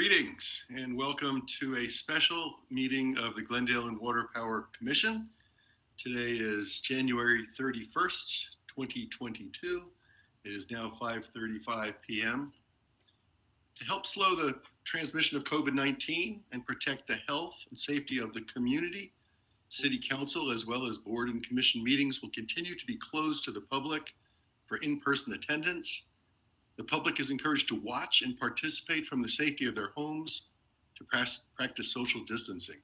Greetings and welcome to a special meeting of the Glendale and Water Power Commission. Today is January 31st, 2022. It is now 5:35 p.m. To help slow the transmission of COVID-19 and protect the health and safety of the community, City Council as well as board and commission meetings will continue to be closed to the public for in-person attendance. The public is encouraged to watch and participate from the safety of their homes to practice social distancing.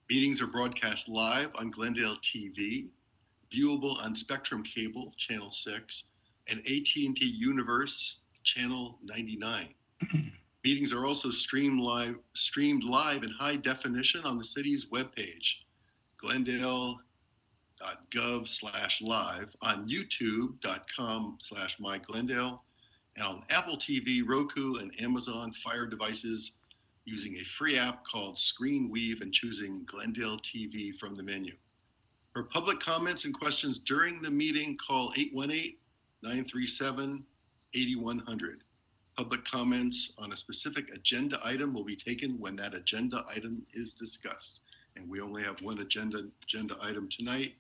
Meetings are broadcast live on Glendale TV, viewable on Spectrum Cable, Channel 6, and AT&T Universe, Channel 99. Meetings are also streamed live in high definition on the city's webpage, glendale.gov/live, on youtube.com/myglendale, and on Apple TV, Roku, and Amazon Fire devices using a free app called ScreenWeave and choosing Glendale TV from the menu. For public comments and questions during the meeting, call 818-937-8100. Public comments on a specific agenda item will be taken when that agenda item is discussed. And we only have one agenda item tonight.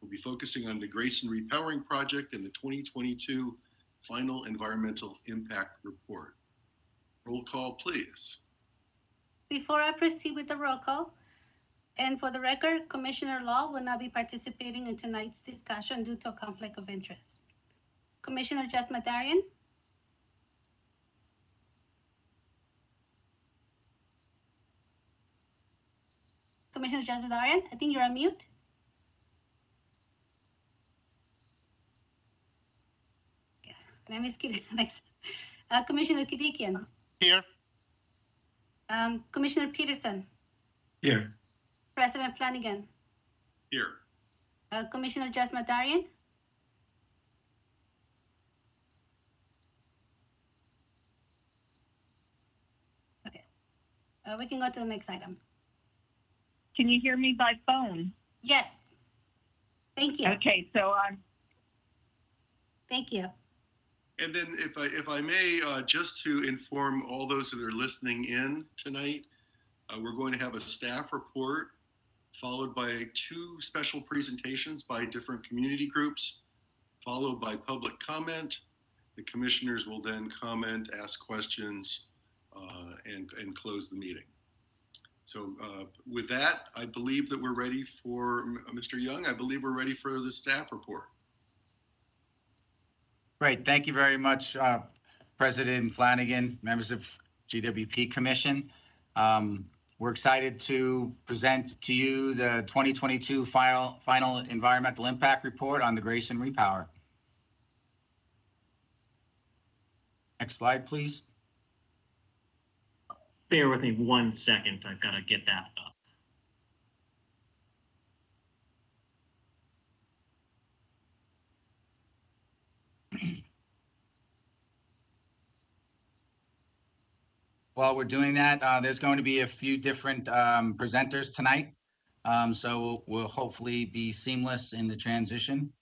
We'll be focusing on the Grayson Repowering Project and the 2022 Final Environmental Impact Report. Roll call, please. Before I proceed with the roll call, and for the record, Commissioner Law will not be participating in tonight's discussion due to a conflict of interest. Commissioner Jasmadarian? Commissioner Jasmadarian, I think you're on mute. Let me skip the next. Commissioner Kadikian. Here. Commissioner Peterson. Here. President Flanagan. Here. Commissioner Jasmadarian. Okay. We can go to the next item. Can you hear me by phone? Yes. Thank you. Okay, so Thank you. And then if I may, just to inform all those that are listening in tonight, we're going to have a staff report followed by two special presentations by different community groups, followed by public comment. The commissioners will then comment, ask questions, and close the meeting. So with that, I believe that we're ready for Mr. Young. I believe we're ready for the staff report. Great. Thank you very much, President Flanagan, members of GWP Commission. We're excited to present to you the 2022 final Environmental Impact Report on the Grayson Repower. Next slide, please. Bear with me 1 second. I've got to get that up. While we're doing that, there's going to be a few different presenters tonight. So we'll hopefully be seamless in the transition.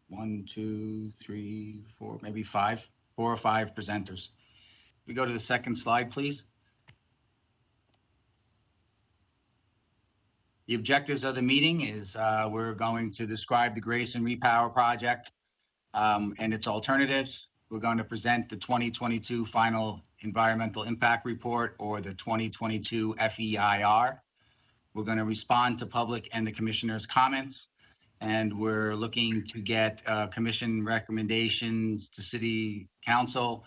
1, 2, 3, 4, maybe 4 or 5 presenters. We go to the second slide, please. The objectives of the meeting is we're going to describe the Grayson Repower Project and its alternatives. We're going to present the 2022 Final Environmental Impact Report, or the 2022 FEIR. We're going to respond to public and the commissioners' comments, and we're looking to get commission recommendations to City Council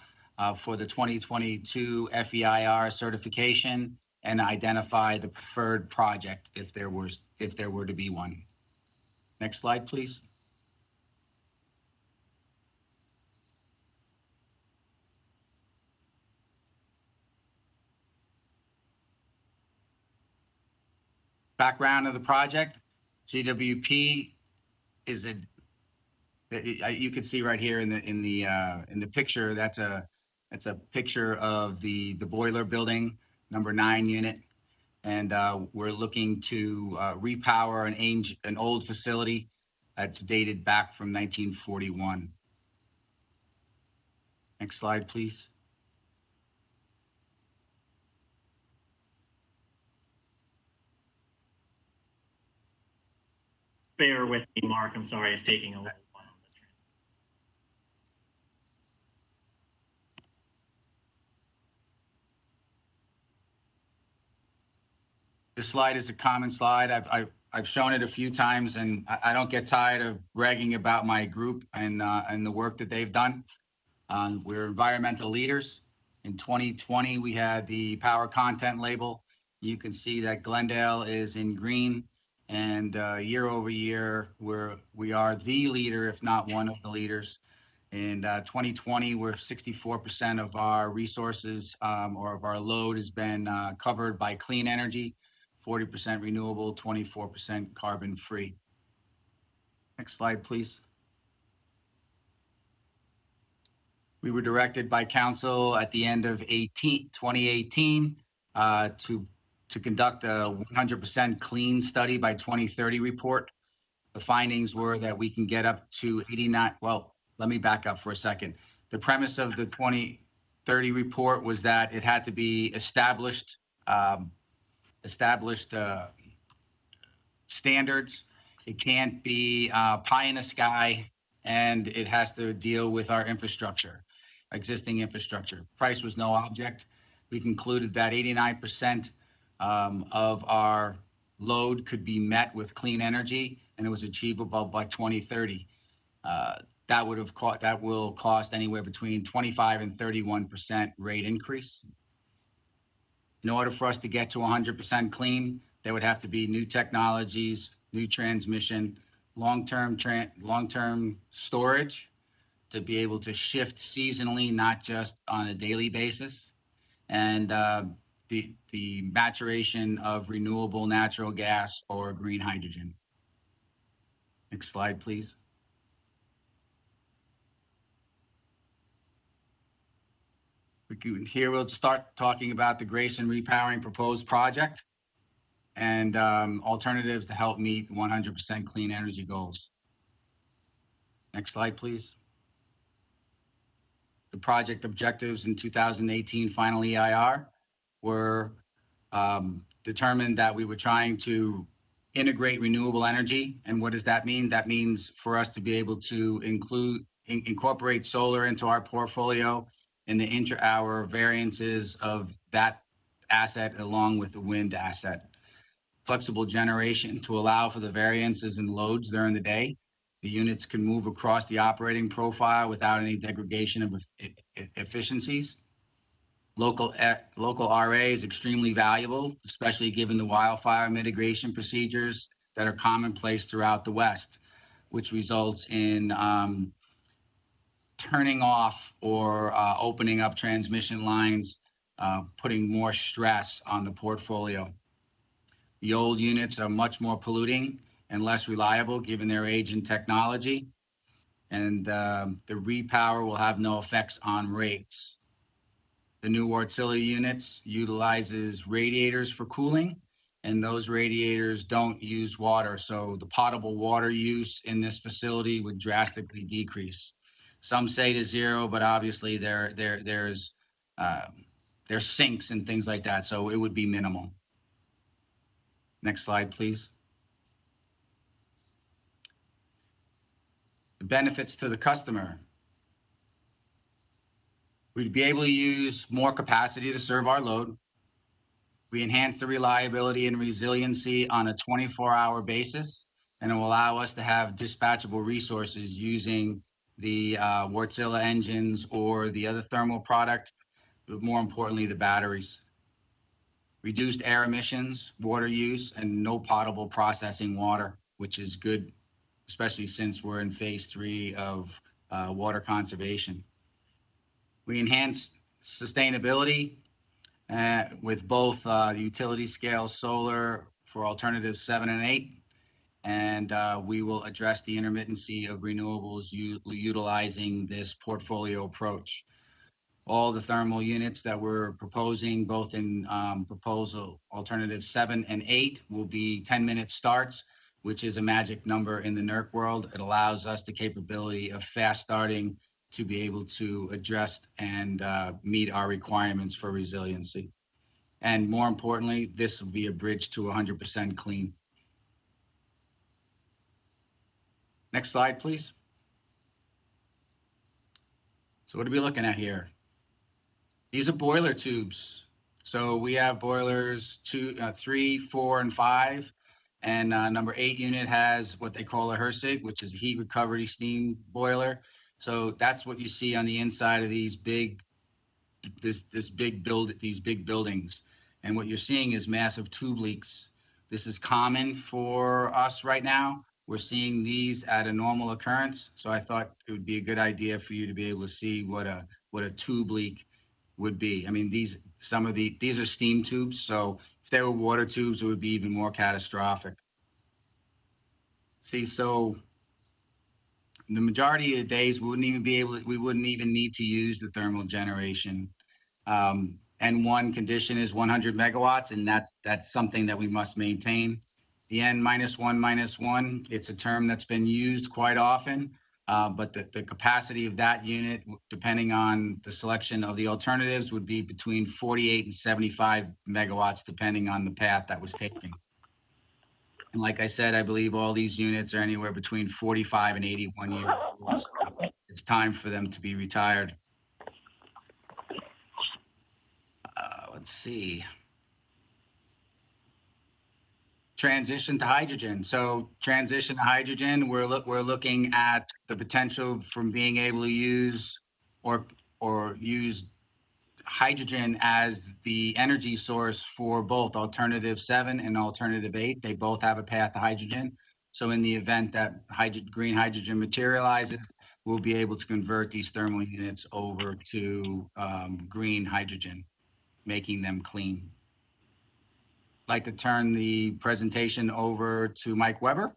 for the 2022 FEIR certification and identify the preferred project if there were to be one. Next slide, please. Background of the project: GWP is you can see right here in the picture. That's a picture of the boiler building, number 9 unit, and we're looking to repower an old facility that's dated back from 1941. Next slide, please. Bear with me, Mark. I'm sorry, it's taking a little while. This slide is a common slide. I've shown it a few times, and I don't get tired of bragging about my group and the work that they've done. We're environmental leaders. In 2020, we had the power content label. You can see that Glendale is in green, and year over year, we are the leader, if not one of the leaders. In 2020, we're 64% of our resources or of our load has been covered by clean energy, 40% renewable, 24% carbon free. Next slide, please. We were directed by council at the end of 2018 to conduct a 100% clean study by 2030 report. The findings were that we can get up to 89. Well, let me back up for a second. The premise of the 2030 report was that it had to be established standards. It can't be pie in the sky, and it has to deal with our infrastructure, existing infrastructure. Price was no object. We concluded that 89% of our load could be met with clean energy, and it was achievable by 2030. That will cost anywhere between 25 and 31% rate increase. In order for us to get to 100% clean, there would have to be new technologies, new transmission, long-term storage to be able to shift seasonally, not just on a daily basis, and the maturation of renewable natural gas or green hydrogen. Next slide, please. Here we'll start talking about the Grayson Repowering proposed project and alternatives to help meet 100% clean energy goals. Next slide, please. The project objectives in 2018 final EIR were determined that we were trying to integrate renewable energy. And what does that mean? That means for us to be able to incorporate solar into our portfolio and the intra-hour variances of that asset along with the wind asset. Flexible generation to allow for the variances in loads during the day. The units can move across the operating profile without any degradation of efficiencies. Local RA is extremely valuable, especially given the wildfire mitigation procedures that are commonplace throughout the West, which results in turning off or opening up transmission lines, putting more stress on the portfolio. The old units are much more polluting and less reliable given their age and technology. And the repower will have no effects on rates. The new Wartsila units utilizes radiators for cooling, and those radiators don't use water. So the potable water use in this facility would drastically decrease. Some say to zero, but obviously there's sinks and things like that. So it would be minimal. Next slide, please. The benefits to the customer. We'd be able to use more capacity to serve our load. We enhance the reliability and resiliency on a 24-hour basis, and it will allow us to have dispatchable resources using the Wartsila engines or the other thermal product, but more importantly, the batteries. Reduced air emissions, water use, and no potable processing water, which is good, especially since we're in phase 3 of water conservation. We enhance sustainability with both utility scale solar for alternatives 7 and 8. And we will address the intermittency of renewables utilizing this portfolio approach. All the thermal units that we're proposing, both in proposal alternative 7 and 8, will be 10-minute starts, which is a magic number in the NERC world. It allows us the capability of fast starting to be able to address and meet our requirements for resiliency. And more importantly, this will be a bridge to 100% clean. Next slide, please. So what are we looking at here? These are boiler tubes. So we have boilers 3, 4, and 5. And number 8 unit has what they call a HRSG, which is a heat recovery steam boiler. So that's what you see on the inside of these big buildings. And what you're seeing is massive tube leaks. This is common for us right now. We're seeing these at a normal occurrence. So I thought it would be a good idea for you to be able to see what a tube leak would be. I mean, these are steam tubes. So if they were water tubes, it would be even more catastrophic. See, so the majority of the days we wouldn't even need to use the thermal generation. And one condition is 100 megawatts, and that's something that we must maintain. The N-1-1, it's a term that's been used quite often, but the capacity of that unit, depending on the selection of the alternatives, would be between 48 and 75 megawatts, depending on the path that was taken. And like I said, I believe all these units are anywhere between 45 and 81 years old. So it's time for them to be retired. Let's see. Transition to hydrogen. So transition to hydrogen, we're looking at the potential from being able to use or use hydrogen as the energy source for both alternative 7 and alternative 8. They both have a path to hydrogen. So in the event that green hydrogen materializes, we'll be able to convert these thermal units over to green hydrogen, making them clean. I'd like to turn the presentation over to Mike Weber.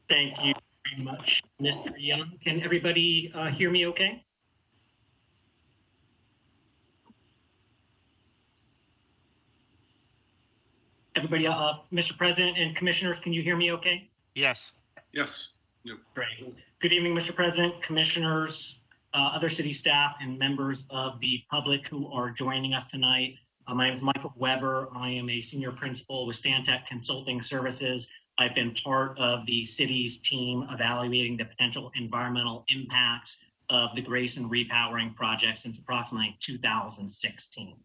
Thank you very much, Mr. Young. Can everybody hear me okay? Everybody, Mr. President and Commissioners, can you hear me okay? Yes. Yes. Yep. Great. Good evening, Mr. President, Commissioners, other city staff, and members of the public who are joining us tonight. My name is Michael Weber. I am a senior principal with Stantec Consulting Services. I've been part of the city's team evaluating the potential environmental impacts of the Grayson repowering project since approximately 2016.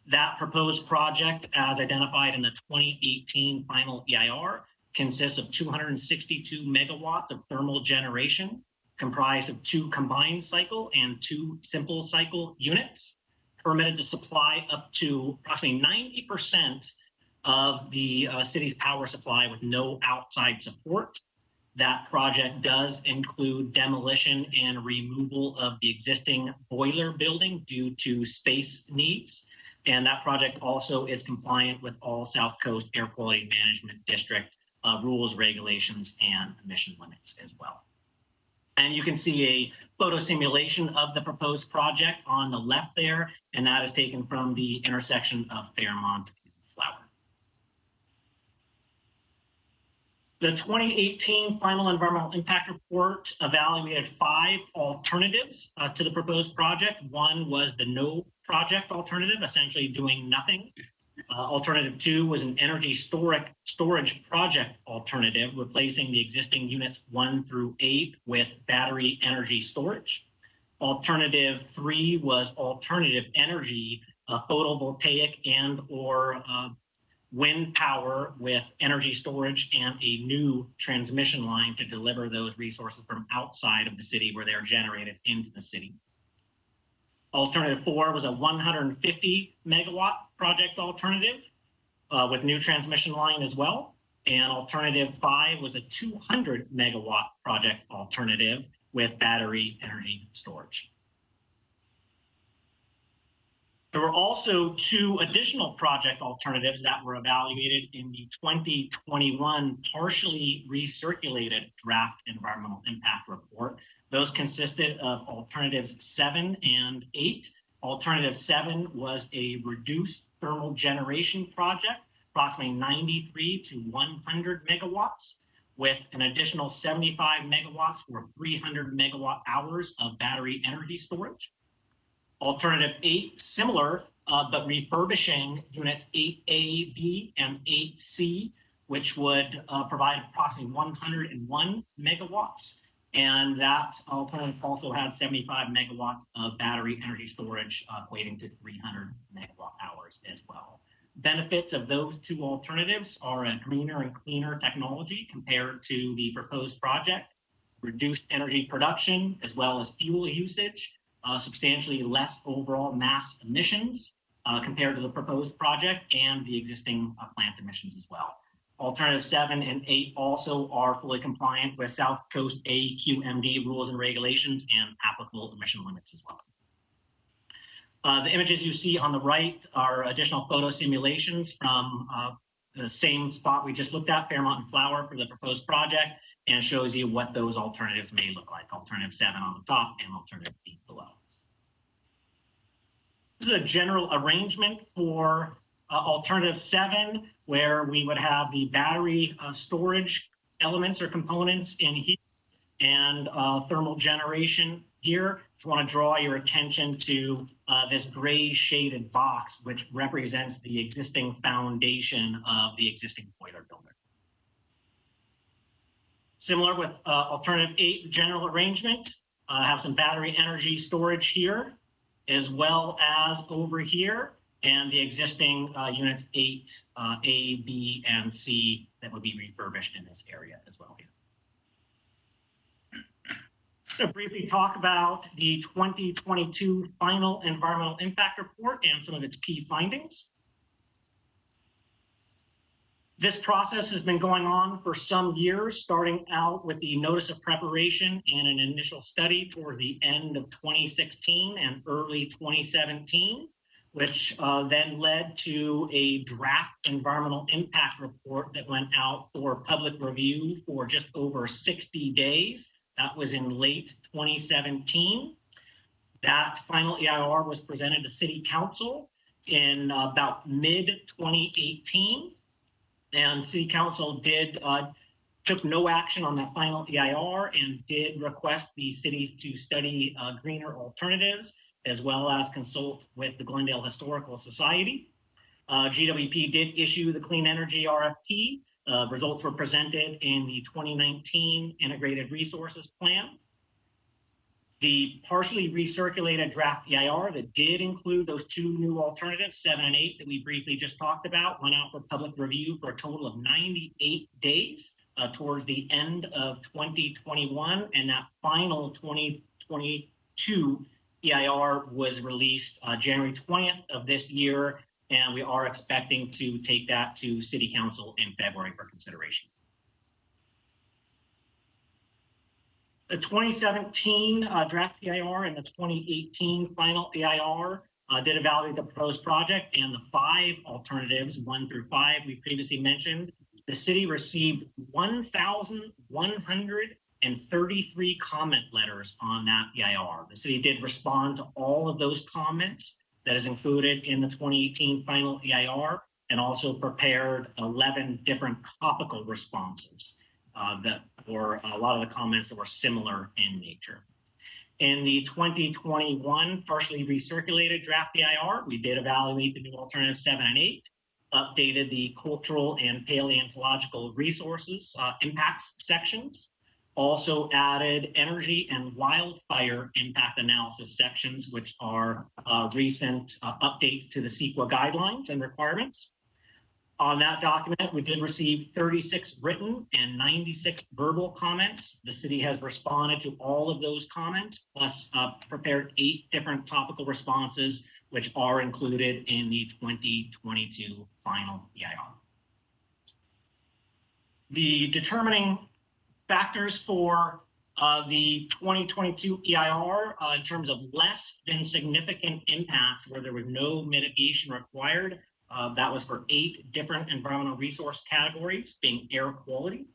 That proposed project, as identified in the 2018 final EIR, consists of 262 megawatts of thermal generation, comprised of 2 combined cycle and 2 simple cycle units, permitted to supply up to approximately 90% of the city's power supply with no outside support. That project does include demolition and removal of the existing boiler building due to space needs. And that project also is compliant with all South Coast Air Quality Management District rules, regulations, and emission limits as well. And you can see a photo simulation of the proposed project on the left there, and that is taken from the intersection of Fairmont and Flower. The 2018 final environmental impact report evaluated 5 alternatives to the proposed project. One was the no project alternative, essentially doing nothing. Alternative 2 was an energy storage project alternative, replacing the existing units 1 through 8 with battery energy storage. Alternative 3 was alternative energy, photovoltaic and or wind power with energy storage and a new transmission line to deliver those resources from outside of the city where they're generated into the city. Alternative 4 was a 150 megawatt project alternative with new transmission line as well. And alternative 5 was a 200 megawatt project alternative with battery energy storage. There were also 2 additional project alternatives that were evaluated in the 2021 partially recirculated draft environmental impact report. Those consisted of alternatives 7 and 8. Alternative 7 was a reduced thermal generation project, approximately 93 to 100 megawatts, with an additional 75 megawatts for 300 megawatt hours of battery energy storage. Alternative 8, similar but refurbishing units 8A, B, and 8C, which would provide approximately 101 megawatts. And that alternative also had 75 megawatts of battery energy storage, equating to 300 megawatt hours as well. Benefits of those two alternatives are a greener and cleaner technology compared to the proposed project, reduced energy production, as well as fuel usage, substantially less overall mass emissions compared to the proposed project and the existing plant emissions as well. Alternative 7 and 8 also are fully compliant with South Coast AQMD rules and regulations and applicable emission limits as well. The images you see on the right are additional photo simulations from the same spot we just looked at, Fairmont and Flower, for the proposed project, and shows you what those alternatives may look like. Alternative 7 on the top and alternative 8 below. This is a general arrangement for alternative 7, where we would have the battery storage elements or components in here and thermal generation here. Just want to draw your attention to this gray shaded box, which represents the existing foundation of the existing boiler building. Similar with alternative 8, the general arrangement, have some battery energy storage here, as well as over here, and the existing units 8, A, B, and C that would be refurbished in this area as well here. I'm going to briefly talk about the 2022 final environmental impact report and some of its key findings. This process has been going on for some years, starting out with the notice of preparation and an initial study towards the end of 2016 and early 2017, which then led to a draft environmental impact report that went out for public review for just over 60 days. That was in late 2017. That final EIR was presented to City Council in about mid-2018. And City Council took no action on that final EIR and did request the cities to study greener alternatives, as well as consult with the Glendale Historical Society. GWP did issue the Clean Energy RFP. Results were presented in the 2019 Integrated Resources Plan. The partially recirculated draft EIR that did include those two new alternatives, 7 and 8, that we briefly just talked about, went out for public review for a total of 98 days towards the end of 2021. And that final 2022 EIR was released January 20th of this year. And we are expecting to take that to City Council in February for consideration. The 2017 draft EIR and the 2018 final EIR did evaluate the proposed project and the 5 alternatives, 1 through 5, we previously mentioned. The city received 1,133 comment letters on that EIR. The city did respond to all of those comments that is included in the 2018 final EIR, and also prepared 11 different topical responses that were a lot of the comments that were similar in nature. In the 2021 partially recirculated draft EIR, we did evaluate the new alternative 7 and 8, updated the cultural and paleontological resources impacts sections, also added energy and wildfire impact analysis sections, which are recent updates to the CEQA guidelines and requirements. On that document, we did receive 36 written and 96 verbal comments. The city has responded to all of those comments, plus prepared 8 different topical responses, which are included in the 2022 final EIR. The determining factors for the 2022 EIR in terms of less than significant impacts where there was no mitigation required. That was for 8 different environmental resource categories, being air quality,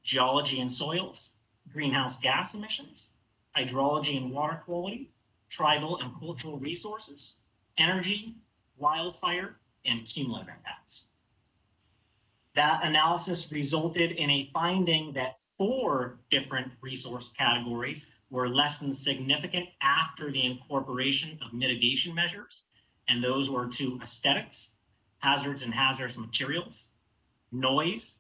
geology and soils, greenhouse gas emissions, hydrology and water quality, tribal and cultural resources, energy, wildfire, and cumulative impacts. That analysis resulted in a finding that 4 different resource categories were less than significant after the incorporation of mitigation measures. and those were to aesthetics, hazards and hazardous materials, noise,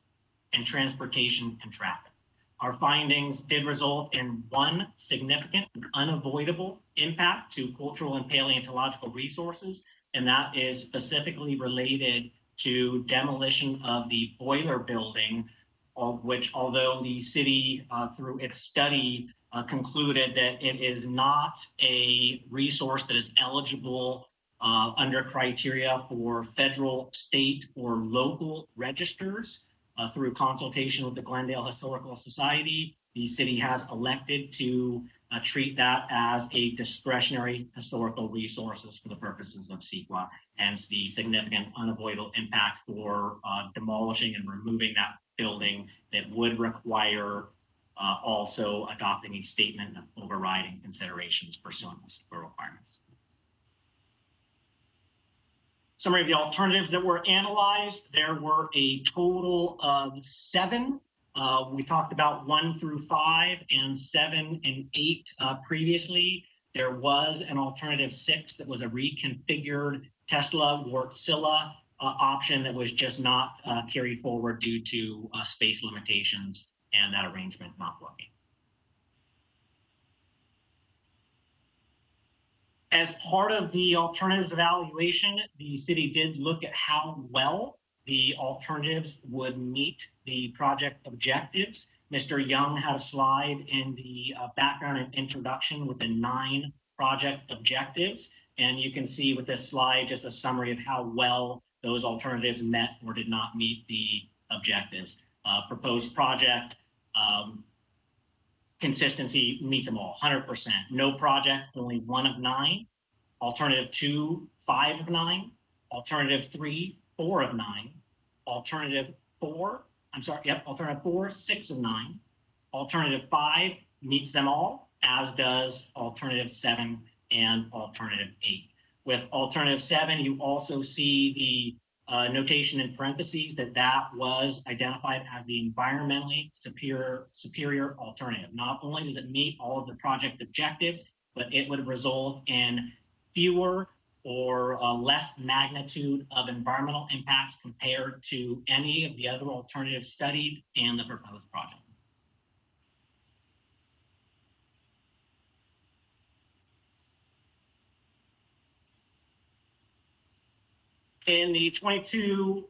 and transportation and traffic. Our findings did result in one significant and unavoidable impact to cultural and paleontological resources, and that is specifically related to demolition of the boiler building, of which, although the city, through its study, concluded that it is not a resource that is eligible under criteria for federal, state, or local registers. Through consultation with the Glendale Historical Society, the city has elected to treat that as a discretionary historical resources for the purposes of CEQA, hence the significant unavoidable impact for demolishing and removing that building that would require also adopting a statement of overriding considerations pursuant to CEQA requirements. Summary of the alternatives that were analyzed. There were a total of 7. We talked about 1 through 5 and 7 and 8 previously. There was an alternative 6 that was a reconfigured Tesla Wärtsilä option that was just not carried forward due to space limitations and that arrangement not working. As part of the alternatives evaluation, the city did look at how well the alternatives would meet the project objectives. Mr. Young had a slide in the background and introduction with the 9 project objectives. And you can see with this slide, just a summary of how well those alternatives met or did not meet the objectives. Proposed project, consistency meets them all, 100%. No project, only 1 of 9. Alternative 2, 5 of 9. Alternative 3, 4 of 9. Alternative 4, alternative 4, 6 of 9. Alternative 5 meets them all, as does alternative 7 and alternative 8. With alternative 7, you also see the notation in parentheses that was identified as the environmentally superior alternative. Not only does it meet all of the project objectives, but it would result in fewer or less magnitude of environmental impacts compared to any of the other alternatives studied and the proposed project. In the 22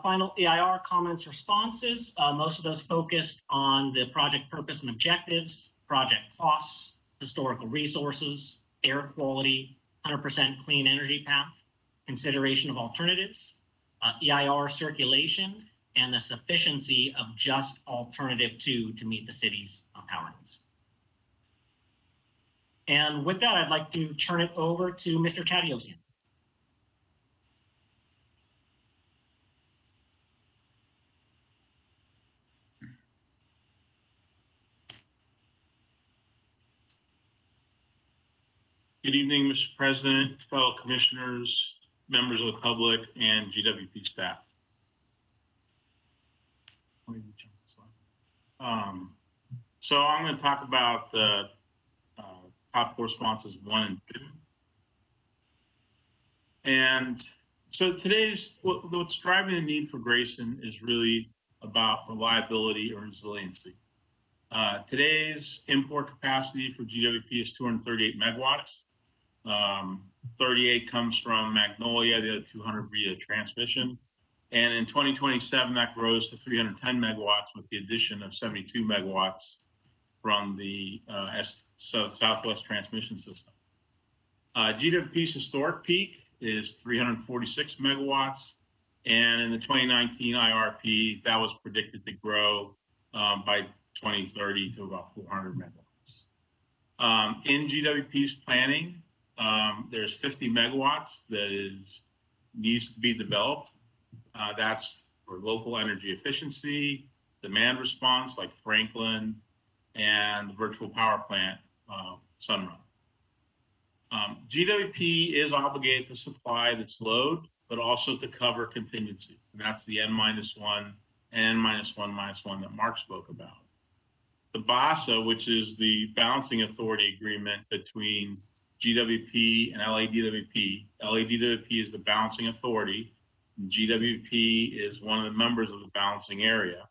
final EIR comments responses, most of those focused on the project purpose and objectives, project costs, historical resources, air quality, 100% clean energy path, consideration of alternatives, EIR circulation, and the sufficiency of just alternative 2 to meet the city's power needs. And with that, I'd like to turn it over to Mr. Tadiosian. Good evening, Mr. President, fellow commissioners, members of the public, and GWP staff. So I'm going to talk about the top 4 responses 1 and 2. And so what's driving the need for Grayson is really about reliability or resiliency. Today's import capacity for GWP is 238 megawatts. 38 comes from Magnolia, the other 200 via transmission. And in 2027, that grows to 310 megawatts with the addition of 72 megawatts from the Southwest transmission system. GWP's historic peak is 346 megawatts. And in the 2019 IRP, that was predicted to grow by 2030 to about 400 megawatts. In GWP's planning, there's 50 megawatts that needs to be developed. That's for local energy efficiency, demand response like Franklin, and the virtual power plant, Sunrun. GWP is obligated to supply this load, but also to cover contingency. And that's the N-1, and N-1 that Mark spoke about. The BASA, which is the balancing authority agreement between GWP, and LADWP. LADWP is the balancing authority. And GWP is one of the members of the balancing area.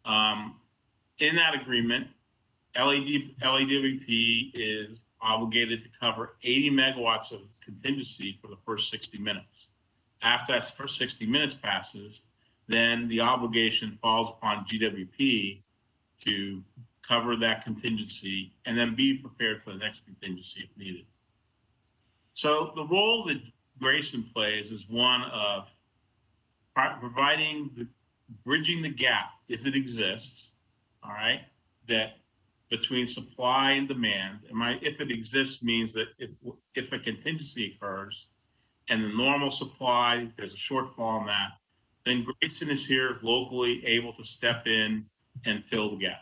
In that agreement, LADWP is obligated to cover 80 megawatts of contingency for the first 60 minutes. After that first 60 minutes passes, then the obligation falls upon GWP to cover that contingency and then be prepared for the next contingency if needed. So the role that Grayson plays is one of bridging the gap, if it exists, all right, that between supply and demand. If it exists means that if a contingency occurs and the normal supply, there's a shortfall in that, then Grayson is here locally able to step in and fill the gap.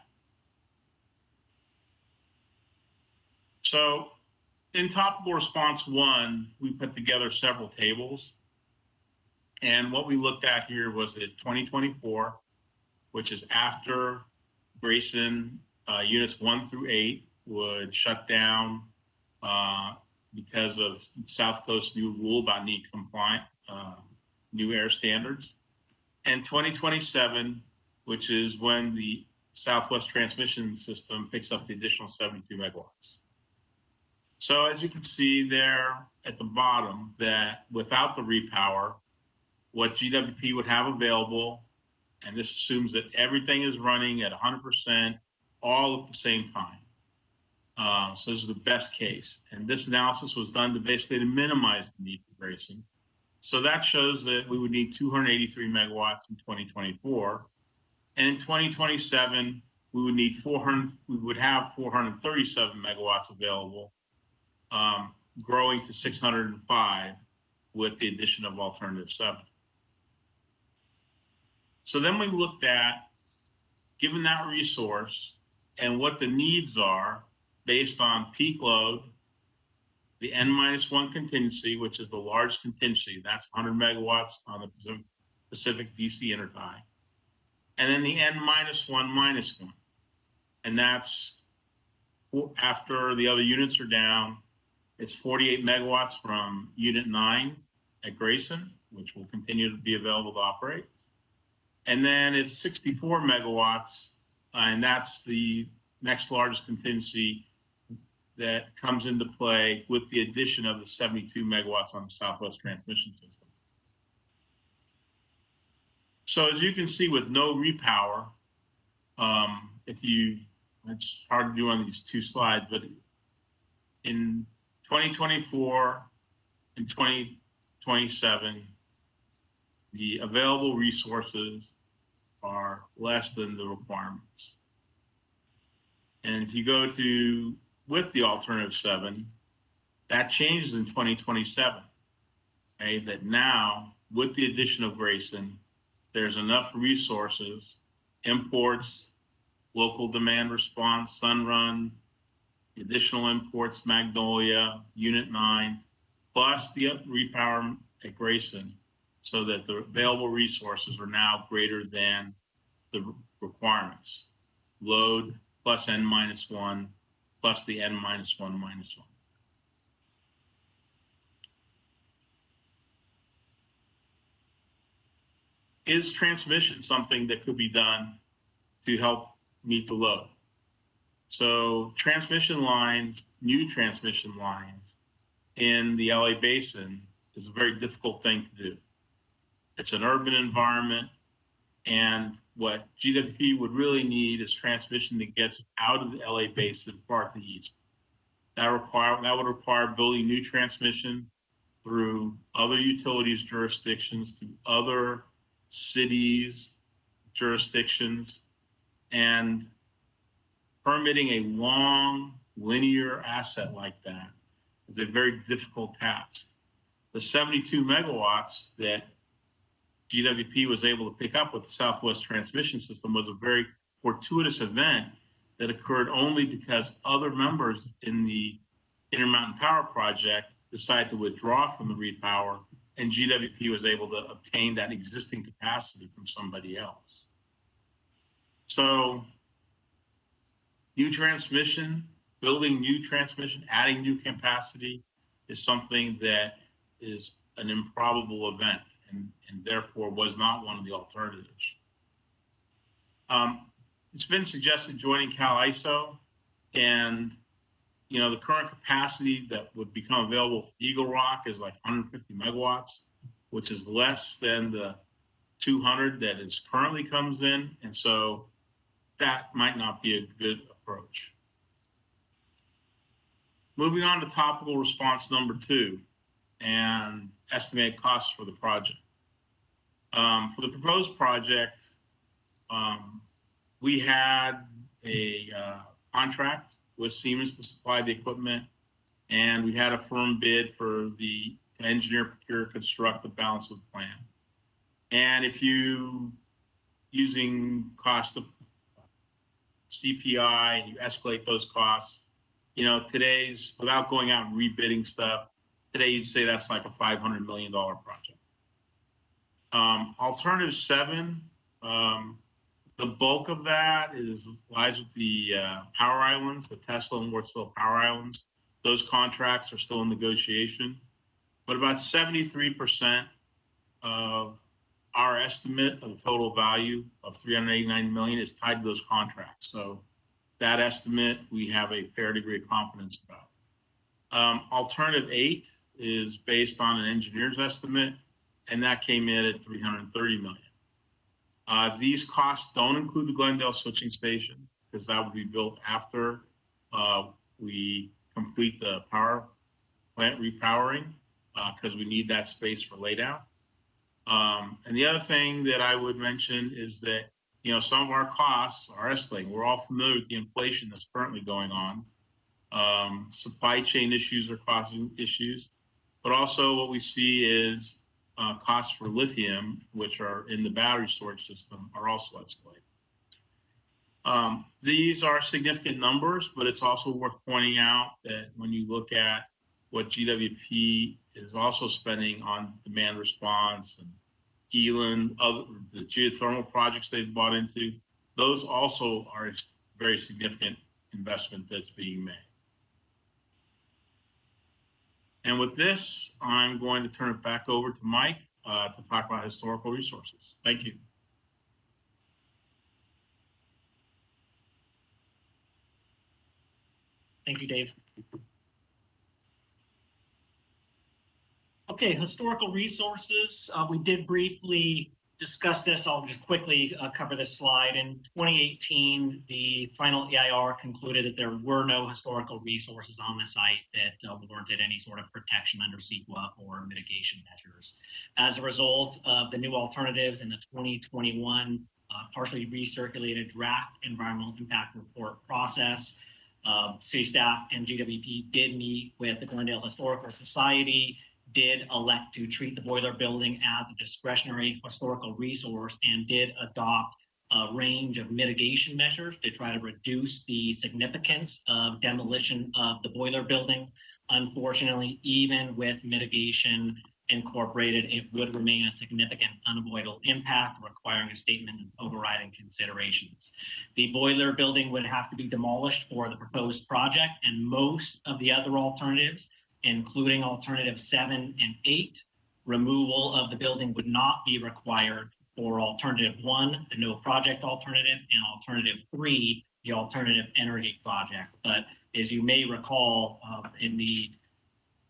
So in topical response 1, we put together several tables. And what we looked at here was that 2024, which is after Grayson units 1 through 8 would shut down because of South Coast's new rule about NEET compliant new air standards. And 2027, which is when the Southwest transmission system picks up the additional 72 megawatts. So as you can see there at the bottom, that without the repower, what GWP would have available, and this assumes that everything is running at 100% all at the same time. So this is the best case. And this analysis was done to basically minimize the need for Grayson. So that shows that we would need 283 megawatts in 2024. And in 2027, we would have 437 megawatts available, growing to 605 with the addition of alternative 7. So then we looked at, given that resource and what the needs are based on peak load, the N-1 contingency, which is the large contingency, that's 100 megawatts on the Pacific DC intertie, and then the N-1-1, and that's after the other units are down. It's 48 megawatts from Unit 9 at Grayson, which will continue to be available to operate. And then it's 64 megawatts, and that's the next largest contingency that comes into play with the addition of the 72 megawatts on the Southwest transmission system. So as you can see, with no repower, it's hard to do on these two slides, but in 2024 and 2027, the available resources are less than the requirements. And if you go to with the alternative 7, that changes in 2027. Okay, that now with the addition of Grayson, there's enough resources, imports, local demand response, Sunrun, additional imports, Magnolia, Unit 9, plus the repower at Grayson, so that the available resources are now greater than the requirements. Load plus N-1 plus the N-1-1. Is transmission something that could be done to help meet the load? So transmission lines, new transmission lines in the LA Basin is a very difficult thing to do. It's an urban environment, and what GWP would really need is transmission that gets out of the LA Basin far to the east. That would require building new transmission through other utilities jurisdictions, through other cities jurisdictions, and permitting a long linear asset like that is a very difficult task. The 72 megawatts that GWP was able to pick up with the Southwest transmission system was a very fortuitous event that occurred only because other members in the Intermountain Power Project decided to withdraw from the repower, and GWP was able to obtain that existing capacity from somebody else. So new transmission building new transmission, adding new capacity is something that is an improbable event and therefore was not one of the alternatives. It's been suggested joining Cal ISO, and the current capacity that would become available for Eagle Rock is like 150 megawatts, which is less than the 200 that is currently comes in. And so that might not be a good approach. Moving on to topical response number 2 and estimated costs for the project. For the proposed project, we had a contract with Siemens to supply the equipment, and we had a firm bid for the engineer, procure, construct the balance of the plan. And if you, using cost of CPI, you escalate those costs, today's, without going out and rebidding stuff, today you'd say that's like a $500 million project. Alternative 7, the bulk of that lies with the power islands, the Tesla and Wärtsilä power islands. Those contracts are still in negotiation, but about 73% of our estimate of the total value of $389 million is tied to those contracts. So that estimate, we have a fair degree of confidence about. Alternative 8 is based on an engineer's estimate, and that came in at $330 million. These costs don't include the Glendale switching station, because that would be built after we complete the power plant repowering, because we need that space for laydown. And the other thing that I would mention is that, some of our costs are escalating. We're all familiar with the inflation that's currently going on. Supply chain issues are causing issues, but also what we see is costs for lithium, which are in the battery storage system, are also escalating. These are significant numbers, but it's also worth pointing out that when you look at what GWP is also spending on demand response and Elan, the geothermal projects they've bought into, those also are a very significant investment that's being made. And with this, I'm going to turn it back over to Mike to talk about historical resources. Thank you. Thank you, Dave. Okay, historical resources. We did briefly discuss this. I'll just quickly cover this slide. In 2018, the final EIR concluded that there were no historical resources on the site that warranted any sort of protection under CEQA or mitigation measures. As a result of the new alternatives in the 2021 partially recirculated draft environmental impact report process, city staff and GWP did meet with the Glendale Historical Society, did elect to treat the boiler building as a discretionary historical resource, and did adopt a range of mitigation measures to try to reduce the significance of demolition of the boiler building. Unfortunately, even with mitigation incorporated, it would remain a significant unavoidable impact, requiring a statement of overriding considerations. The boiler building would have to be demolished for the proposed project, and most of the other alternatives, including alternative 7 and 8, removal of the building would not be required for alternative 1, the no project alternative, and alternative 3, the alternative energy project. But as you may recall, in the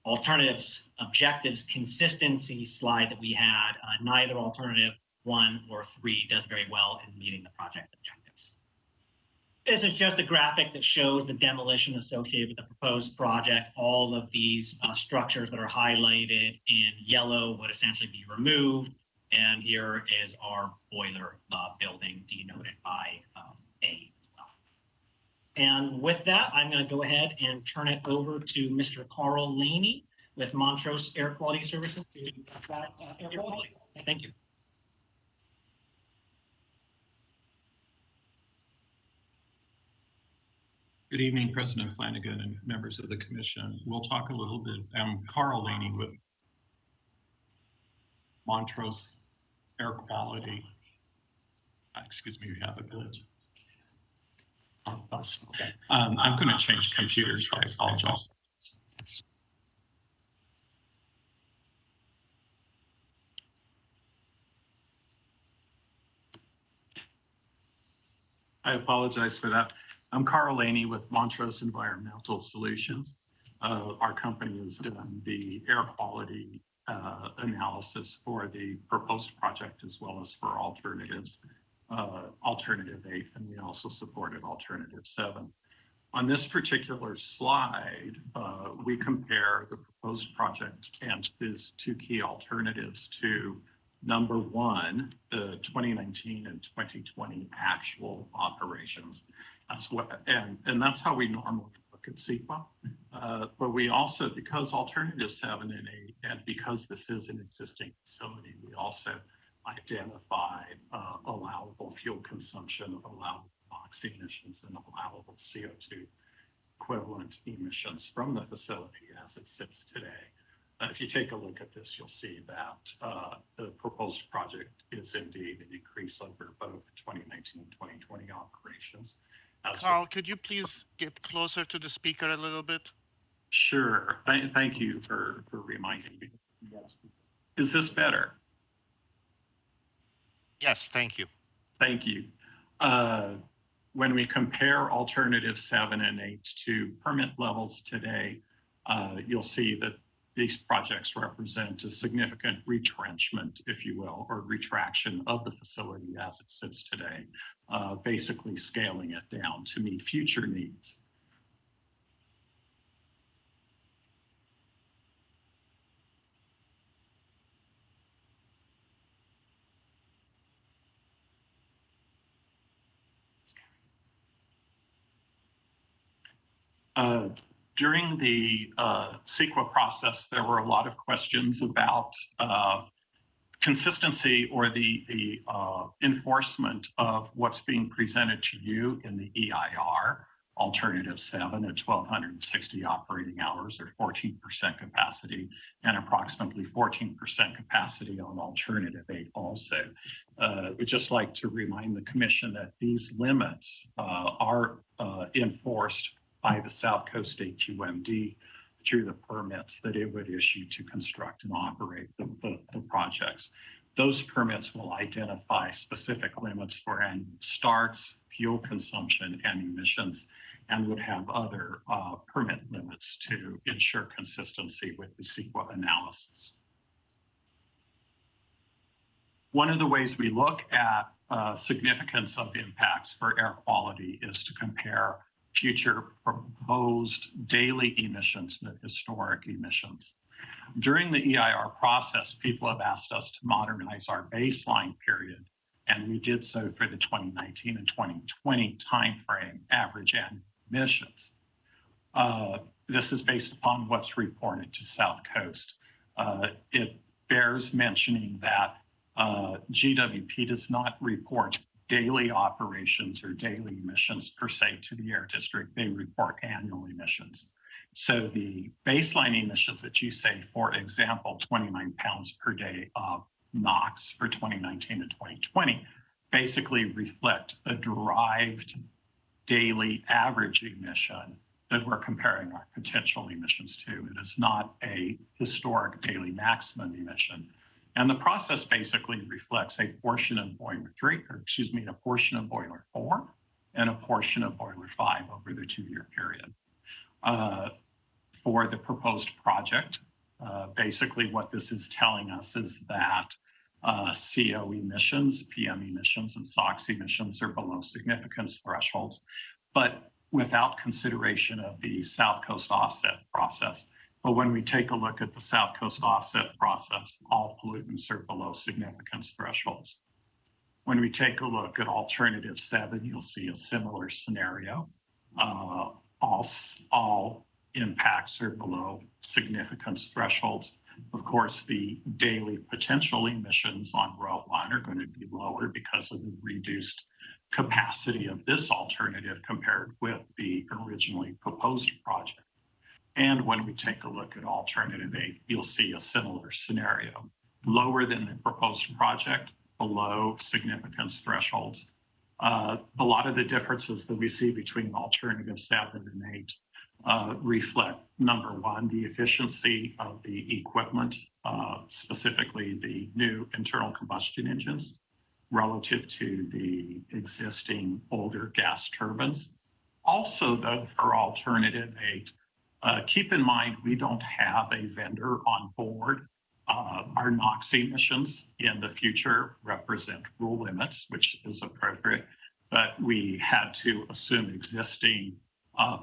alternatives objectives consistency slide that we had, neither alternative 1 or 3 does very well in meeting the project objectives. This is just a graphic that shows the demolition associated with the proposed project. All of these structures that are highlighted in yellow would essentially be removed. And here is our boiler building denoted by A as well. And with that, I'm going to go ahead and turn it over to Mr. Carl Laney with Montrose Air Quality Services to talk about air quality. Thank you. Good evening, President Flanagan and members of the commission. We'll talk a little bit. I'm Carl Laney with Montrose Air Quality. Excuse me, we have a glitch. I'm going to change computers. I apologize. I apologize for that. I'm Carl Laney with Montrose Environmental Solutions. Our company has done the air quality analysis for the proposed project as well as for alternatives, alternative 8, and we also supported alternative 7. On this particular slide, we compare the proposed project and its two key alternatives to number one, the 2019 and 2020 actual operations. And that's how we normally look at CEQA. But we also, because alternative 7 and 8, and because this is an existing facility, we also identified allowable fuel consumption, allowable NOx emissions, and allowable CO2 equivalent emissions from the facility as it sits today. If you take a look at this, you'll see that the proposed project is indeed an increase over both 2019 and 2020 operations. Carl, could you please get closer to the speaker a little bit? Sure. Thank you for reminding me. Yes. Is this better? Yes, thank you. Thank you. When we compare alternative 7 and 8 to permit levels today, you'll see that these projects represent a significant retrenchment, if you will, or retraction of the facility as it sits today, basically scaling it down to meet future needs. During the CEQA process, there were a lot of questions about consistency or the enforcement of what's being presented to you in the EIR, alternative 7 at 1,260 operating hours or 14% capacity, and approximately 14% capacity on alternative 8 also. We'd just like to remind the commission that these limits are enforced by the South Coast AQMD through the permits that it would issue to construct and operate the projects. Those permits will identify specific limits for annual starts, fuel consumption, and emissions, and would have other permit limits to ensure consistency with the CEQA analysis. One of the ways we look at significance of impacts for air quality is to compare future proposed daily emissions with historic emissions. During the EIR process, people have asked us to modernize our baseline period, and we did so for the 2019 and 2020 timeframe average annual emissions. This is based upon what's reported to South Coast. It bears mentioning that GWP does not report daily operations or daily emissions per se to the air district. They report annual emissions. So the baseline emissions that you say, for example, 29 pounds per day of NOx for 2019 and 2020, basically reflect a derived daily average emission that we're comparing our potential emissions to. It is not a historic daily maximum emission. And the process basically reflects a portion of boiler 3, or excuse me, a portion of boiler 4 and a portion of boiler 5 over the 2-year period. For the proposed project, basically what this is telling us is that CO emissions, PM emissions, and SOx emissions are below significance thresholds, but without consideration of the South Coast offset process. But when we take a look at the South Coast offset process, all pollutants are below significance thresholds. When we take a look at alternative 7, you'll see a similar scenario. All impacts are below significance thresholds. Of course, the daily potential emissions on row 1 are going to be lower because of the reduced capacity of this alternative compared with the originally proposed project. And when we take a look at alternative 8, you'll see a similar scenario. Lower than the proposed project, below significance thresholds, A lot of the differences that we see between alternative 7 and 8 reflect, number one, the efficiency of the equipment, specifically the new internal combustion engines relative to the existing older gas turbines. Also, though, for alternative 8, keep in mind we don't have a vendor on board. Our NOx emissions in the future represent rule limits, which is appropriate, but we had to assume existing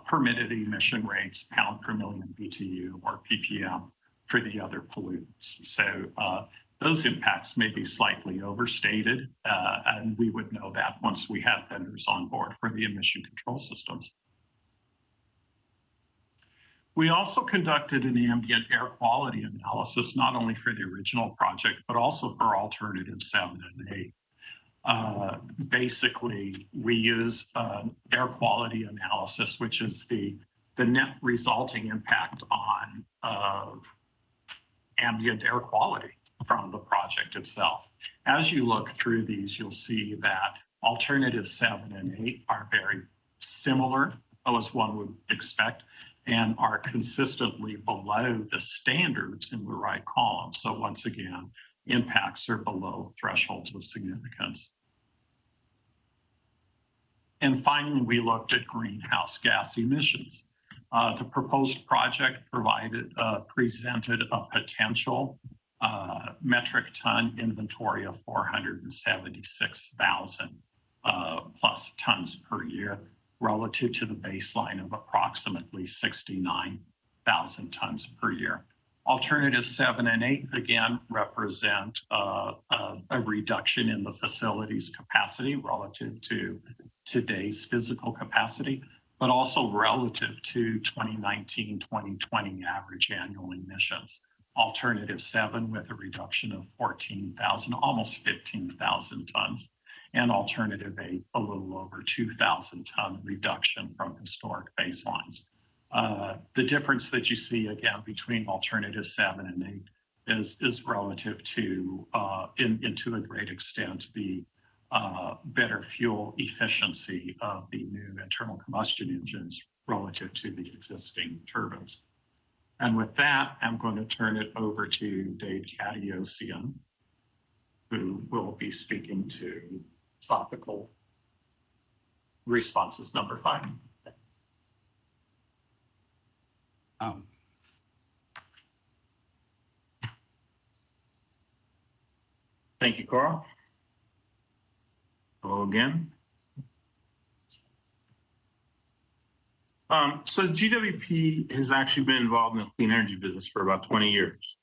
permitted emission rates, pound per million BTU or ppm, for the other pollutants. So those impacts may be slightly overstated, and we would know that once we have vendors on board for the emission control systems. We also conducted an ambient air quality analysis, not only for the original project, but also for alternative 7 and 8. Basically, we use air quality analysis, which is the net resulting impact on ambient air quality from the project itself. As you look through these, you'll see that alternative 7 and 8 are very similar, as one would expect, and are consistently below the standards in the right column. So once again, impacts are below thresholds of significance. And finally, we looked at greenhouse gas emissions. The proposed project presented a potential metric ton inventory of 476,000 plus tons per year, relative to the baseline of approximately 69,000 tons per year. Alternative 7 and 8, again, represent a reduction in the facility's capacity relative to today's physical capacity, but also relative to 2019-2020 average annual emissions. Alternative 7 with a reduction of 14,000, almost 15,000 tons, and alternative 8, a little over 2,000 ton reduction from historic baselines. The difference that you see again between alternative 7 and 8 is relative to, to a great extent, the better fuel efficiency of the new internal combustion engines relative to the existing turbines. And with that, I'm going to turn it over to Dave Tadiosian, who will be speaking to topical responses number 5. Thank you, Carl. Hello again. So GWP has actually been involved in the clean energy business for about 20 years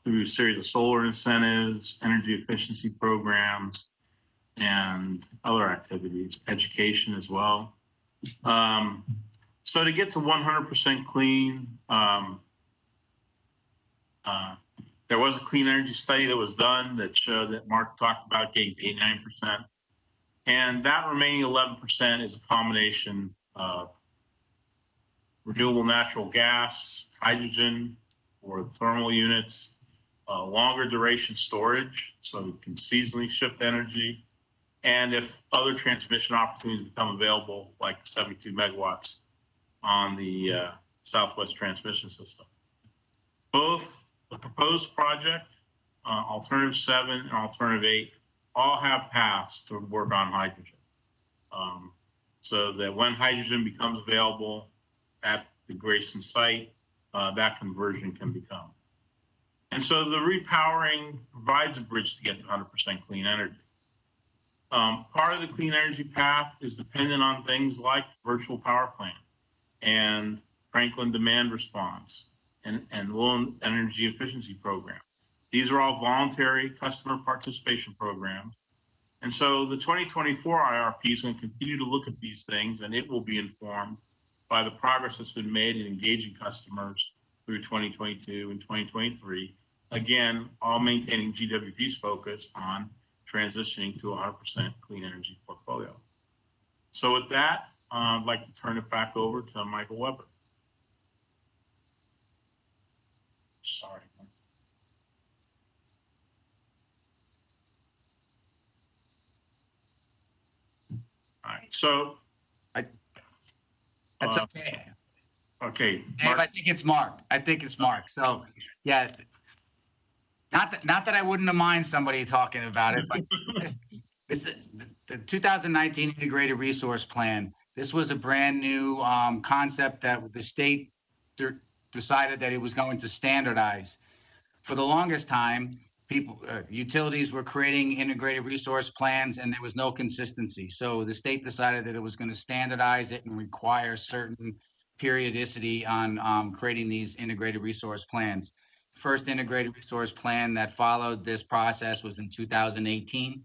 through a series of solar incentives, energy efficiency programs, and other activities, education as well. So to get to 100% clean, there was a clean energy study that was done that showed that Mark talked about getting 89%. And that remaining 11% is a combination of renewable natural gas, hydrogen, or thermal units, longer duration storage, so you can seasonally shift energy, and if other transmission opportunities become available, like 72 megawatts on the Southwest Transmission System. Both the proposed project, Alternative 7 and Alternative 8, all have paths to work on hydrogen. So that when hydrogen becomes available at the Grayson site, that conversion can become. And so the repowering provides a bridge to get to 100% clean energy. Part of the clean energy path is dependent on things like virtual power plant and Franklin demand response and low energy efficiency program. These are all voluntary customer participation programs. And so the 2024 IRP is going to continue to look at these things, and it will be informed by the progress that's been made in engaging customers through 2022 and 2023. Again, all maintaining GWP's focus on transitioning to a 100% clean energy portfolio. So with that, I'd like to turn it back over to Michael Weber. Sorry. All right, so. That's uh, okay. Okay. Dave, Mark. I think it's Mark. So, yeah, not that I wouldn't have mind somebody talking about it, but this, the 2019 Integrated Resource Plan, this was a brand new concept that the state decided that it was going to standardize. For the longest time, utilities were creating integrated resource plans and there was no consistency. So the state decided that it was going to standardize it and require certain periodicity on creating these integrated resource plans. First integrated resource plan that followed this process was in 2018.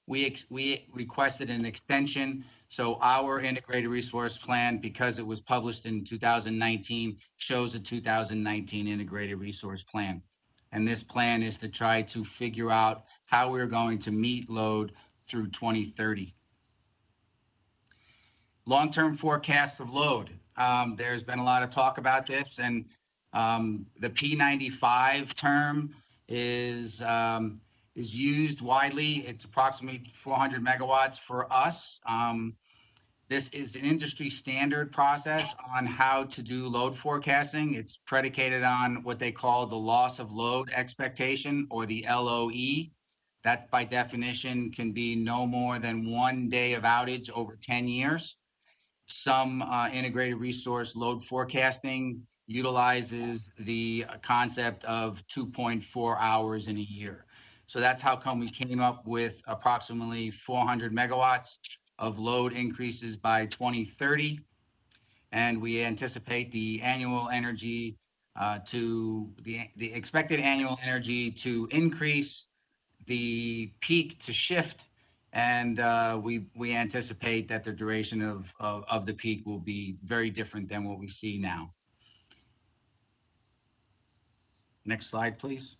We requested an extension. So our integrated resource plan, because it was published in 2019, shows a 2019 integrated resource plan. And this plan is to try to figure out how we're going to meet load through 2030. Long-term forecasts of load. There's been a lot of talk about this, and the P95 term is used widely. It's approximately 400 megawatts for us. This is an industry standard process on how to do load forecasting. It's predicated on what they call the loss of load expectation, or the LOE. That by definition can be no more than 1 day of outage over 10 years. Some integrated resource load forecasting utilizes the concept of 2.4 hours in a year. So that's how come we came up with approximately 400 megawatts of load increases by 2030. And we anticipate the annual energy the expected annual energy to increase, the peak to shift, and we anticipate that the duration of the peak will be very different than what we see now. Next slide, please.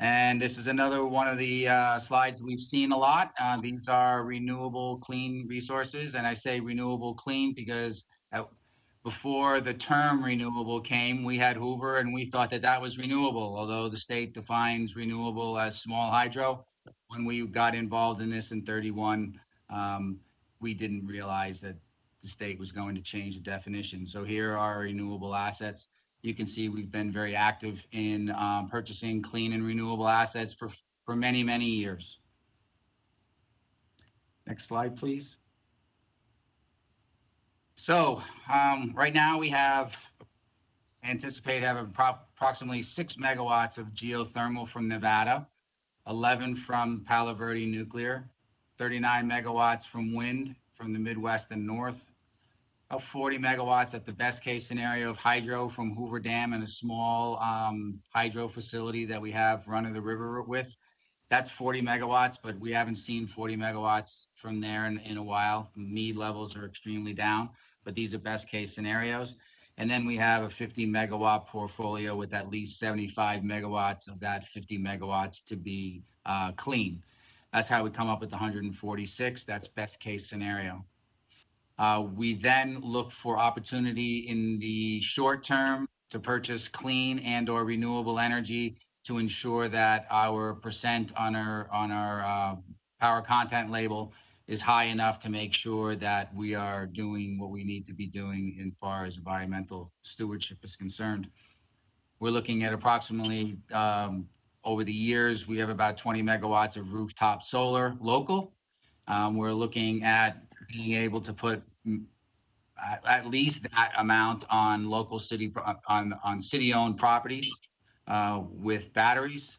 And this is another one of the slides we've seen a lot. These are renewable clean resources, and I say renewable clean because before the term renewable came, we had Hoover and we thought that that was renewable, although the state defines renewable as small hydro. When we got involved in this in 31, we didn't realize that the state was going to change the definition. So here are renewable assets. You can see we've been very active in purchasing clean and renewable assets for many, many years. Next slide, please. So right now we anticipate having approximately 6 megawatts of geothermal from Nevada, 11 from Palo Verde Nuclear, 39 megawatts from wind from the Midwest and North, about 40 megawatts at the best case scenario of hydro from Hoover Dam and a small hydro facility that we have running the river with. That's 40 megawatts, but we haven't seen 40 megawatts from there in a while. Need levels are extremely down, but these are best case scenarios. And then we have a 50 megawatt portfolio with at least 75 megawatts of that 50 megawatts to be clean. That's how we come up with the 146. That's best case scenario. We then look for opportunity in the short term to purchase clean and or renewable energy to ensure that our percent on our power content label is high enough to make sure that we are doing what we need to be doing in far as environmental stewardship is concerned. We're looking at approximately, over the years, we have about 20 megawatts of rooftop solar local. We're looking at being able to put at least that amount on local city, on city-owned properties with batteries.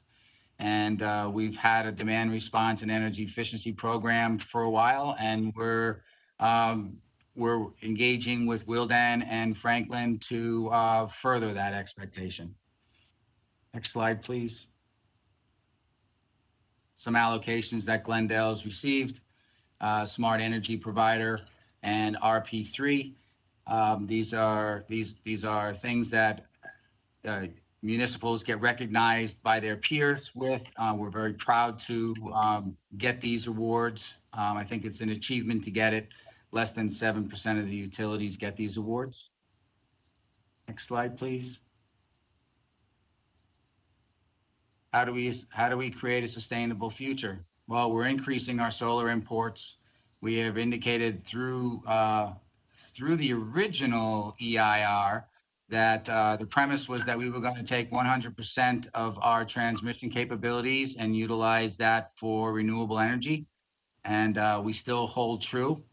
And we've had a demand response and energy efficiency program for a while, and we're engaging with Wildan and Franklin to further that expectation. Next slide, please. Some allocations that Glendale's received, Smart Energy Provider and RP3. These are things that municipals get recognized by their peers with. We're very proud to get these awards. I think it's an achievement to get it. Less than 7% of the utilities get these awards. Next slide, please. How do we create a sustainable future? Well, we're increasing our solar imports. We have indicated through the original EIR that the premise was that we were going to take 100% of our transmission capabilities and utilize that for renewable energy. And we still hold true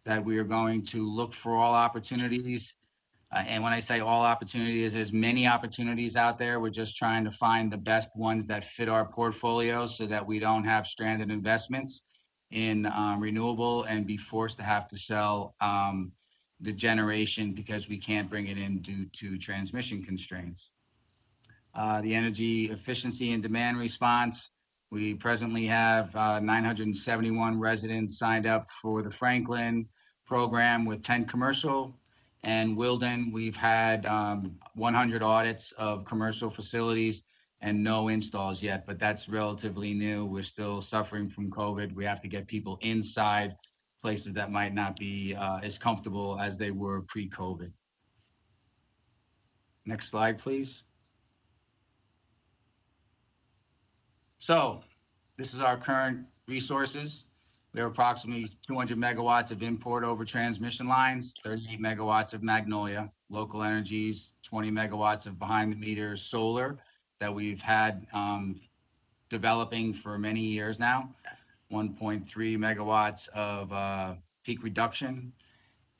that we are going to look for all opportunities. And when I say all opportunities, there's many opportunities out there. We're just trying to find the best ones that fit our portfolio so that we don't have stranded investments in renewable and be forced to have to sell the generation because we can't bring it in due to transmission constraints. The energy efficiency and demand response. We presently have 971 residents signed up for the Franklin program with 10 commercial. And Wilden, we've had 100 audits of commercial facilities and no installs yet, but that's relatively new. We're still suffering from COVID. We have to get people inside places that might not be as comfortable as they were pre-COVID. Next slide, please. So this is our current resources. We have approximately 200 megawatts of import over transmission lines, 38 megawatts of Magnolia, local energies, 20 megawatts of behind the meter solar that we've had developing for many years now, 1.3 megawatts of peak reduction,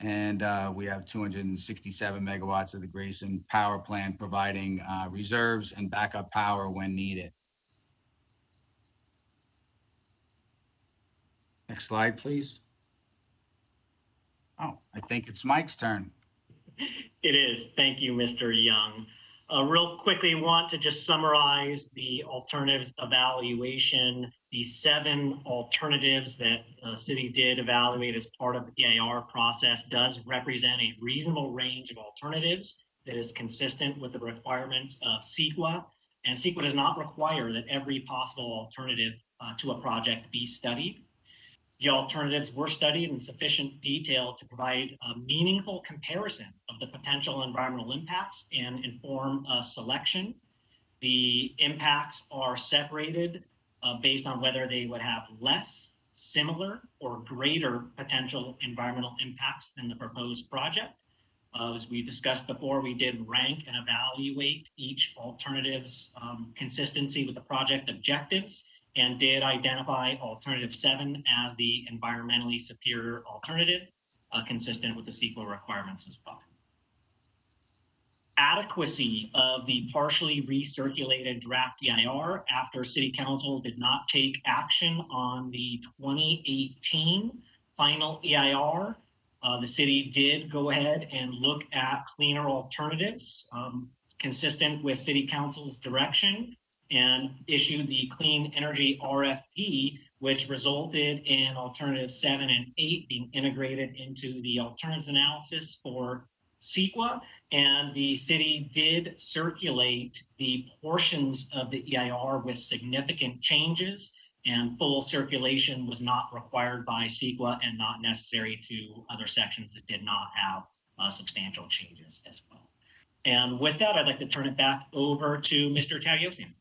and we have 267 megawatts of the Grayson power plant providing reserves and backup power when needed. Next slide, please. Oh, I think it's Mike's turn. It is. Thank you, Mr. Young. Real quickly, want to just summarize the alternatives evaluation. The 7 alternatives that city did evaluate as part of the EIR process does represent a reasonable range of alternatives that is consistent with the requirements of CEQA. And CEQA does not require that every possible alternative to a project be studied. The alternatives were studied in sufficient detail to provide a meaningful comparison of the potential environmental impacts and inform a selection. The impacts are separated based on whether they would have less, similar, or greater potential environmental impacts than the proposed project. As we discussed before, we did rank and evaluate each alternative's consistency with the project objectives, and did identify alternative 7 as the environmentally superior alternative, consistent with the CEQA requirements as well. Adequacy of the partially recirculated draft EIR after City Council did not take action on the 2018 final EIR. The city did go ahead and look at cleaner alternatives consistent with City Council's direction, and issued the clean energy RFP, which resulted in alternatives 7 and 8 being integrated into the alternatives analysis for CEQA. And the city did circulate the portions of the EIR with significant changes, and full circulation was not required by CEQA and not necessary to other sections that did not have substantial changes as well. And with that, I'd like to turn it back over to Mr. Tagliosian.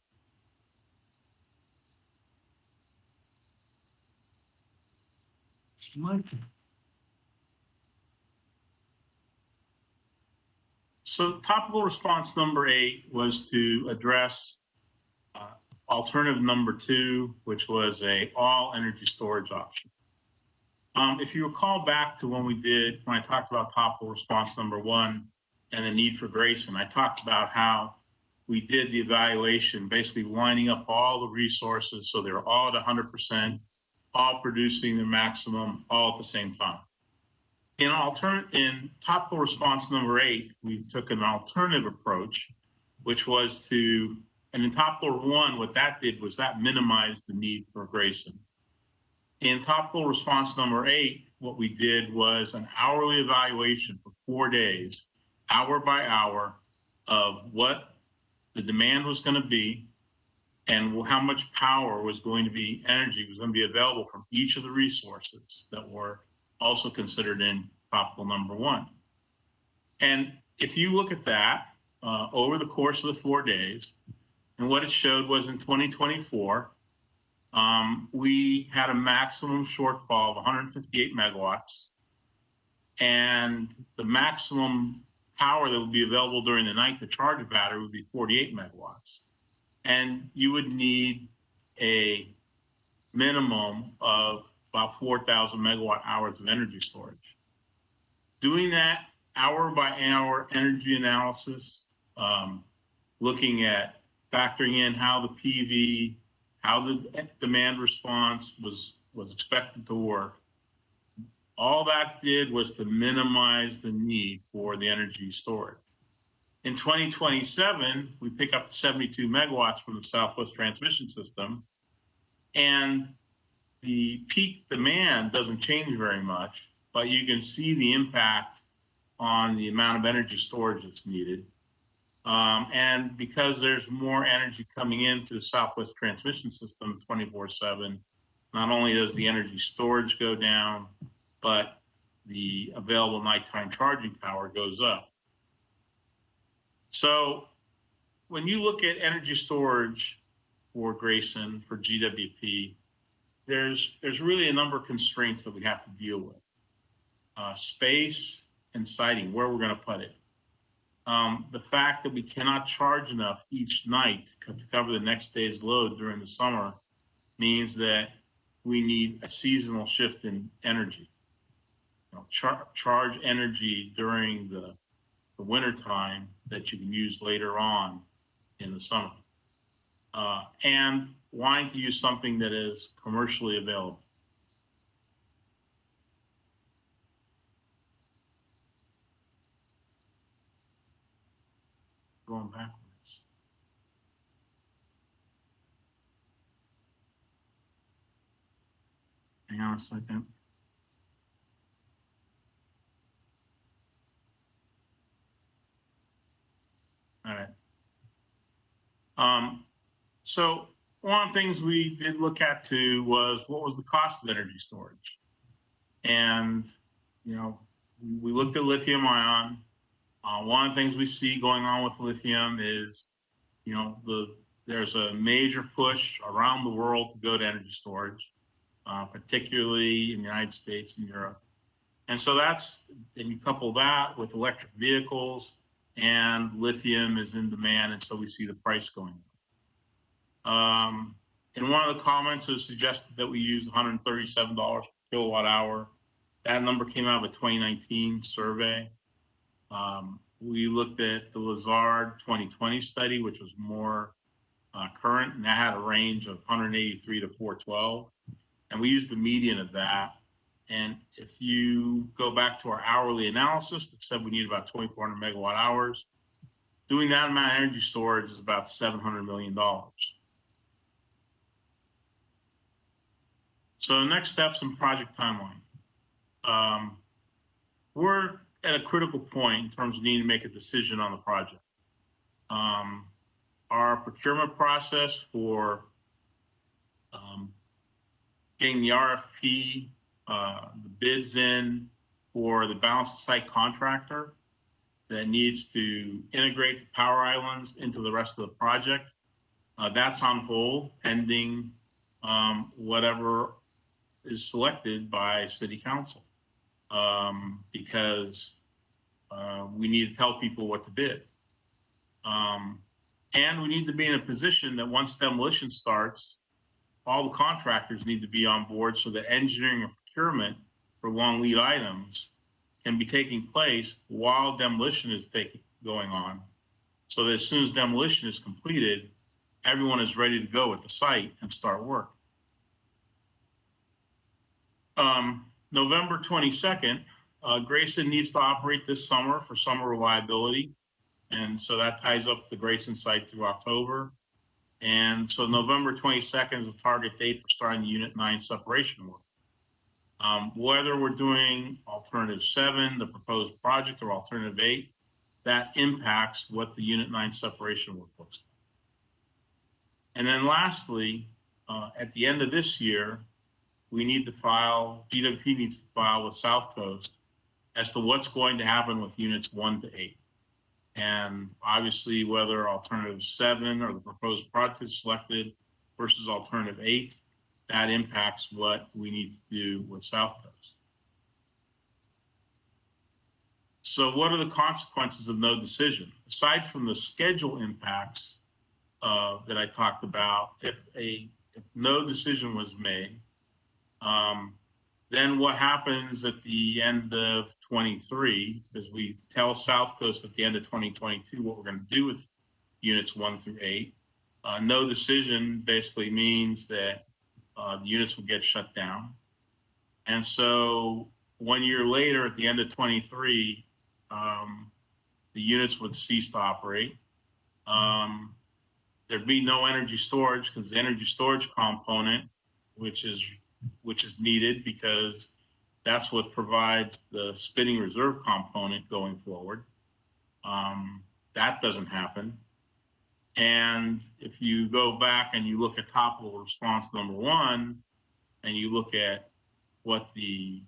So topical response number 8 was to address alternative number 2, which was a all energy storage option. If you recall back to when I talked about topical response number 1 and the need for Grayson, I talked about how we did the evaluation, basically lining up all the resources so they're all at 100%, all producing their maximum, all at the same time. In topical response number 8, we took an alternative approach, which was and in topical 1, what that did was that minimized the need for Grayson. In topical response number 8, what we did was an hourly evaluation for 4 days, hour by hour, of what the demand was going to be and how much power was going to be, energy was going to be available from each of the resources that were also considered in topical number 1. And if you look at that over the course of the 4 days, and what it showed was in 2024, We had a maximum shortfall of 158 megawatts, and the maximum power that would be available during the night to charge a battery would be 48 megawatts. And you would need a minimum of about 4,000 megawatt hours of energy storage. Doing that hour by hour energy analysis, looking at factoring in how the PV, how the demand response was expected to work, all that did was to minimize the need for the energy storage. In 2027, we pick up the 72 megawatts from the Southwest Transmission System, and the peak demand doesn't change very much, but you can see the impact on the amount of energy storage that's needed. And because there's more energy coming into the Southwest Transmission System 24/7, not only does the energy storage go down, but the available nighttime charging power goes up. So when you look at energy storage for Grayson, for GWP, there's really a number of constraints that we have to deal with. Space and siting, where we're going to put it. The fact that we cannot charge enough each night to cover the next day's load during the summer means that we need a seasonal shift in energy. Charge energy during the winter time that you can use later on in the summer. And wanting to use something that is commercially available. Going backwards. Hang on a second. All right. So one of the things we did look at too was what was the cost of energy storage, and we looked at lithium ion. One of the things we see going on with lithium is, there's a major push around the world to go to energy storage, particularly in the United States and Europe. And so and you couple that with electric vehicles, and lithium is in demand, and so we see the price going up. In one of the comments, it was suggested that we use $137 per kilowatt hour. That number came out of a 2019 survey. We looked at the Lazard 2020 study, which was more current, and that had a range of 183 to 412. And we used the median of that. And if you go back to our hourly analysis that said we need about 2,400 megawatt hours, doing that amount of energy storage is about $700 million. So next steps in project timeline. We're at a critical point in terms of needing to make a decision on the project. Our procurement process for getting the RFP, the bids in for the balance of site contractor that needs to integrate the power islands into the rest of the project, that's on hold pending whatever is selected by City Council, because we need to tell people what to bid. And we need to be in a position that once demolition starts, all the contractors need to be on board so that engineering and procurement for long lead items can be taking place while demolition is going on, so that as soon as demolition is completed, everyone is ready to go at the site and start work. November 22nd, Grayson needs to operate this summer for summer reliability. And so that ties up the Grayson site through October. And so November 22nd is a target date for starting the Unit 9 separation work. Whether we're doing Alternative 7, the proposed project, or Alternative 8, that impacts what the Unit 9 separation work looks like. And then lastly, at the end of this year, we need to file, GWP needs to file with South Coast as to what's going to happen with Units 1 to 8. And obviously, whether Alternative 7 or the proposed project is selected versus Alternative 8 that impacts what we need to do with South Coast. So what are the consequences of no decision? Aside from the schedule impacts that I talked about, if no decision was made, then what happens at the end of 23, because we tell South Coast at the end of 2022 what we're going to do with units 1 through 8. No decision basically means that the units will get shut down. And so 1 year later, at the end of 23, the units would cease to operate. There'd be no energy storage because the energy storage component, which is needed because that's what provides the spinning reserve component going forward. That doesn't happen. And if you go back and you look at topical response number 1, and you look at what the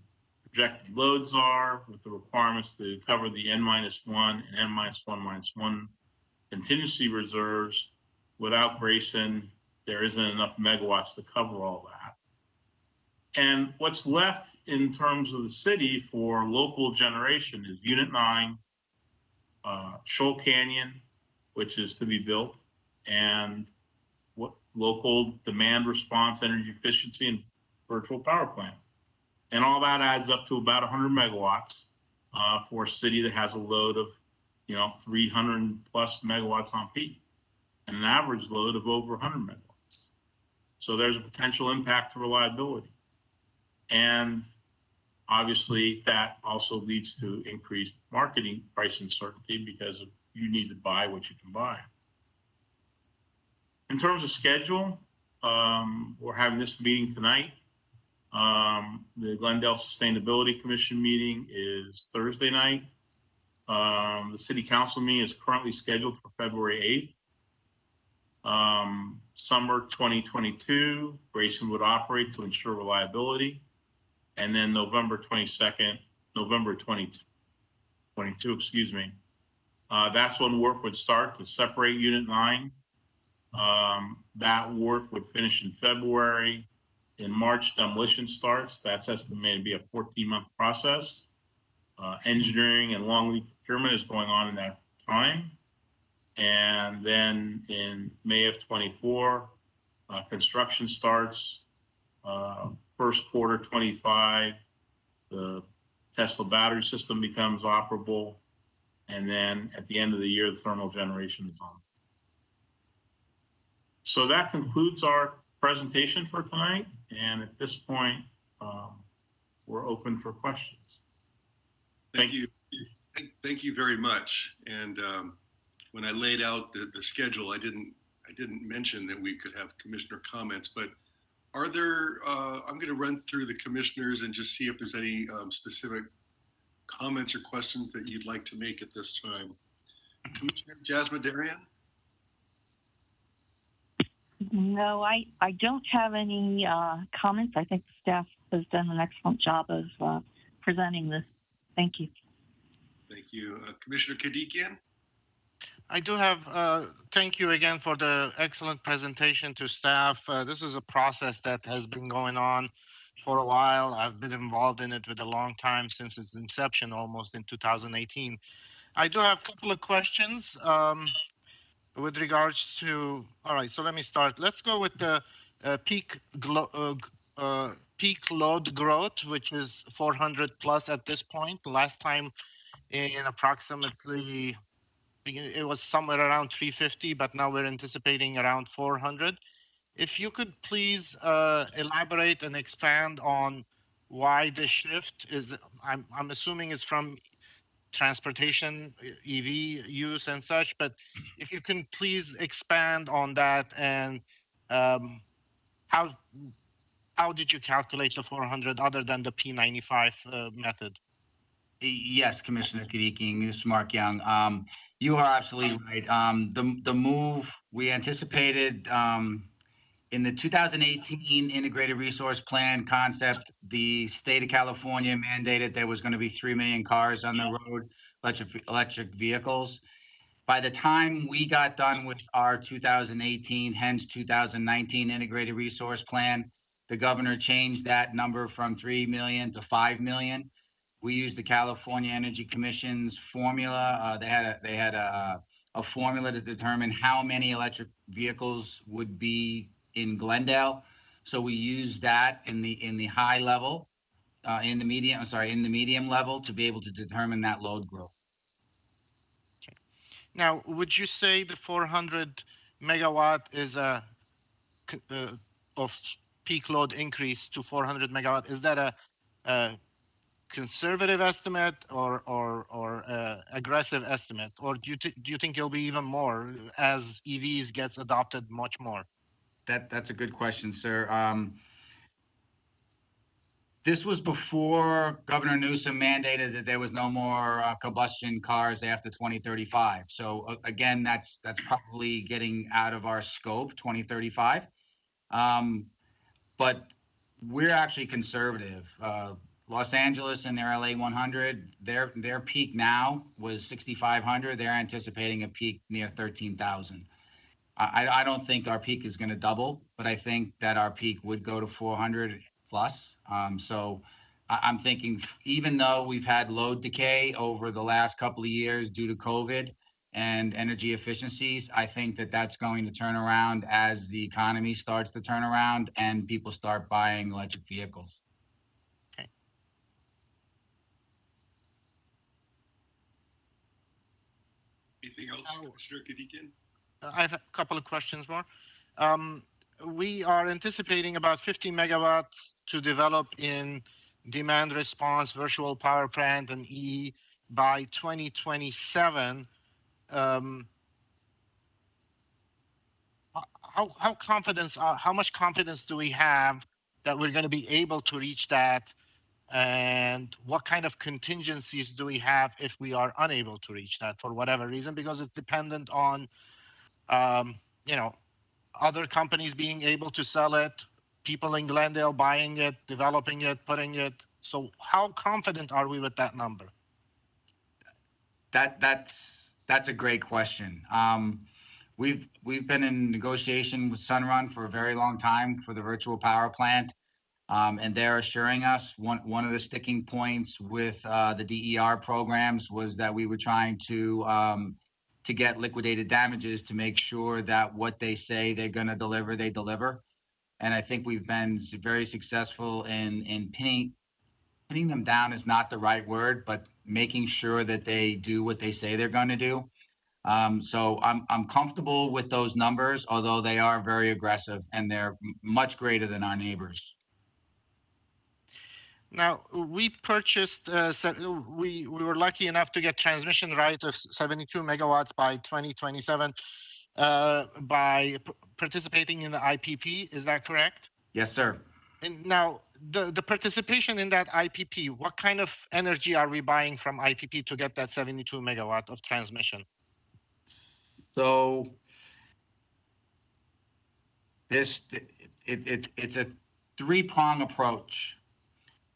projected loads are with the requirements to cover the N-1 and N-1-1 contingency reserves, without Grayson, there isn't enough megawatts to cover all that. And what's left in terms of the city for local generation is Unit 9, Shoal Canyon, which is to be built, and what local demand response, energy efficiency, and virtual power plant. And all that adds up to about 100 megawatts for a city that has a load of, 300 plus megawatts on peak, and an average load of over 100 megawatts. So there's a potential impact to reliability. And obviously that also leads to increased marketing price uncertainty because you need to buy what you can buy. In terms of schedule, we're having this meeting tonight. The Glendale Sustainability Commission meeting is Thursday night. The City Council meeting is currently scheduled for February 8th. Summer 2022, Grayson would operate to ensure reliability. And then November 2022, excuse me. That's when work would start to separate Unit 9. That work would finish in February. In March, demolition starts. That's estimated to be a 14-month process. Engineering and long lead procurement is going on in that time. And then in May of 24, construction starts. First quarter 25, the Tesla battery system becomes operable. And then at the end of the year, the thermal generation is on. So that concludes our presentation for tonight. And at this point, we're open for questions. Thank you. Thank you very much. And when I laid out the schedule, I didn't mention that we could have commissioner comments, but are there, I'm going to run through the commissioners and just see if there's any specific comments or questions that you'd like to make at this time. Commissioner Jasmadarian? No, I don't have any comments. I think the staff has done an excellent job of presenting this. Thank you. Thank you. Commissioner Kadikian? I do have, thank you again for the excellent presentation to staff. This is a process that has been going on for a while. I've been involved in it with a long time, since its inception, almost in 2018. I do have a couple of questions with regards to, all right, so let me start. Let's go with the peak load growth, which is 400 plus at this point. The last time in approximately, it was somewhere around 350, but now we're anticipating around 400. If you could please elaborate and expand on why the shift is, I'm assuming it's from transportation, EV use and such, but if you can please expand on that, and how did you calculate the 400 other than the P95 method? Yes, Commissioner Kadikian, this is Mark Young. You are absolutely right. The move we anticipated in the 2018 Integrated Resource Plan concept, the state of California mandated there was going to be 3 million cars on the road, electric vehicles. By the time we got done with our 2018, hence 2019 Integrated Resource Plan, the governor changed that number from 3 million to 5 million. We used the California Energy Commission's formula. They had a formula to determine how many electric vehicles would be in Glendale. So we used that in the high level, in the medium level to be able to determine that load growth. Now, would you say the 400 megawatt is of peak load increase to 400 megawatt? Is that a conservative estimate or aggressive estimate, or do you think it'll be even more as EVs gets adopted much more? That's a good question, sir. This was before Governor Newsom mandated that there was no more combustion cars after 2035. So again, that's probably getting out of our scope, 2035. But we're actually conservative. Los Angeles and their LA 100, their peak now was 6,500. They're anticipating a peak near 13,000. I don't think our peak is going to double, but I think that our peak would go to 400 plus. So I'm thinking, even though we've had load decay over the last couple of years due to COVID and energy efficiencies, I think that that's going to turn around as the economy starts to turn around and people start buying electric vehicles. Anything else, Commissioner Kadikian? I have a couple of questions more. We are anticipating about 50 megawatts to develop in demand response, virtual power plant, and EE by 2027. How much confidence do we have that we're going to be able to reach that? And what kind of contingencies do we have if we are unable to reach that for whatever reason? Because it's dependent on, other companies being able to sell it, people in Glendale buying it, developing it, putting it. So how confident are we with that number? That's a great question. We've been in negotiation with Sunrun for a very long time for the virtual power plant. And they're assuring us one of the sticking points with the DER programs was that we were trying to get liquidated damages to make sure that what they say they're going to deliver, they deliver. And I think we've been very successful in pinning them down is not the right word, but making sure that they do what they say they're going to do. So I'm comfortable with those numbers, although they are very aggressive and they're much greater than our neighbors. Now, we purchased, we were lucky enough to get transmission right of 72 megawatts by 2027 by participating in the IPP. Is that correct? Yes, sir. And now, the participation in that IPP, what kind of energy are we buying from IPP to get that 72 megawatt of transmission? So it's a three-prong approach.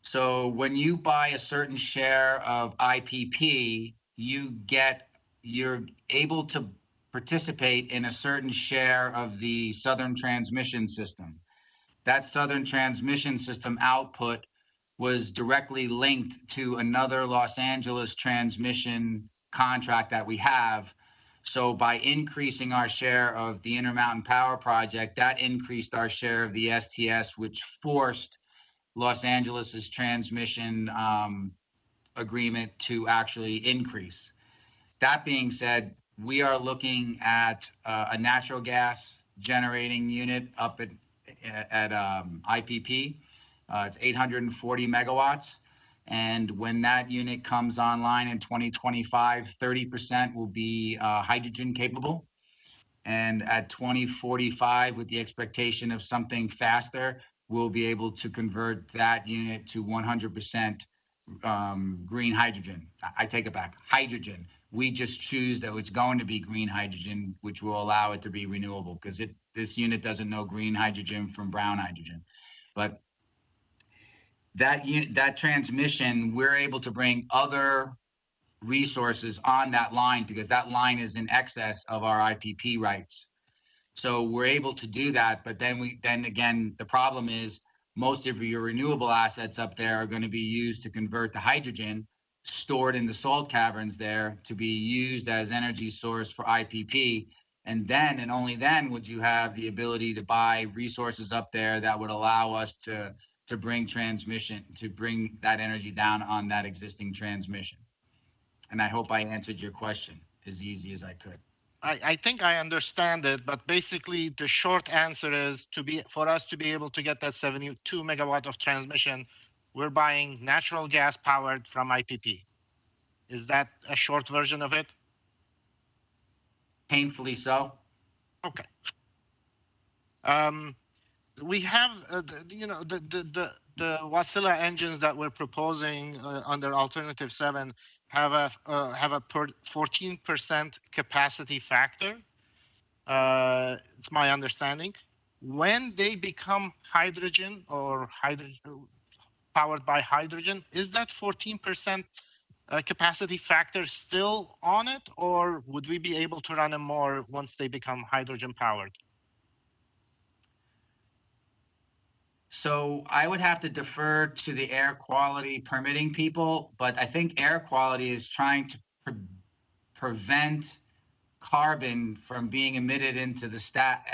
So when you buy a certain share of IPP, you're able to participate in a certain share of the Southern Transmission System. That Southern Transmission System output was directly linked to another Los Angeles transmission contract that we have. So by increasing our share of the Intermountain Power Project, that increased our share of the STS, which forced Los Angeles's transmission agreement to actually increase. That being said, we are looking at a natural gas generating unit up at IPP. It's 840 megawatts. And when that unit comes online in 2025, 30% will be hydrogen capable. And at 2045, with the expectation of something faster, we'll be able to convert that unit to 100% green hydrogen. I take it back, hydrogen. We just choose that it's going to be green hydrogen, which will allow it to be renewable because this unit doesn't know green hydrogen from brown hydrogen. But that transmission, we're able to bring other resources on that line because that line is in excess of our IPP rights. So we're able to do that, but then again, the problem is most of your renewable assets up there are going to be used to convert to hydrogen stored in the salt caverns there to be used as energy source for IPP. And then, and only then, would you have the ability to buy resources up there that would allow us to bring transmission, to bring that energy down on that existing transmission. And I hope I answered your question as easy as I could. I think I understand it, but basically the short answer is for us to be able to get that 72 megawatt of transmission, we're buying natural gas powered from IPP. Is that a short version of it? Painfully so. Okay. We have, the Wasilla engines that we're proposing under alternative 7 have a 14% capacity factor. It's my understanding. When they become hydrogen or powered by hydrogen, is that 14% capacity factor still on it, or would we be able to run them more once they become hydrogen powered? So I would have to defer to the air quality permitting people, but I think air quality is trying to prevent carbon from being emitted into the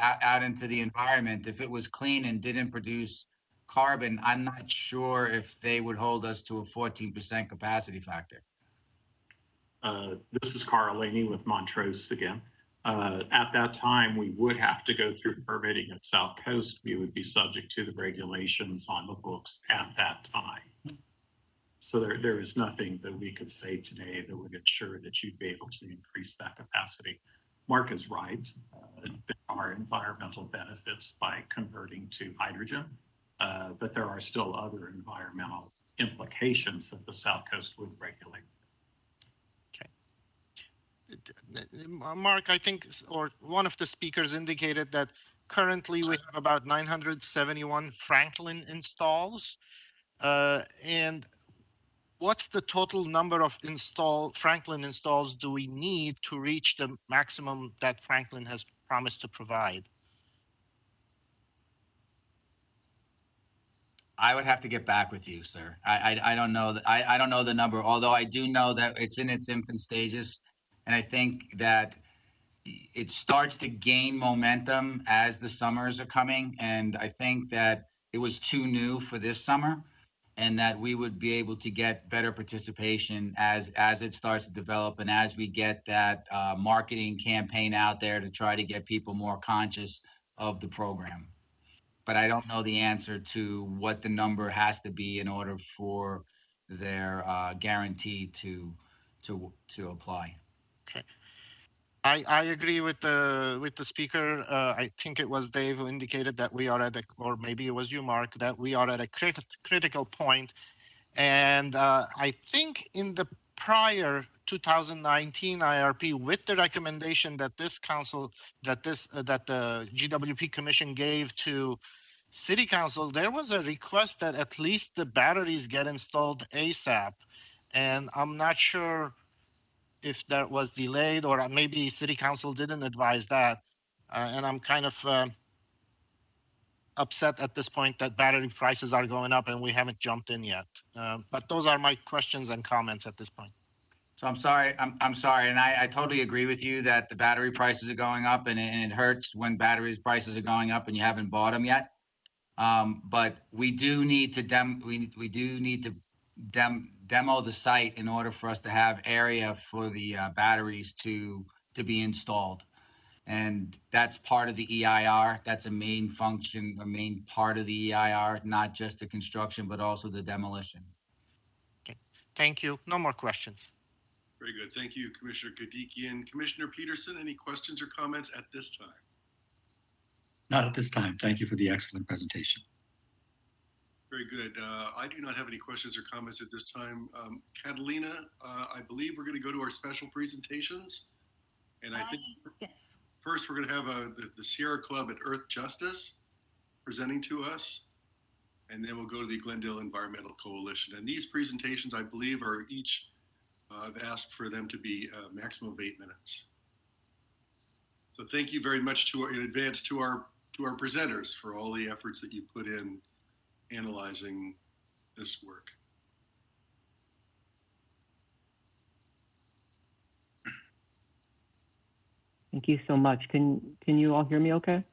out into the environment. If it was clean and didn't produce carbon, I'm not sure if they would hold us to a 14% capacity factor. This is Carl Laney with Montrose again. At that time, we would have to go through permitting at South Coast. We would be subject to the regulations on the books at that time. So there is nothing that we could say today that would ensure that you'd be able to increase that capacity. Mark is right. There are environmental benefits by converting to hydrogen, but there are still other environmental implications that the South Coast would regulate. Mark, I think, or one of the speakers indicated that currently we have about 971 Franklin installs. And what's the total number of Franklin installs do we need to reach the maximum that Franklin has promised to provide? I would have to get back with you, sir. I don't know. I don't know the number, although I do know that it's in its infant stages. And I think that it starts to gain momentum as the summers are coming. And I think that it was too new for this summer, and that we would be able to get better participation as it starts to develop, and as we get that marketing campaign out there to try to get people more conscious of the program. But I don't know the answer to what the number has to be in order for their guarantee to apply. Okay. I agree with the speaker. I think it was Dave who indicated that we are or maybe it was you, Mark, that we are at a critical point. And I think in the prior 2019 IRP, with the recommendation that this council, that the GWP Commission gave to City Council, there was a request that at least the batteries get installed ASAP. And I'm not sure if that was delayed, or maybe City Council didn't advise that. And I'm kind of upset at this point that battery prices are going up and we haven't jumped in yet. But those are my questions and comments at this point. So I'm sorry, I'm sorry, and I totally agree with you that the battery prices are going up, and it hurts when batteries prices are going up and you haven't bought them yet. But we do need to demo the site in order for us to have area for the batteries to be installed. And that's part of the EIR. That's a main function, a main part of the EIR, not just the construction, but also the demolition. Okay, thank you. No more questions. Very good. Thank you, Commissioner Kadikian. Commissioner Peterson, any questions or comments at this time? Not at this time. Thank you for the excellent presentation. Very good. I do not have any questions or comments at this time. Catalina, I believe we're going to go to our special presentations. And I think yes. First we're going to have the Sierra Club at Earth Justice presenting to us. And then we'll go to the Glendale Environmental Coalition. And these presentations, I believe, are each, I've asked for them to be a maximum of 8 minutes. So thank you very much in advance to our presenters for all the efforts that you put in analyzing this work. Thank you so much. Can you all hear me okay?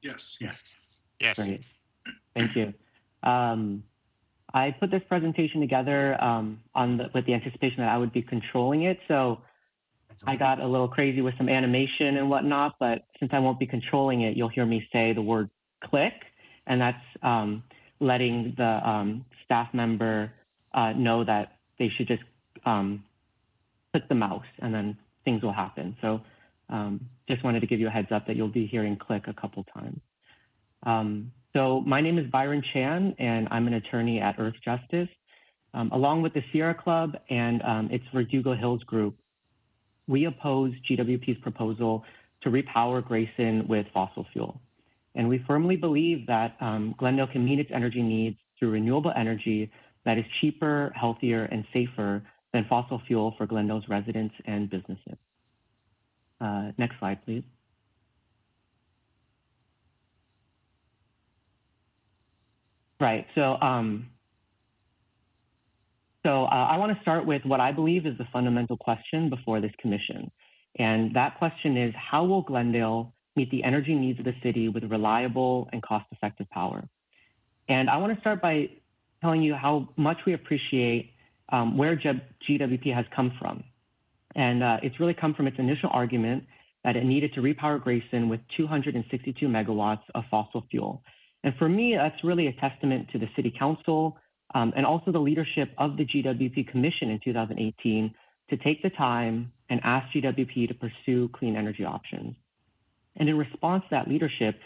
Yes. Yes. Yes. Great. Thank you. I put this presentation together with the anticipation that I would be controlling it. So I got a little crazy with some animation and whatnot, but since I won't be controlling it, you'll hear me say the word click, and that's letting the staff member know that they should just click the mouse and then things will happen. So just wanted to give you a heads up that you'll be hearing click a couple times. So my name is Byron Chan, and I'm an attorney at Earth Justice. Along with the Sierra Club and its Verdugo Hills group, we oppose GWP's proposal to repower Grayson with fossil fuel. And we firmly believe that Glendale can meet its energy needs through renewable energy that is cheaper, healthier, and safer than fossil fuel for Glendale's residents and businesses. Next slide, please. Right, so I want to start with what I believe is the fundamental question before this commission. And that question is, how will Glendale meet the energy needs of the city with reliable and cost-effective power? And I want to start by telling you how much we appreciate where GWP has come from. And it's really come from its initial argument that it needed to repower Grayson with 262 megawatts of fossil fuel. And for me, that's really a testament to the city council and also the leadership of the GWP Commission in 2018 to take the time and ask GWP to pursue clean energy options. And in response to that leadership,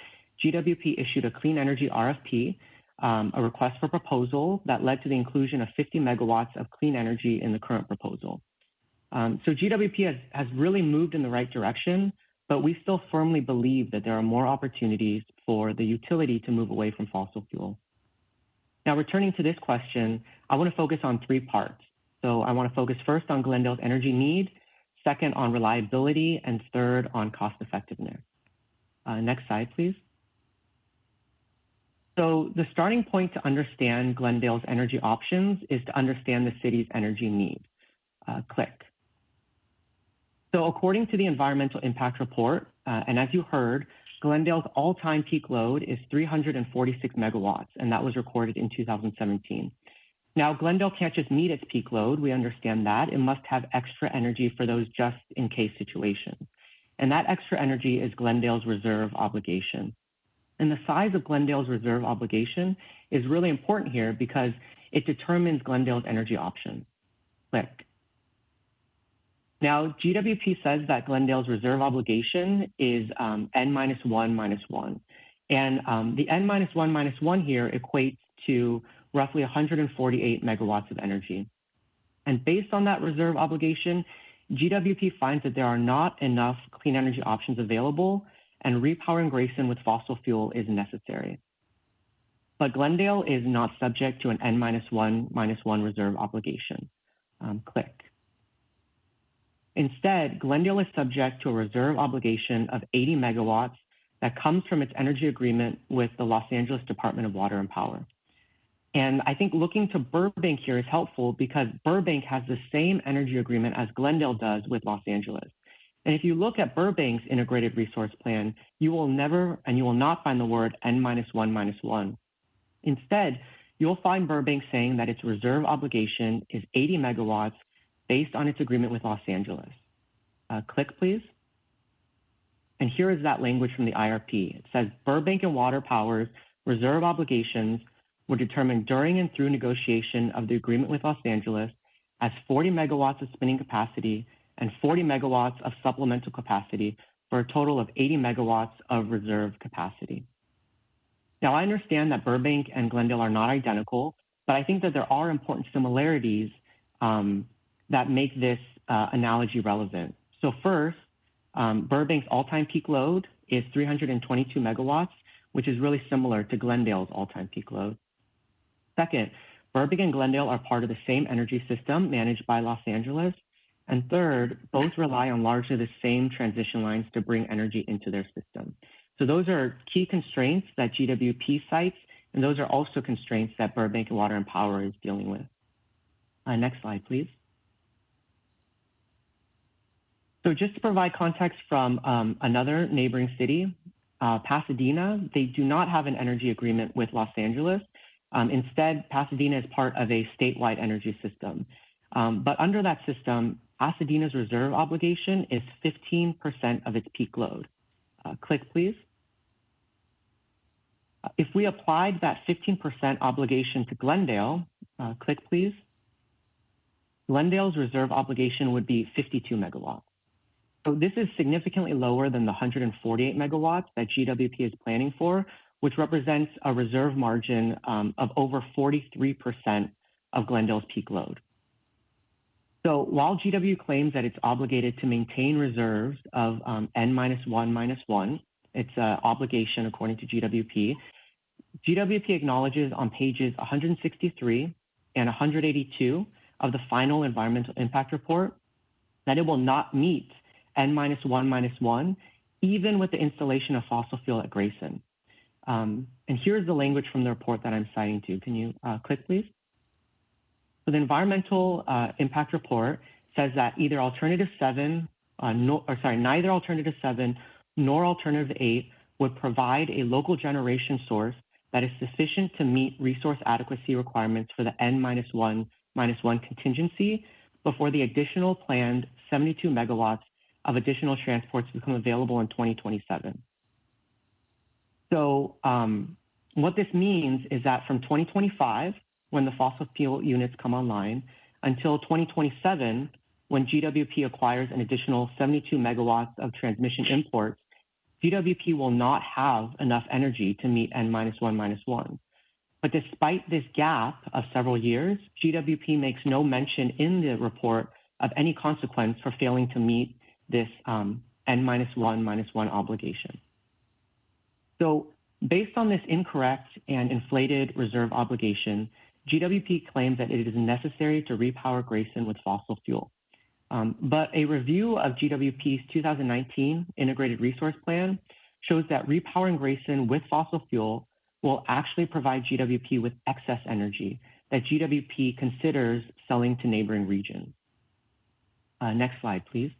GWP issued a clean energy RFP, a request for proposal that led to the inclusion of 50 megawatts of clean energy in the current proposal. So GWP has really moved in the right direction, but we still firmly believe that there are more opportunities for the utility to move away from fossil fuel. Now, returning to this question, I want to focus on three parts. So I want to focus first on Glendale's energy need, second on reliability, and third on cost effectiveness. Next slide, please. So the starting point to understand Glendale's energy options is to understand the city's energy needs. Click. So according to the environmental impact report, and as you heard, Glendale's all-time peak load is 346 megawatts, and that was recorded in 2017. Now, Glendale can't just meet its peak load. We understand that. It must have extra energy for those just-in-case situations. And that extra energy is Glendale's reserve obligation. And the size of Glendale's reserve obligation is really important here because it determines Glendale's energy options. Click. Now, GWP says that Glendale's reserve obligation is N-1 And the N-1 here equates to roughly 148 megawatts of energy. And based on that reserve obligation, GWP finds that there are not enough clean energy options available, and repowering Grayson with fossil fuel is necessary. But Glendale is not subject to an N-1 reserve obligation. Click. Instead, Glendale is subject to a reserve obligation of 80 megawatts that comes from its energy agreement with the Los Angeles Department of Water and Power. And I think looking to Burbank here is helpful because Burbank has the same energy agreement as Glendale does with Los Angeles. And if you look at Burbank's integrated resource plan, you will not find the word N-1. Instead, you'll find Burbank saying that its reserve obligation is 80 megawatts based on its agreement with Los Angeles. Click, please. And here is that language from the IRP. It says Burbank and Water Power's reserve obligations were determined during and through negotiation of the agreement with Los Angeles as 40 megawatts of spinning capacity and 40 megawatts of supplemental capacity for a total of 80 megawatts of reserve capacity. Now, I understand that Burbank and Glendale are not identical, but I think that there are important similarities that make this analogy relevant. So first, Burbank's all-time peak load is 322 megawatts, which is really similar to Glendale's all-time peak load. Second, Burbank and Glendale are part of the same energy system managed by Los Angeles. And third, both rely on largely the same transition lines to bring energy into their system. So those are key constraints that GWP cites And those are also constraints that Burbank Water and Power is dealing with. Next slide, please. So just to provide context from another neighboring city, Pasadena, they do not have an energy agreement with Los Angeles. Instead, Pasadena is part of a statewide energy system. But under that system, Pasadena's reserve obligation is 15% of its peak load. Click, please. If we applied that 15% obligation to Glendale, click, please. Glendale's reserve obligation would be 52 megawatts. So this is significantly lower than the 148 megawatts that GWP is planning for, which represents a reserve margin of over 43% of Glendale's peak load. So while GW claims that it's obligated to maintain reserves of N-1-1, it's an obligation according to GWP, GWP acknowledges on pages 163 and 182 of the final environmental impact report that it will not meet N-1-1, even with the installation of fossil fuel at Grayson. And here's the language from the report that I'm citing to. Can you click, please? So the environmental impact report says that neither alternative 7 nor alternative 8 would provide a local generation source that is sufficient to meet resource adequacy requirements for the N-1 contingency before the additional planned 72 megawatts of additional transports become available in 2027. So what this means is that from 2025, when the fossil fuel units come online, until 2027, when GWP acquires an additional 72 megawatts of transmission imports, GWP will not have enough energy to meet N-1. But despite this gap of several years, GWP makes no mention in the report of any consequence for failing to meet this N-1 obligation. So based on this incorrect and inflated reserve obligation, GWP claims that it is necessary to repower Grayson with fossil fuel. But a review of GWP's 2019 Integrated Resource Plan shows that repowering Grayson with fossil fuel will actually provide GWP with excess energy that GWP considers selling to neighboring regions. Next slide, please.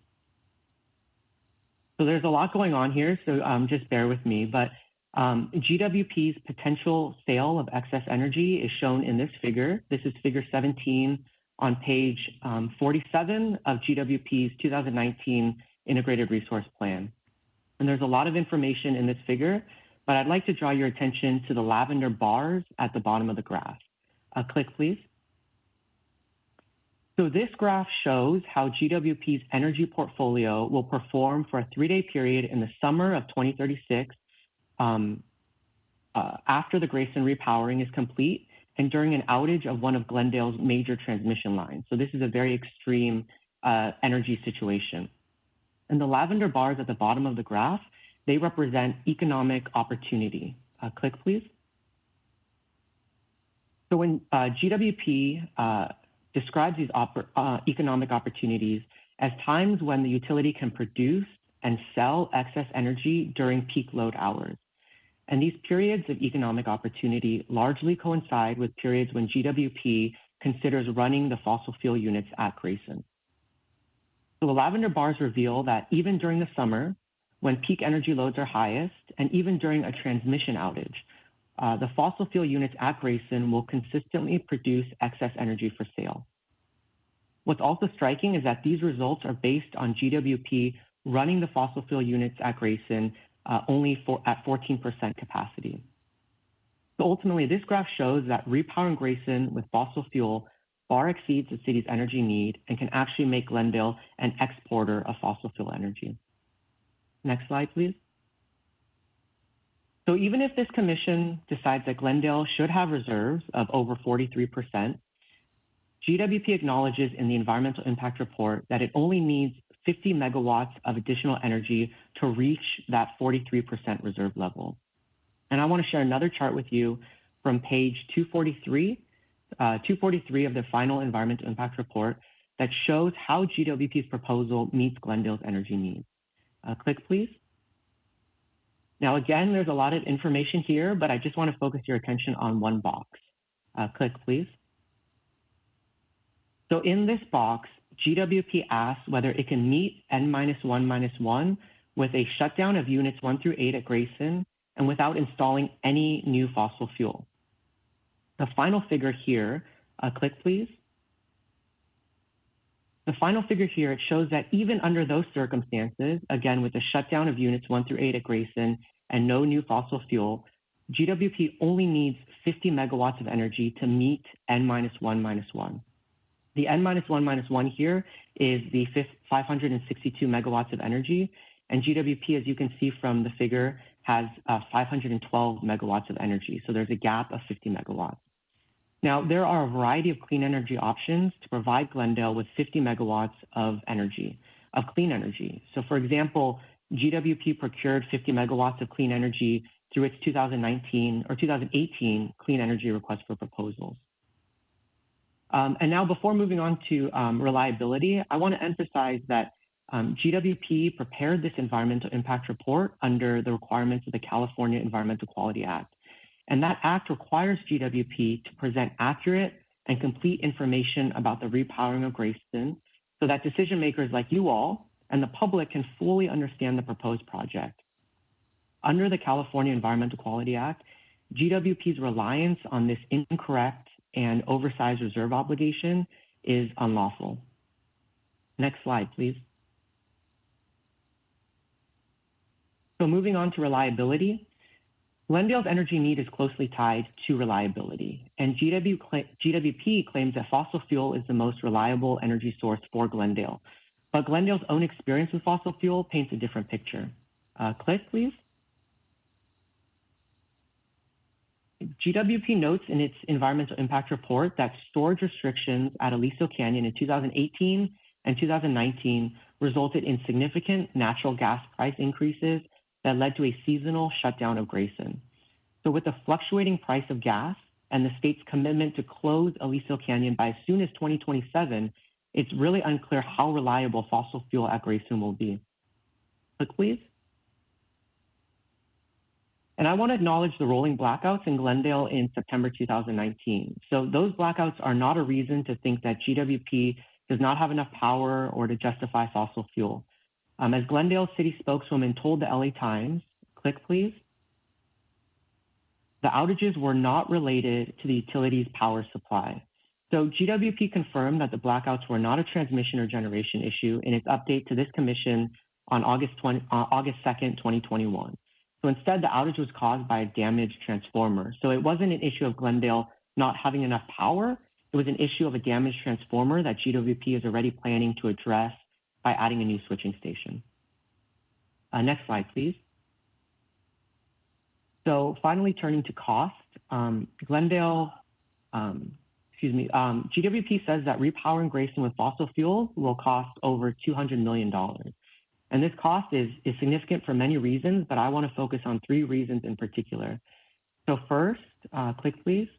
So there's a lot going on here, so just bear with me. But GWP's potential sale of excess energy is shown in this figure. This is figure 17 on page 47 of GWP's 2019 Integrated Resource Plan. And there's a lot of information in this figure, but I'd like to draw your attention to the lavender bars at the bottom of the graph. Click, please. So this graph shows how GWP's energy portfolio will perform for a 3-day period in the summer of 2036 after the Grayson repowering is complete and during an outage of one of Glendale's major transmission lines. So this is a very extreme energy situation. And the lavender bars at the bottom of the graph, they represent economic opportunity. Click, please. So when GWP describes these economic opportunities as times when the utility can produce and sell excess energy during peak load hours. And these periods of economic opportunity largely coincide with periods when GWP considers running the fossil fuel units at Grayson. So the lavender bars reveal that even during the summer, when peak energy loads are highest, and even during a transmission outage, the fossil fuel units at Grayson will consistently produce excess energy for sale. What's also striking is that these results are based on GWP running the fossil fuel units at Grayson only at 14% capacity. So ultimately, this graph shows that repowering Grayson with fossil fuel far exceeds the city's energy need and can actually make Glendale an exporter of fossil fuel energy. Next slide, please. So even if this commission decides that Glendale should have reserves of over 43%, GWP acknowledges in the environmental impact report that it only needs 50 megawatts of additional energy to reach that 43% reserve level. And I want to share another chart with you from page 243 of the final environmental impact report that shows how GWP's proposal meets Glendale's energy needs. Click, please. Now, again, there's a lot of information here, but I just want to focus your attention on one box. Click, please. So in this box, GWP asks whether it can meet N-1-1 with a shutdown of units 1 through 8 at Grayson and without installing any new fossil fuel. The final figure here, click please. The final figure here, it shows that even under those circumstances, again, with the shutdown of units 1 through 8 at Grayson and no new fossil fuel, GWP only needs 50 megawatts of energy to meet N-1-1. The N-1-1 here is the 562 megawatts of energy, and GWP, as you can see from the figure, has 512 megawatts of energy. So there's a gap of 50 megawatts. Now, there are a variety of clean energy options to provide Glendale with 50 megawatts of energy, of clean energy. So for example, GWP procured 50 megawatts of clean energy through its 2019 or 2018 clean energy request for proposals. And now before moving on to reliability, I want to emphasize that GWP prepared this environmental impact report under the requirements of the California Environmental Quality Act. And that act requires GWP to present accurate and complete information about the repowering of Grayson so that decision makers like you all and the public can fully understand the proposed project. Under the California Environmental Quality Act, GWP's reliance on this incorrect and oversized reserve obligation is unlawful. Next slide, please. So moving on to reliability, Glendale's energy need is closely tied to reliability, and GWP claims that fossil fuel is the most reliable energy source for Glendale. But Glendale's own experience with fossil fuel paints a different picture. Click, please. GWP notes in its environmental impact report that storage restrictions at Aliso Canyon in 2018 and 2019 resulted in significant natural gas price increases that led to a seasonal shutdown of Grayson. So with the fluctuating price of gas and the state's commitment to close Aliso Canyon by as soon as 2027, it's really unclear how reliable fossil fuel at Grayson will be. Click, please. And I want to acknowledge the rolling blackouts in Glendale in September 2019. So those blackouts are not a reason to think that GWP does not have enough power or to justify fossil fuel. As Glendale city spokeswoman told the LA Times, click please, the outages were not related to the utility's power supply. So GWP confirmed that the blackouts were not a transmission or generation issue in its update to this commission on August 2nd, 2021. So instead, the outage was caused by a damaged transformer. So it wasn't an issue of Glendale not having enough power. It was an issue of a damaged transformer that GWP is already planning to address by adding a new switching station. Next slide, please. So finally, turning to cost, GWP says that repowering Grayson with fossil fuels will cost over $200 million. And this cost is significant for many reasons, but I want to focus on 3 reasons in particular. So first, click please.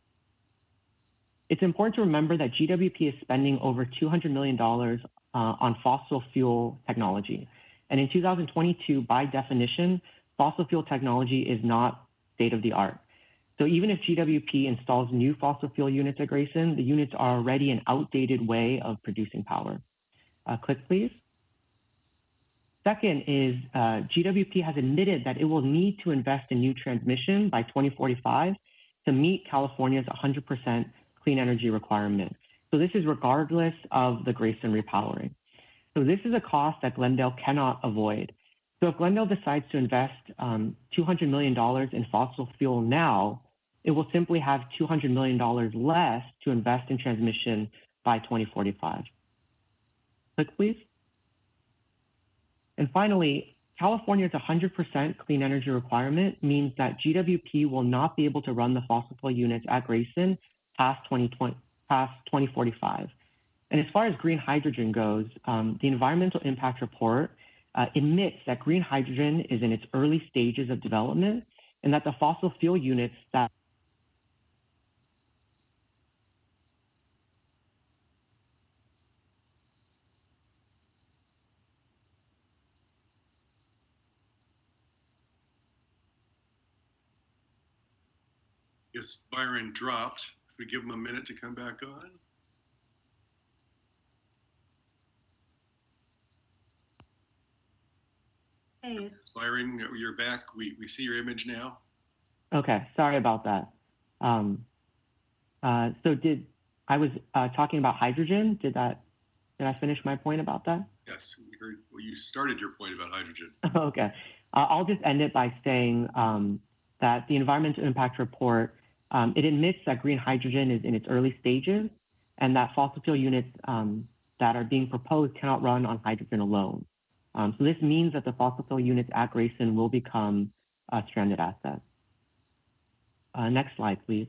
It's important to remember that GWP is spending over $200 million on fossil fuel technology. And in 2022, by definition, fossil fuel technology is not state of the art. So even if GWP installs new fossil fuel units at Grayson, the units are already an outdated way of producing power. Click please. Second is GWP has admitted that it will need to invest in new transmission by 2045 to meet California's 100% clean energy requirement. So this is regardless of the Grayson repowering. So this is a cost that Glendale cannot avoid. So if Glendale decides to invest $200 million in fossil fuel now, it will simply have $200 million less to invest in transmission by 2045. Click, please. And finally, California's 100% clean energy requirement means that GWP will not be able to run the fossil fuel units at Grayson past 2045. And as far as green hydrogen goes, the environmental impact report admits that green hydrogen is in its early stages of development and that the fossil fuel units that Yes, Byron dropped. We give him a minute to come back on. Hey, Byron, you're back. We see your image now. Okay, sorry about that. So I was talking about hydrogen? Did I finish my point about that? Yes, we heard. Well, you started your point about hydrogen. Okay, I'll just end it by saying that the environmental impact report, it admits that green hydrogen is in its early stages and that fossil fuel units that are being proposed cannot run on hydrogen alone. So this means that the fossil fuel units at Grayson will become stranded assets. Next slide, please.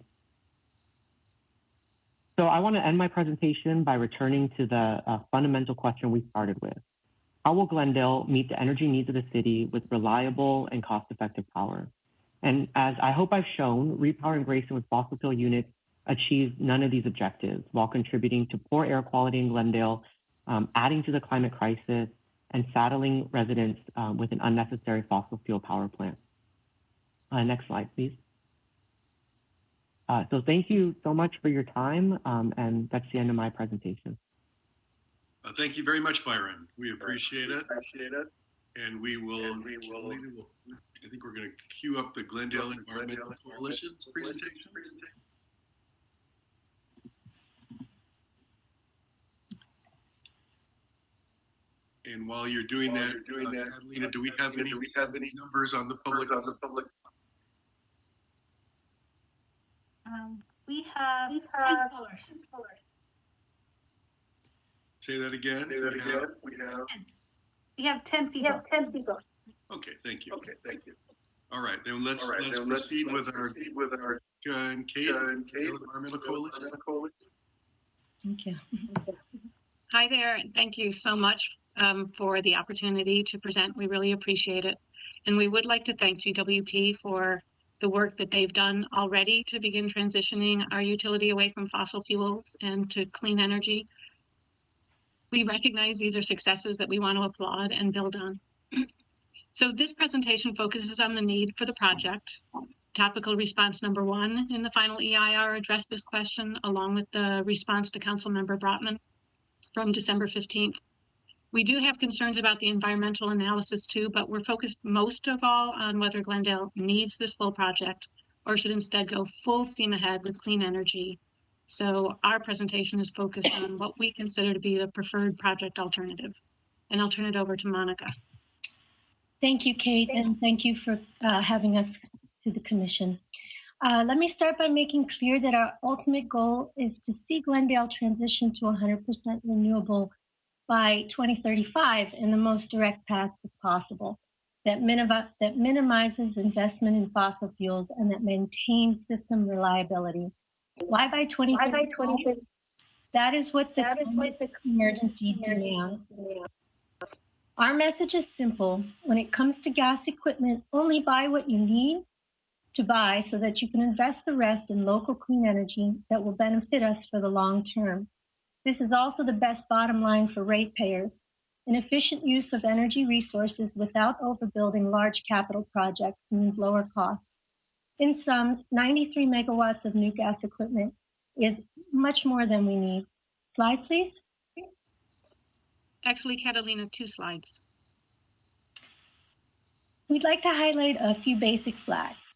So I want to end my presentation by returning to the fundamental question we started with. How will Glendale meet the energy needs of the city with reliable and cost-effective power? And as I hope I've shown, repowering Grayson with fossil fuel units achieves none of these objectives while contributing to poor air quality in Glendale, adding to the climate crisis, and saddling residents with an unnecessary fossil fuel power plant. Next slide, please. So thank you so much for your time, and that's the end of my presentation. Thank you very much, Byron. We appreciate it. And we will, I think we're going to queue up the Glendale Environmental Coalition's presentation. And while you're doing that, Catalina, do we have any numbers on the public? we have 10 callers. Say that again. We have 10 people. Okay, thank you. All right, then let's proceed with our Kate, Environmental Coalition. Thank you. Hi there, and thank you so much for the opportunity to present. We really appreciate it. And we would like to thank GWP for the work that they've done already to begin transitioning our utility away from fossil fuels and to clean energy. We recognize these are successes that we want to applaud and build on. So this presentation focuses on the need for the project. Topical response number 1 in the final EIR addressed this question along with the response to Councilmember Brotman from December 15th. We do have concerns about the environmental analysis too, but we're focused most of all on whether Glendale needs this full project or should instead go full steam ahead with clean energy. So our presentation is focused on what we consider to be the preferred project alternative. And I'll turn it over to Monica. Thank you, Kate, and thank you for having us to the commission. Let me start by making clear that our ultimate goal is to see Glendale transition to 100% renewable by 2035 in the most direct path possible, that minimizes investment in fossil fuels and that maintains system reliability. Why by 2035? That is what the emergency demands. Our message is simple. When it comes to gas equipment, only buy what you need to buy so that you can invest the rest in local clean energy that will benefit us for the long term. This is also the best bottom line for ratepayers. An efficient use of energy resources without overbuilding large capital projects means lower costs. In sum, 93 megawatts of new gas equipment is much more than we need. Slide, please. Actually, Catalina, 2 slides. We'd like to highlight a few basic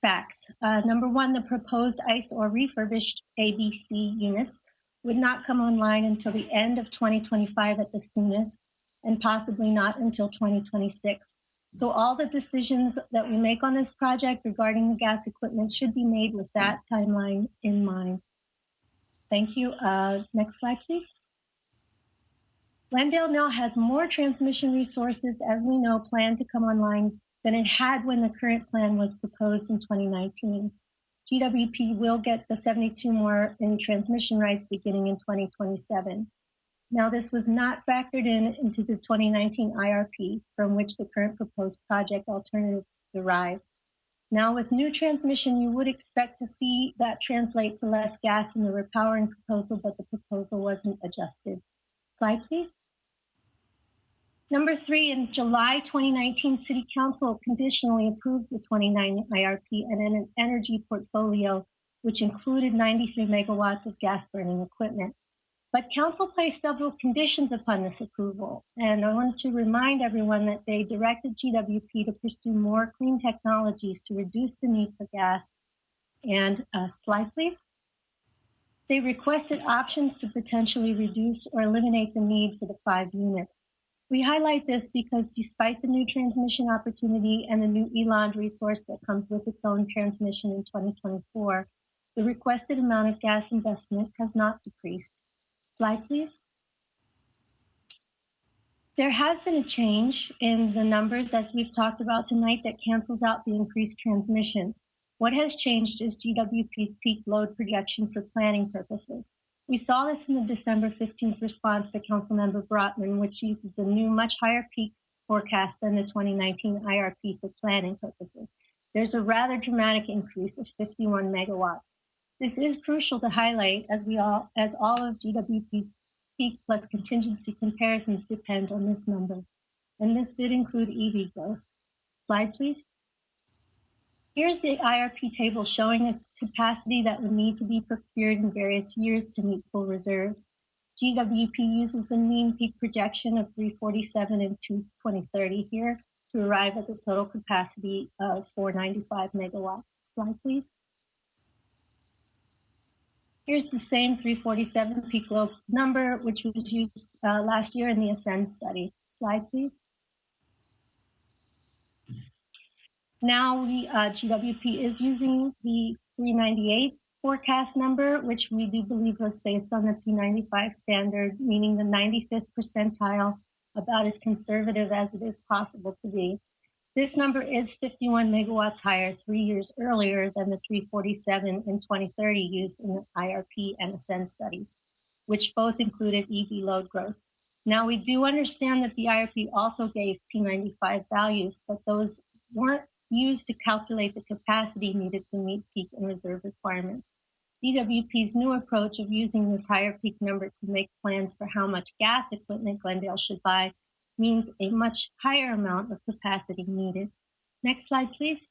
facts. Number 1, the proposed ICE or refurbished ABC units would not come online until the end of 2025 at the soonest, and possibly not until 2026. So all the decisions that we make on this project regarding the gas equipment should be made with that timeline in mind. Thank you. Next slide, please. Glendale now has more transmission resources, as we know, planned to come online than it had when the current plan was proposed in 2019. GWP will get the 72 more in transmission rights beginning in 2027. Now, this was not factored into the 2019 IRP, from which the current proposed project alternatives derive. Now, with new transmission, you would expect to see that translate to less gas in the repowering proposal, but the proposal wasn't adjusted. Slide, please. Number 3, in July 2019, City Council conditionally approved the 2019 IRP and an energy portfolio which included 93 megawatts of gas burning equipment. But council placed several conditions upon this approval, and I want to remind everyone that they directed GWP to pursue more clean technologies to reduce the need for gas. And slide, please. They requested options to potentially reduce or eliminate the need for the 5 units. We highlight this because despite the new transmission opportunity and the new Eland resource that comes with its own transmission in 2024, the requested amount of gas investment has not decreased. Slide, please. There has been a change in the numbers, as we've talked about tonight, that cancels out the increased transmission. What has changed is GWP's peak load projection for planning purposes. We saw this in the December 15th response to Councilmember Brotman, which uses a new, much higher peak forecast than the 2019 IRP for planning purposes. There's a rather dramatic increase of 51 megawatts. This is crucial to highlight as all of GWP's peak plus contingency comparisons depend on this number. And this did include EV growth. Slide, please. Here's the IRP table showing the capacity that would need to be procured in various years to meet full reserves. GWP uses the mean peak projection of 347 in 2030 here to arrive at the total capacity of 495 megawatts. Slide, please. Here's the same 347 peak load number, which was used last year in the Ascend study. Slide, please. Now GWP is using the 398 forecast number, which we do believe was based on the P95 standard, meaning the 95th percentile, about as conservative as it is possible to be. This number is 51 megawatts higher 3 years earlier than the 347 in 2030 used in the IRP and Ascend studies, which both included EV load growth. Now, we do understand that the IRP also gave P95 values, but those weren't used to calculate the capacity needed to meet peak and reserve requirements. GWP's new approach of using this higher peak number to make plans for how much gas equipment Glendale should buy means a much higher amount of capacity needed. Next slide, please.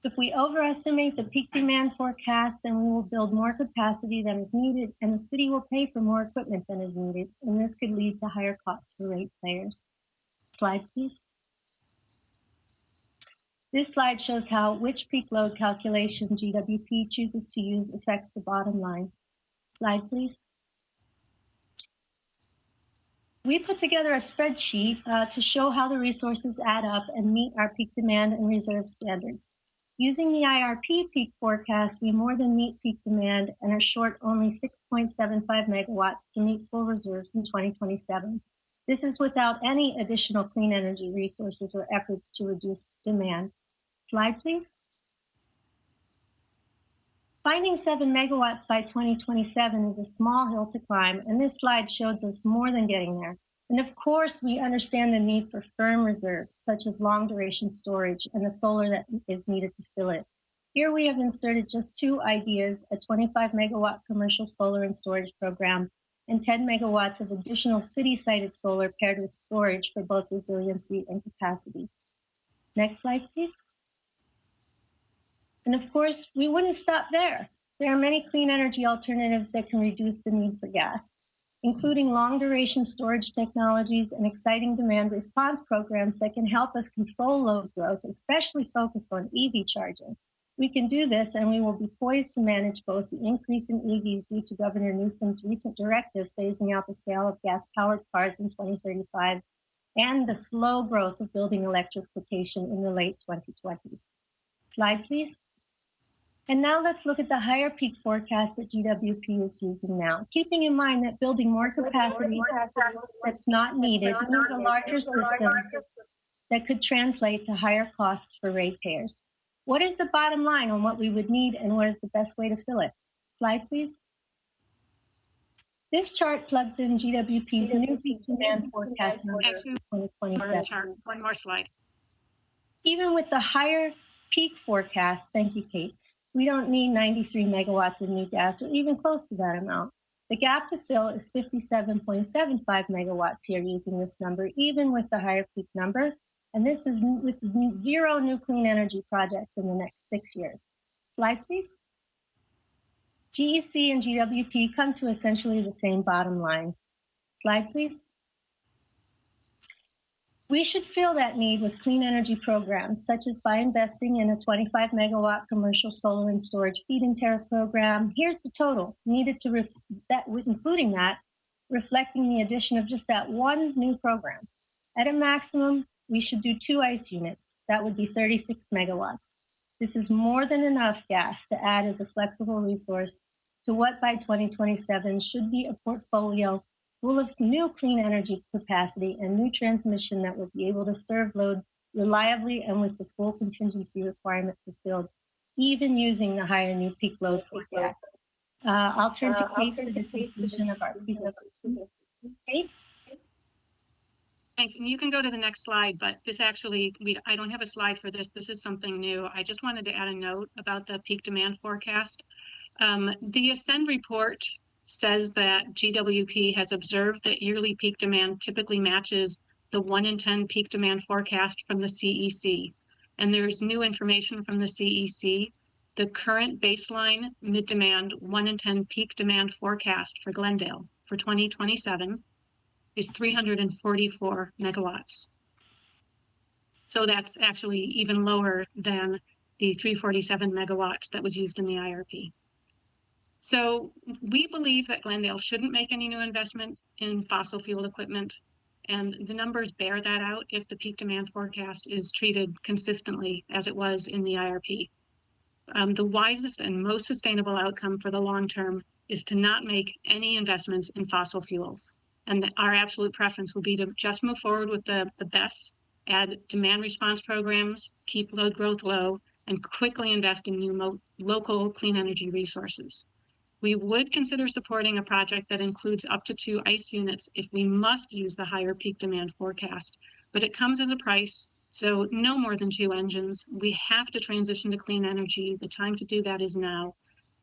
If we overestimate the peak demand forecast, then we will build more capacity than is needed, and the city will pay for more equipment than is needed, and this could lead to higher costs for ratepayers. Slide, please. This slide shows how which peak load calculation GWP chooses to use affects the bottom line. Slide, please. We put together a spreadsheet to show how the resources add up and meet our peak demand and reserve standards. Using the IRP peak forecast, we more than meet peak demand and are short only 6.75 megawatts to meet full reserves in 2027. This is without any additional clean energy resources or efforts to reduce demand. Slide, please. Finding 7 megawatts by 2027 is a small hill to climb, and this slide shows us more than getting there. And of course, we understand the need for firm reserves, such as long duration storage and the solar that is needed to fill it. Here we have inserted just 2 ideas, a 25 megawatt commercial solar and storage program, and 10 megawatts of additional city-sited solar paired with storage for both resiliency and capacity. Next slide, please. And of course, we wouldn't stop there. There are many clean energy alternatives that can reduce the need for gas, including long duration storage technologies and exciting demand response programs that can help us control load growth, especially focused on EV charging. We can do this, and we will be poised to manage both the increase in EVs due to Governor Newsom's recent directive phasing out the sale of gas-powered cars in 2035 and the slow growth of building electrification in the late 2020s. Slide, please. And now let's look at the higher peak forecast that GWP is using now, keeping in mind that building more capacity that's not needed means a larger system that could translate to higher costs for ratepayers. What is the bottom line on what we would need, and what is the best way to fill it? Slide, please. This chart plugs in GWP's new peak demand forecast number for 2027. One more slide. Even with the higher peak forecast, thank you, Kate, we don't need 93 megawatts of new gas or even close to that amount. The gap to fill is 57.75 megawatts here using this number, even with the higher peak number. And this is with 0 new clean energy projects in the next 6 years. Slide, please. GEC and GWP come to essentially the same bottom line. Slide, please. We should fill that need with clean energy programs, such as by investing in a 25 megawatt commercial solar and storage feed-in tariff program. Here's the total needed to including that, reflecting the addition of just that one new program. At a maximum, we should do 2 ICE units. That would be 36 megawatts. This is more than enough gas to add as a flexible resource to what by 2027 should be a portfolio full of new clean energy capacity and new transmission that will be able to serve load reliably and with the full contingency requirement fulfilled, even using the higher new peak load for gas. I'll turn to Kate for the conclusion of our presentation. Kate? Thanks. And you can go to the next slide, but this actually, I don't have a slide for this. This is something new. I just wanted to add a note about the peak demand forecast. The Ascend report says that GWP has observed that yearly peak demand typically matches the 1 in 10 peak demand forecast from the CEC. And there's new information from the CEC. The current baseline mid-demand 1 in 10 peak demand forecast for Glendale for 2027 is 344 megawatts. So that's actually even lower than the 347 megawatts that was used in the IRP. So we believe that Glendale shouldn't make any new investments in fossil fuel equipment, and the numbers bear that out if the peak demand forecast is treated consistently as it was in the IRP. The wisest and most sustainable outcome for the long term is to not make any investments in fossil fuels. And our absolute preference will be to just move forward with the best, add demand response programs, keep load growth low, and quickly invest in new local clean energy resources. We would consider supporting a project that includes up to 2 ICE units if we must use the higher peak demand forecast, but it comes as a price, so no more than 2 engines. We have to transition to clean energy. The time to do that is now.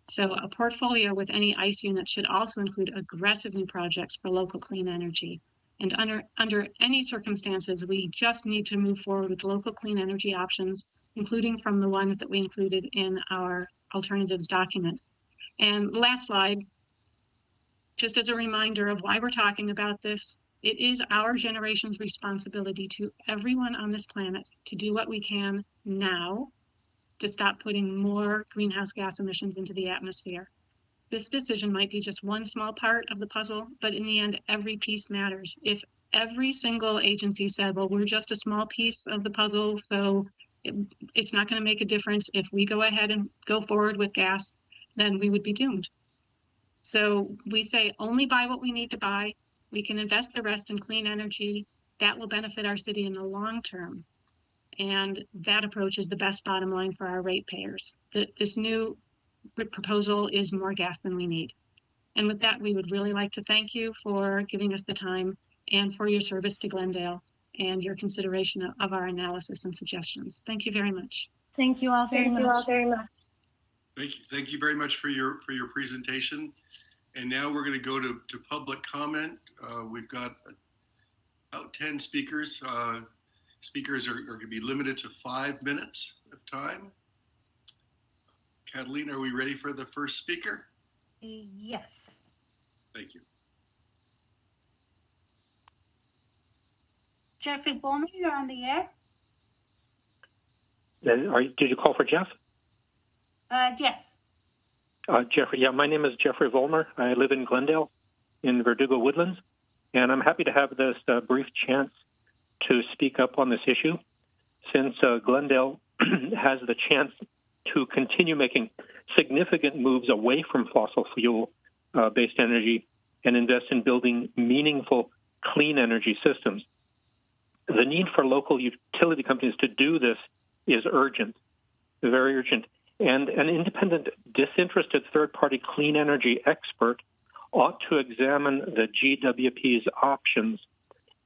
So a portfolio with any ICE unit should also include aggressive new projects for local clean energy. And under any circumstances, we just need to move forward with local clean energy options, including from the ones that we included in our alternatives document. And last slide, just as a reminder of why we're talking about this, it is our generation's responsibility to everyone on this planet to do what we can now to stop putting more greenhouse gas emissions into the atmosphere. This decision might be just one small part of the puzzle, but in the end, every piece matters. If every single agency said, well, we're just a small piece of the puzzle, so it's not going to make a difference if we go ahead and go forward with gas, then we would be doomed. So we say only buy what we need to buy. We can invest the rest in clean energy. That will benefit our city in the long term. And that approach is the best bottom line for our ratepayers. This new proposal is more gas than we need. And with that, we would really like to thank you for giving us the time and for your service to Glendale and your consideration of our analysis and suggestions. Thank you very much. Thank you all very much. Thank you very much for your presentation. And now we're going to go to public comment. We've got about 10 speakers. Speakers are going to be limited to 5 minutes of time. Catalina, are we ready for the first speaker? Yes. Thank you. Jeffrey Bowman, you're on the air. Did you call for Jeff? Yes. Jeffrey, yeah, my name is Jeffrey Vollmer. I live in Glendale in Verdugo Woodlands, and I'm happy to have this brief chance to speak up on this issue. Since Glendale has the chance to continue making significant moves away from fossil fuel-based energy and invest in building meaningful clean energy systems. The need for local utility companies to do this is urgent, very urgent. And an independent, disinterested third-party clean energy expert ought to examine the GWP's options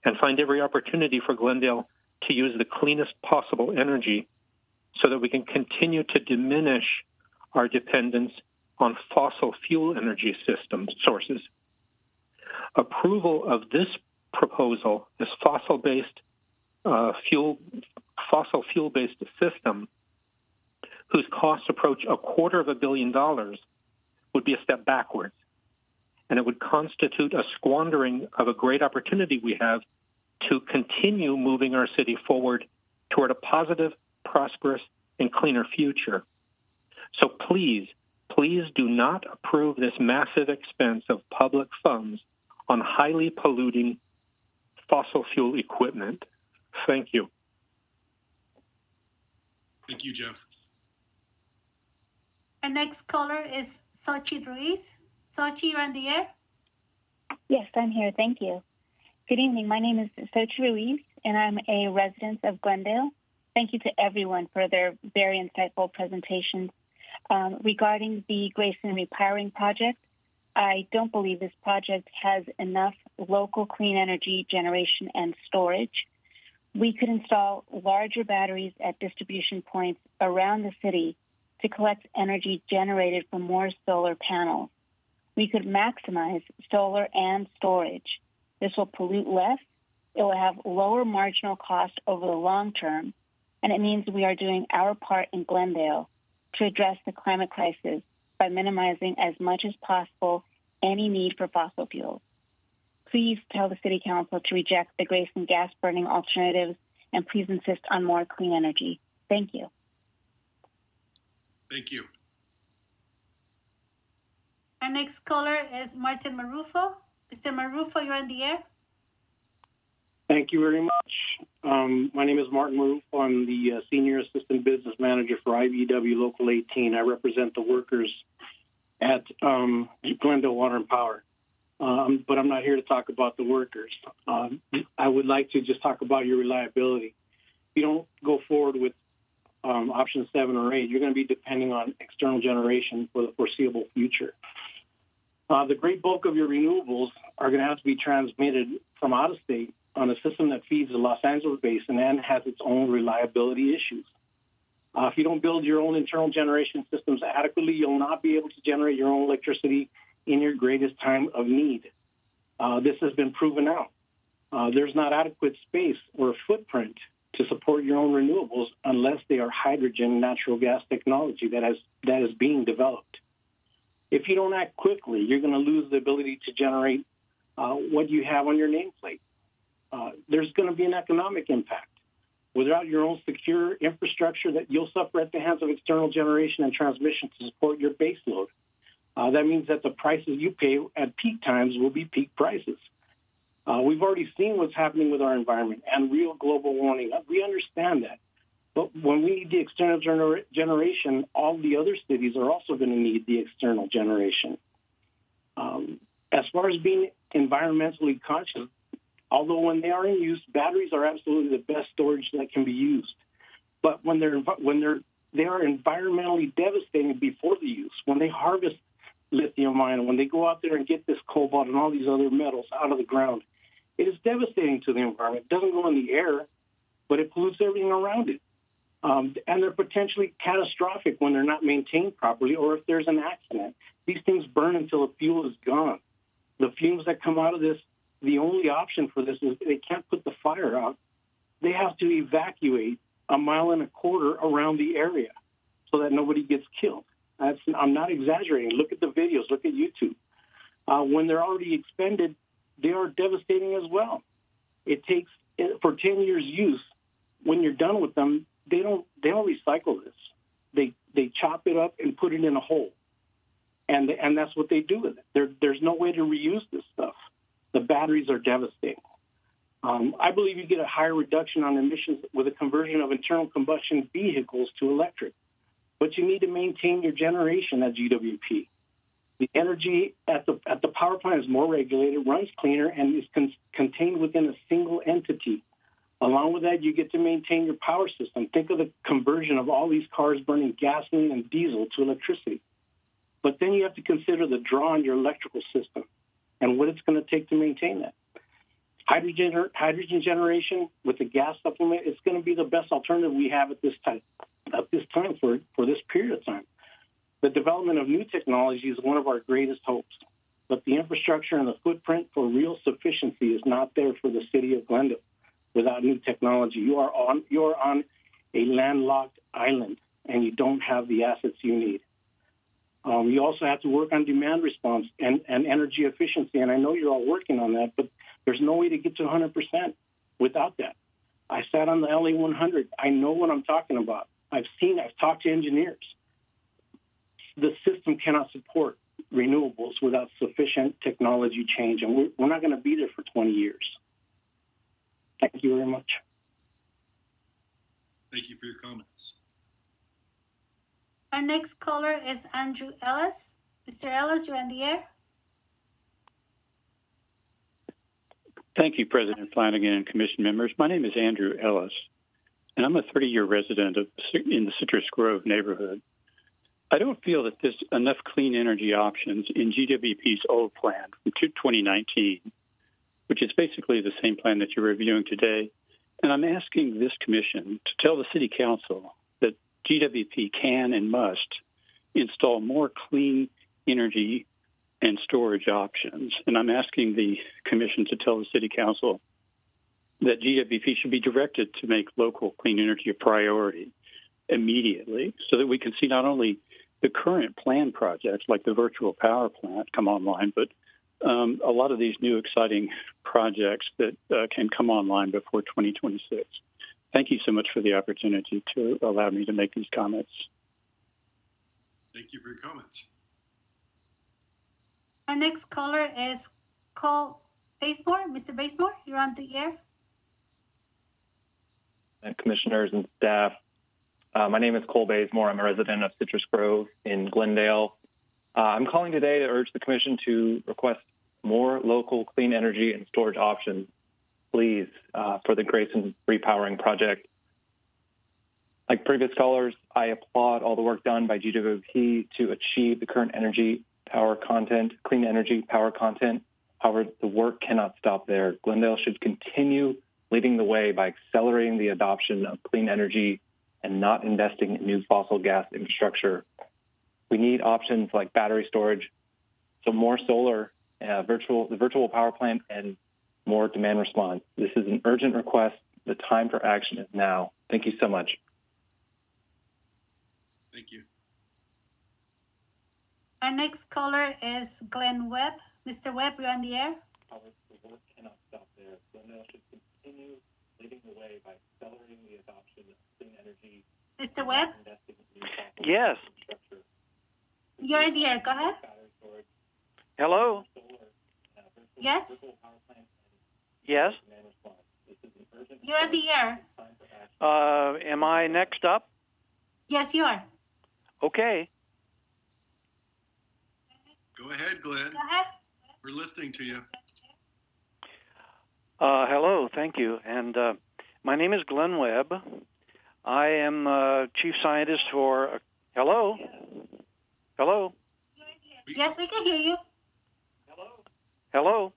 and find every opportunity for Glendale to use the cleanest possible energy so that we can continue to diminish our dependence on fossil fuel energy sources. Approval of this proposal, this fossil fuel-based system, whose costs approach $250 million, would be a step backwards. And it would constitute a squandering of a great opportunity we have to continue moving our city forward toward a positive, prosperous, and cleaner future. So please do not approve this massive expense of public funds on highly polluting fossil fuel equipment. Thank you. Thank you, Jeff. Our next caller is Xochitl Ruiz. Xochitl, you're on the air. Yes, I'm here. Thank you. Good evening. My name is Xochitl Ruiz, and I'm a resident of Glendale. Thank you to everyone for their very insightful presentations. Regarding the Grayson Repowering Project, I don't believe this project has enough local clean energy generation and storage. We could install larger batteries at distribution points around the city to collect energy generated from more solar panels. We could maximize solar and storage. This will pollute less, it will have lower marginal cost over the long term, and it means we are doing our part in Glendale to address the climate crisis by minimizing as much as possible any need for fossil fuels. Please tell the City Council to reject the Grayson gas-burning alternatives, and please insist on more clean energy. Thank you. Thank you. Our next caller is Martin Marufo. Mr. Marufo, you're on the air. Thank you very much. My name is Martin Marufo. I'm the Senior Assistant Business Manager for IBEW Local 18. I represent the workers at Glendale Water and Power. But I'm not here to talk about the workers. I would like to just talk about your reliability. If you don't go forward with option 7 or 8, you're going to be depending on external generation for the foreseeable future. The great bulk of your renewables are going to have to be transmitted from out of state on a system that feeds the Los Angeles basin and has its own reliability issues. If you don't build your own internal generation systems adequately, you'll not be able to generate your own electricity in your greatest time of need. This has been proven out. There's not adequate space or footprint to support your own renewables unless they are hydrogen natural gas technology that is being developed. If you don't act quickly, you're going to lose the ability to generate what you have on your nameplate. There's going to be an economic impact. Without your own secure infrastructure, that you'll suffer at the hands of external generation and transmission to support your base load. That means that the prices you pay at peak times will be peak prices. We've already seen what's happening with our environment and real global warming. We understand that. But when we need the external generation, all the other cities are also going to need the external generation. As far as being environmentally conscious, although when they are in use, batteries are absolutely the best storage that can be used. But when they are environmentally devastating before the use, when they harvest lithium ion, when they go out there and get this cobalt and all these other metals out of the ground, it is devastating to the environment. It doesn't go in the air, but it pollutes everything around it. And they're potentially catastrophic when they're not maintained properly or if there's an accident. These things burn until the fuel is gone. The fumes that come out of this, the only option for this is they can't put the fire out. They have to evacuate 1.25 miles around the area so that nobody gets killed. I'm not exaggerating. Look at the videos. Look at YouTube. When they're already expended, they are devastating as well. It takes, for 10 years use, when you're done with them, they don't recycle this. They chop it up and put it in a hole. And that's what they do with it. There's no way to reuse this stuff. The batteries are devastating. I believe you get a higher reduction on emissions with a conversion of internal combustion vehicles to electric. But you need to maintain your generation at GWP. The energy at the power plant is more regulated, runs cleaner, and is contained within a single entity. Along with that, you get to maintain your power system. Think of the conversion of all these cars burning gasoline and diesel to electricity. But then you have to consider the draw on your electrical system and what it's going to take to maintain that. Hydrogen generation with the gas supplement is going to be the best alternative we have at this time for this period of time. The development of new technology is one of our greatest hopes, but the infrastructure and the footprint for real sufficiency is not there for the city of Glendale without new technology. You are on a landlocked island, and you don't have the assets you need. You also have to work on demand response and energy efficiency. And I know you're all working on that, but there's no way to get to 100% without that. I sat on the LA 100. I know what I'm talking about. I've talked to engineers. The system cannot support renewables without sufficient technology change, and we're not going to be there for 20 years. Thank you very much. Thank you for your comments. Our next caller is Andrew Ellis. Mr. Ellis, you're on the air. Thank you, President Flanagan and Commission members. My name is Andrew Ellis, and I'm a 30-year resident in the Citrus Grove neighborhood. I don't feel that there's enough clean energy options in GWP's old plan from 2019, which is basically the same plan that you're reviewing today. And I'm asking this commission to tell the City Council that GWP can and must install more clean energy and storage options. And I'm asking the commission to tell the City Council that GWP should be directed to make local clean energy a priority immediately so that we can see not only the current planned projects like the virtual power plant come online, but a lot of these new exciting projects that can come online before 2026. Thank you so much for the opportunity to allow me to make these comments. Thank you for your comments. Our next caller is Cole Basemore. Mr. Basemore, you're on the air. And commissioners and staff, my name is Cole Basemore. I'm a resident of Citrus Grove in Glendale. I'm calling today to urge the commission to request more local clean energy and storage options, please, for the Grayson repowering project. Like previous callers, I applaud all the work done by GWP to achieve the current clean energy power content. However, the work cannot stop there. Glendale should continue leading the way by accelerating the adoption of clean energy and not investing in new fossil gas infrastructure. We need options like battery storage, so more solar, the virtual power plant, and more demand response. This is an urgent request. The time for action is now. Thank you so much. Thank you. Our next caller is Glenn Webb. Mr. Webb, you're on the air. The work cannot stop there. Glendale should continue leading the way by accelerating the adoption of clean energy. Mr. Webb? Yes. You're in the air. Go ahead. Hello? Yes? Yes? You're on the air. Am I next up? Yes, you are. Okay. Go ahead, Glenn. Go ahead. We're listening to you. Hello, thank you. And my name is Glenn Webb. I am chief scientist for... Hello? Hello? Yes, we can hear you. Hello?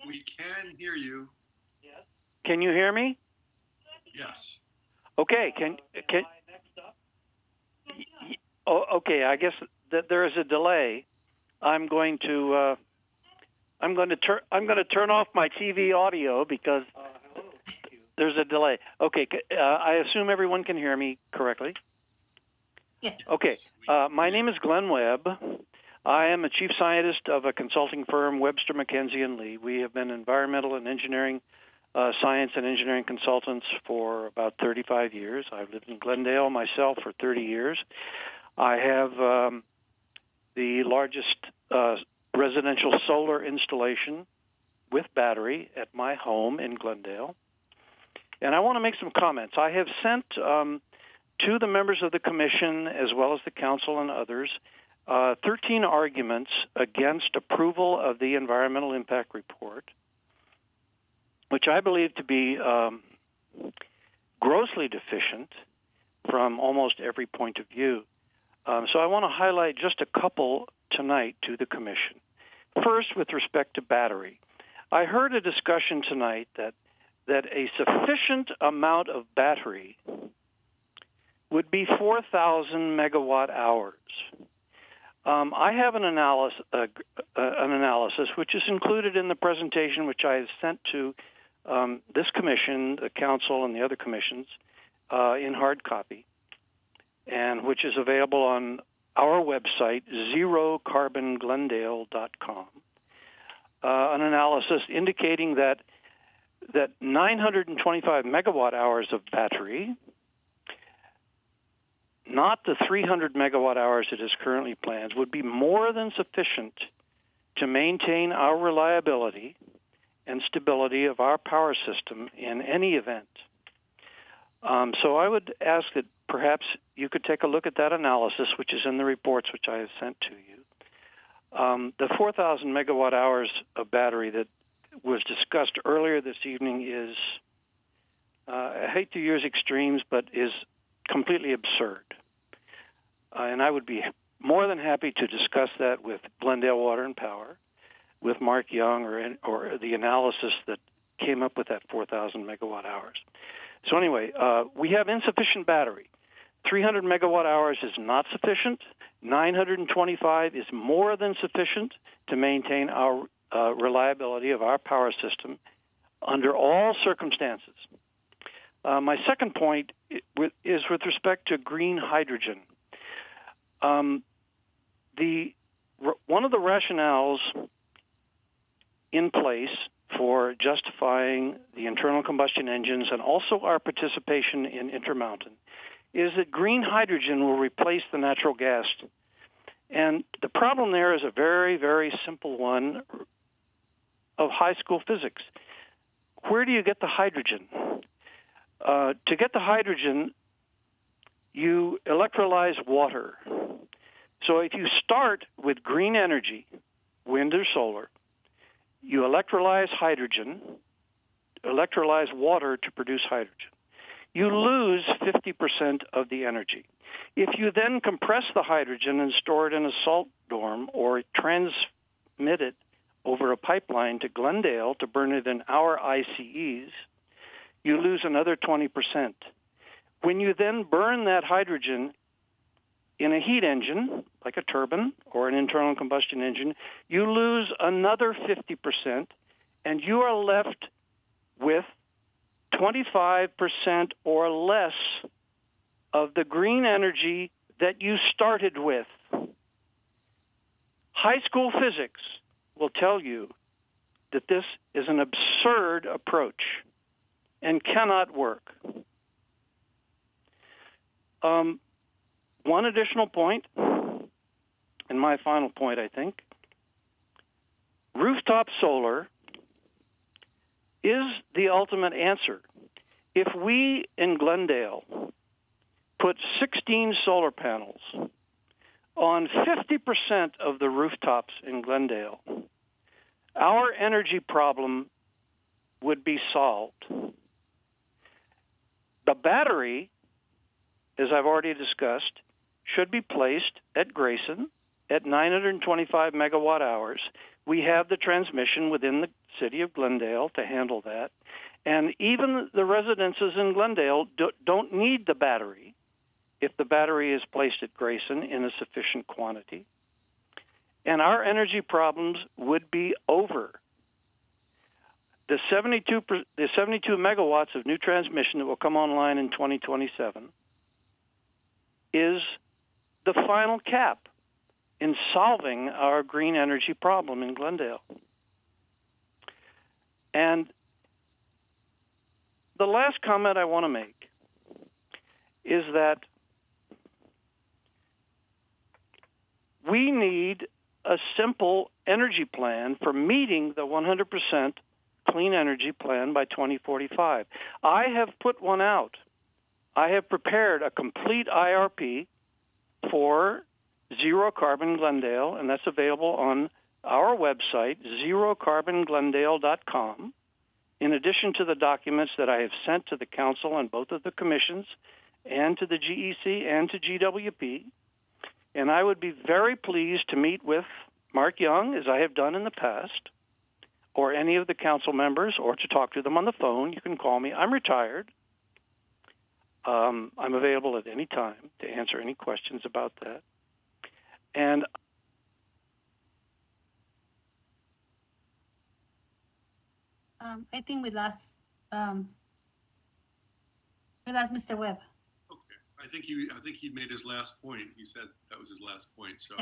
We can hear you. Can you hear me? Yes. Okay, okay, I guess that there is a delay. I'm going to turn off my TV audio because there's a delay. Okay, I assume everyone can hear me correctly. Yes. Okay, my name is Glenn Webb. I am a chief scientist of a consulting firm, Webster, McKenzie & Lee. We have been environmental and engineering science and engineering consultants for about 35 years. I've lived in Glendale myself for 30 years. I have the largest residential solar installation with battery at my home in Glendale. And I want to make some comments. I have sent to the members of the commission, as well as the council and others, 13 arguments against approval of the environmental impact report, which I believe to be grossly deficient from almost every point of view. So I want to highlight just a couple tonight to the commission. First, with respect to battery. I heard a discussion tonight that a sufficient amount of battery would be 4,000 megawatt hours. I have an analysis which is included in the presentation which I have sent to this commission, the council, and the other commissions in hard copy, and which is available on our website, zerocarbonglendale.com, an analysis indicating that 925 megawatt hours of battery, not the 300 megawatt hours it is currently planned, would be more than sufficient to maintain our reliability and stability of our power system in any event. So I would ask that perhaps you could take a look at that analysis, which is in the reports which I have sent to you. The 4,000 megawatt hours of battery that was discussed earlier this evening is, I hate to use extremes, but is completely absurd. And I would be more than happy to discuss that with Glendale Water and Power, with Mark Young, or the analysis that came up with that 4,000 megawatt hours. So anyway, we have insufficient battery. 300 megawatt hours is not sufficient. 925 is more than sufficient to maintain our reliability of our power system under all circumstances. My second point is with respect to green hydrogen. One of the rationales in place for justifying the internal combustion engines and also our participation in Intermountain is that green hydrogen will replace the natural gas. And the problem there is a very, very simple one of high school physics. Where do you get the hydrogen? To get the hydrogen, you electrolyze water. So if you start with green energy, wind or solar, you electrolyze water to produce hydrogen. You lose 50% of the energy. If you then compress the hydrogen and store it in a salt dorm or transmit it over a pipeline to Glendale to burn it in our ICEs, you lose another 20%. When you then burn that hydrogen in a heat engine, like a turbine or an internal combustion engine, you lose another 50%, and you are left with 25% or less of the green energy that you started with. High school physics will tell you that this is an absurd approach and cannot work. One additional point, and my final point, I think, rooftop solar is the ultimate answer. If we in Glendale put 16 solar panels on 50% of the rooftops in Glendale, our energy problem would be solved. The battery, as I've already discussed, should be placed at Grayson at 925 megawatt hours. We have the transmission within the city of Glendale to handle that. And even the residences in Glendale don't need the battery if the battery is placed at Grayson in a sufficient quantity. And our energy problems would be over. The 72 megawatts of new transmission that will come online in 2027 is the final cap in solving our green energy problem in Glendale. And the last comment I want to make is that we need a simple energy plan for meeting the 100% clean energy plan by 2045. I have put one out. I have prepared a complete IRP for Zero Carbon Glendale, and that's available on our website, zerocarbonglendale.com, in addition to the documents that I have sent to the council and both of the commissions and to the GEC and to GWP. And I would be very pleased to meet with Mark Young, as I have done in the past, or any of the council members, or to talk to them on the phone. You can call me. I'm retired. I'm available at any time to answer any questions about that. And I think we lost Mr. Webb. I think he made his last point. He said that was his last point. So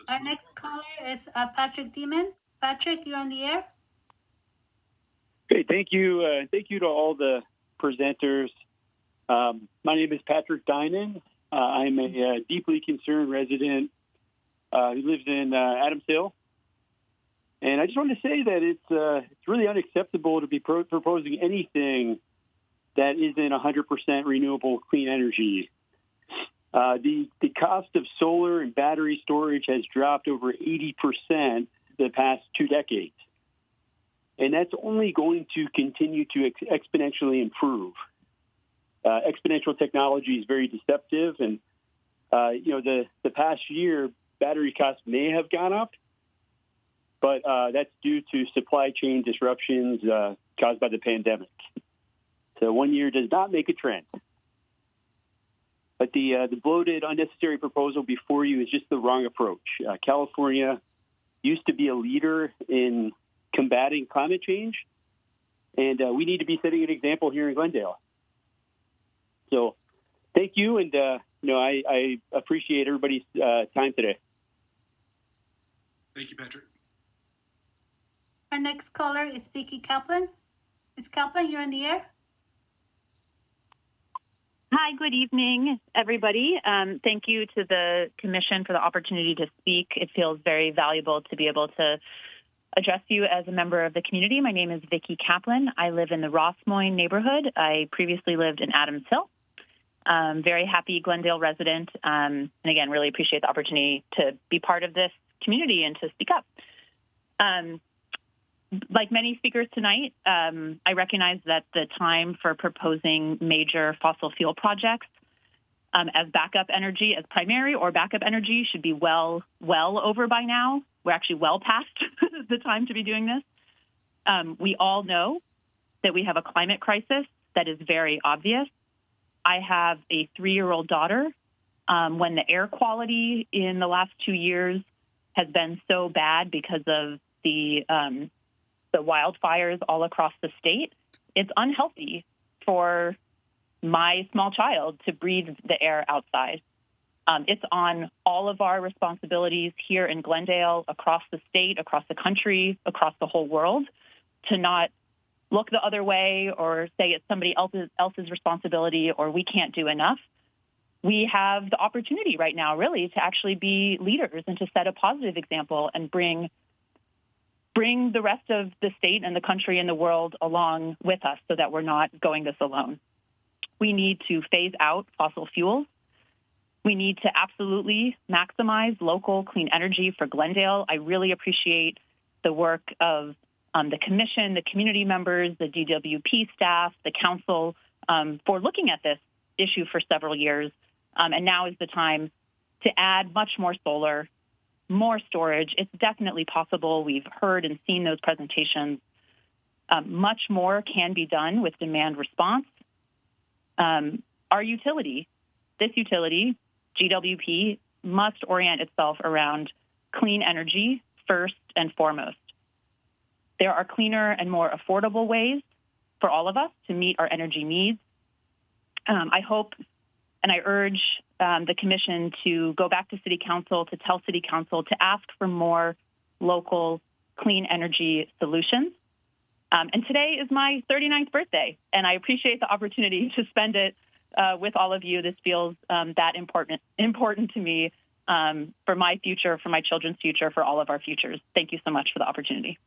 our next caller is Patrick Demon. Patrick, you're on the air. Okay, thank you. Thank you to all the presenters. My name is Patrick Dinan. I'm a deeply concerned resident who lives in Adams Hill. And I just wanted to say that it's really unacceptable to be proposing anything that isn't 100% renewable clean energy. The cost of solar and battery storage has dropped over 80% the past 2 decades. And that's only going to continue to exponentially improve. Exponential technology is very deceptive. And, the past year, battery costs may have gone up, but that's due to supply chain disruptions caused by the pandemic. So 1 year does not make a trend. But the bloated, unnecessary proposal before you is just the wrong approach. California used to be a leader in combating climate change, and we need to be setting an example here in Glendale. So thank you, and I appreciate everybody's time today. Thank you, Patrick. Our next caller is Vicky Kaplan. Ms. Kaplan, you're in the air. Hi, good evening, everybody. Thank you to the Commission for the opportunity to speak. It feels very valuable to be able to address you as a member of the community. My name is Vicky Kaplan. I live in the Ross Moines neighborhood. I previously lived in Adams Hill. Very happy Glendale resident, and again, really appreciate the opportunity to be part of this community and to speak up. Like many speakers tonight, I recognize that the time for proposing major fossil fuel projects as backup energy, as primary or backup energy, should be well over by now. We're actually well past the time to be doing this. We all know that we have a climate crisis that is very obvious. I have a 3-year-old daughter. When the air quality in the last 2 years has been so bad because of the wildfires all across the state, it's unhealthy for my small child to breathe the air outside. It's on all of our responsibilities here in Glendale, across the state, across the country, across the whole world, to not look the other way or say it's somebody else's responsibility or we can't do enough. We have the opportunity right now, really, to actually be leaders and to set a positive example and bring the rest of the state and the country and the world along with us so that we're not going this alone. We need to phase out fossil fuels. We need to absolutely maximize local clean energy for Glendale. I really appreciate the work of the commission, the community members, the DWP staff, the council for looking at this issue for several years. And now is the time to add much more solar, more storage. It's definitely possible. We've heard and seen those presentations. Much more can be done with demand response. Our utility, this utility, GWP, must orient itself around clean energy first and foremost. There are cleaner and more affordable ways for all of us to meet our energy needs. I hope and I urge the commission to go back to City Council, to tell City Council to ask for more local clean energy solutions. And today is my 39th birthday, and I appreciate the opportunity to spend it with all of you. This feels that important to me for my future, for my children's future, for all of our futures. Thank you so much for the opportunity.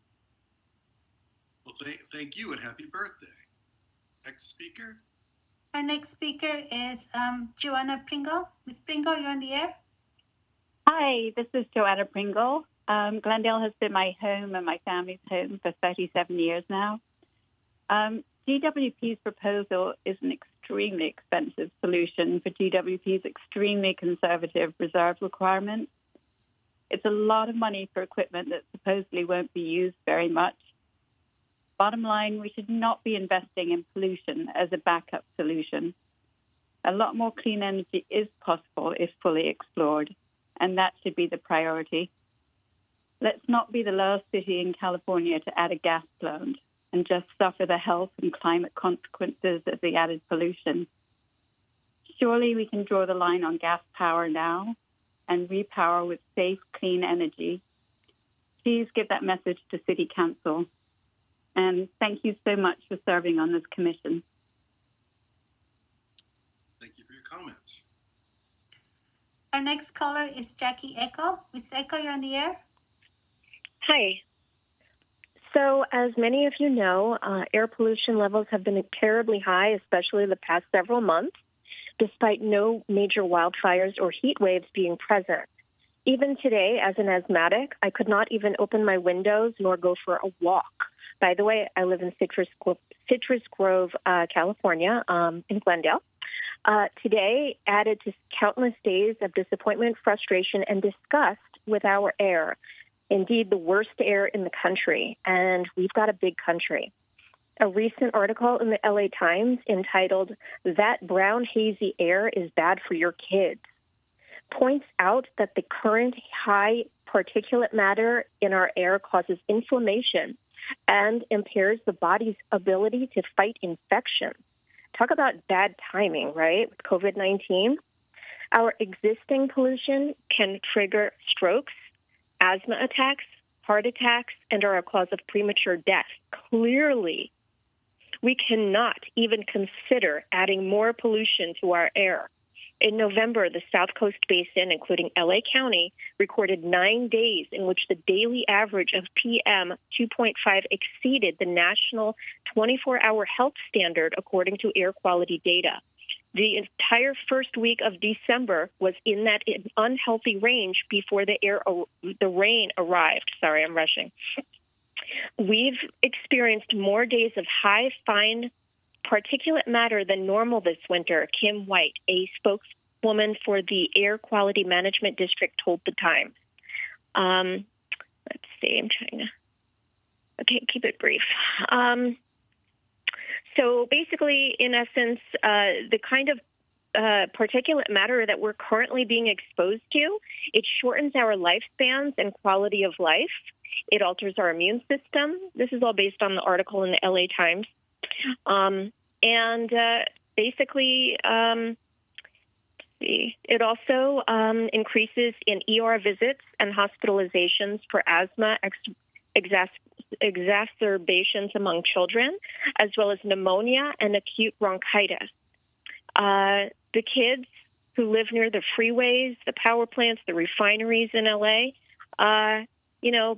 Well, thank you and happy birthday. Next speaker. Our next speaker is Joanna Pringle. Ms. Pringle, you're on the air. Hi, this is Joanna Pringle. Glendale has been my home and my family's home for 37 years now. GWP's proposal is an extremely expensive solution for GWP's extremely conservative reserve requirement. It's a lot of money for equipment that supposedly won't be used very much. Bottom line, we should not be investing in pollution as a backup solution. A lot more clean energy is possible if fully explored, and that should be the priority. Let's not be the last city in California to add a gas plant and just suffer the health and climate consequences of the added pollution. Surely we can draw the line on gas power now and repower with safe, clean energy. Please give that message to City Council. And thank you so much for serving on this commission. Thank you for your comments. Our next caller is Jackie Echo. Ms. Echo, you're on the air. Hi. So, as many of you know, air pollution levels have been terribly high, especially the past several months, despite no major wildfires or heat waves being present. Even today, as an asthmatic, I could not even open my windows nor go for a walk. By the way, I live in Citrus Grove, California, in Glendale. Today, added to countless days of disappointment, frustration, and disgust with our air. Indeed, the worst air in the country, and we've got a big country. A recent article in the LA Times entitled, "That Brown Hazy Air is Bad for Your Kids," points out that the current high particulate matter in our air causes inflammation and impairs the body's ability to fight infection. Talk about bad timing, right, with COVID-19. Our existing pollution can trigger strokes, asthma attacks, heart attacks, and are a cause of premature death. Clearly, we cannot even consider adding more pollution to our air. In November, the South Coast Basin, including LA County, recorded 9 days in which the daily average of PM 2.5 exceeded the national 24-hour health standard, according to air quality data. The entire first week of December was in that unhealthy range before the rain arrived. Sorry, I'm rushing. We've experienced more days of high, fine particulate matter than normal this winter, Kim White, a spokeswoman for the Air Quality Management District, told the Times. Let's see, I'm trying to, okay, keep it brief. So basically, in essence, the kind of particulate matter that we're currently being exposed to, it shortens our lifespans and quality of life. It alters our immune system. This is all based on the article in the LA Times. Basically, it also increases in ER visits and hospitalizations for asthma, exacerbations among children, as well as pneumonia and acute bronchitis. The kids who live near the freeways, the power plants, the refineries in LA,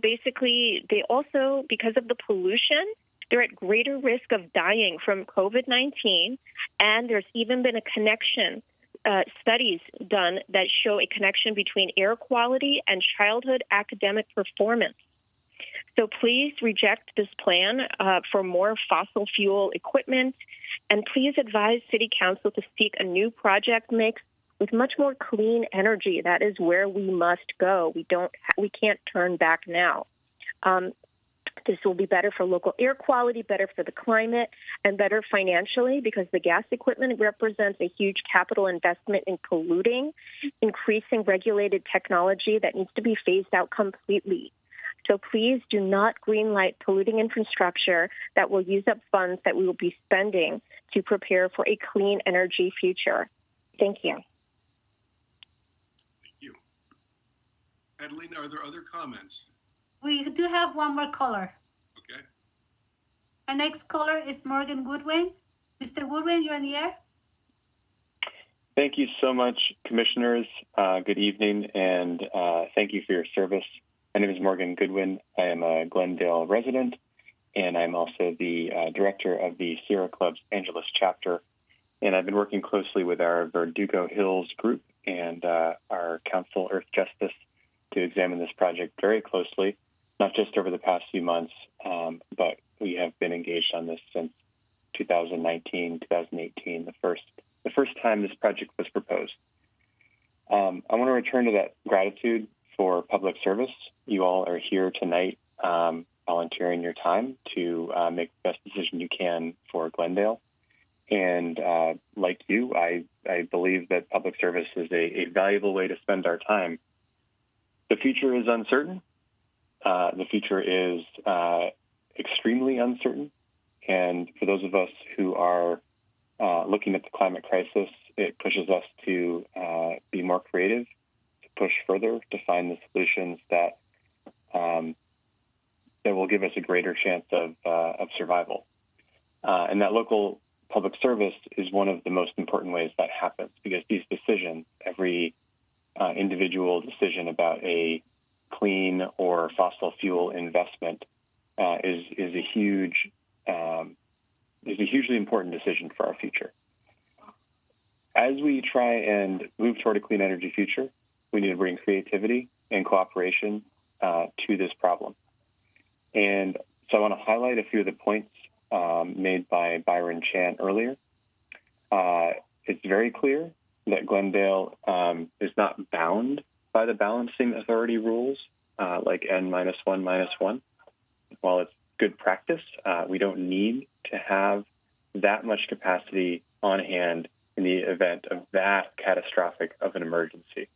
basically they also, because of the pollution, they're at greater risk of dying from COVID-19, and there's even been a connection, studies done that show a connection between air quality and childhood academic performance. So please reject this plan for more fossil fuel equipment, and please advise City Council to seek a new project mix with much more clean energy. That is where we must go. We can't turn back now. This will be better for local air quality, better for the climate, and better financially, because the gas equipment represents a huge capital investment in polluting, increasing regulated technology that needs to be phased out completely. So please do not greenlight polluting infrastructure that will use up funds that we will be spending to prepare for a clean energy future. Thank you. Thank you. Adeline, are there other comments? We do have one more caller. Okay. Our next caller is Morgan Goodwin. Mr. Goodwin, you're on the air. Thank you so much, commissioners. Good evening, and thank you for your service. My name is Morgan Goodwin. I am a Glendale resident, and I'm also the director of the Sierra Club's Angeles chapter. And I've been working closely with our Verdugo Hills group and our Council Earth Justice to examine this project very closely, not just over the past few months, but we have been engaged on this since 2019, 2018, the first time this project was proposed. I want to return to that gratitude for public service. You all are here tonight volunteering your time to make the best decision you can for Glendale. And like you, I believe that public service is a valuable way to spend our time. The future is uncertain. The future is extremely uncertain. And for those of us who are looking at the climate crisis, it pushes us to be more creative, to push further, to find the solutions that will give us a greater chance of survival. And that local public service is one of the most important ways that happens, because these decisions, every individual decision about a clean or fossil fuel investment is a hugely important decision for our future. As we try and move toward a clean energy future, we need to bring creativity and cooperation to this problem. And so I want to highlight a few of the points made by Byron Chan earlier. It's very clear that Glendale is not bound by the balancing authority rules like N-1-1. While it's good practice, we don't need to have that much capacity on hand in the event of that catastrophic of an emergency.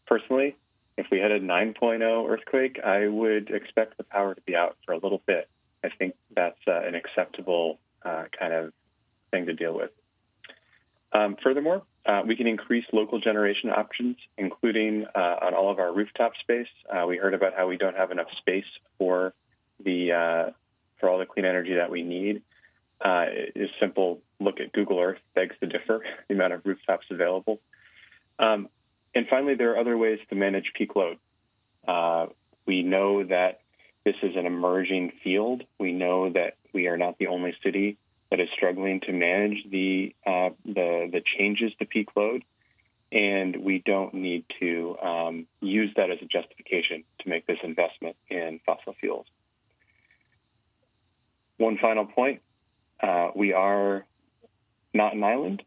Personally, if we had a 9.0 earthquake, I would expect the power to be out for a little bit. I think that's an acceptable kind of thing to deal with. Furthermore, we can increase local generation options, including on all of our rooftop space. We heard about how we don't have enough space for all the clean energy that we need. It's simple. Look at Google Earth, begs to differ, the amount of rooftops available. And finally, there are other ways to manage peak load. We know that this is an emerging field. We know that we are not the only city that is struggling to manage the changes to peak load, and we don't need to use that as a justification to make this investment in fossil fuels. One final point, we are not an island.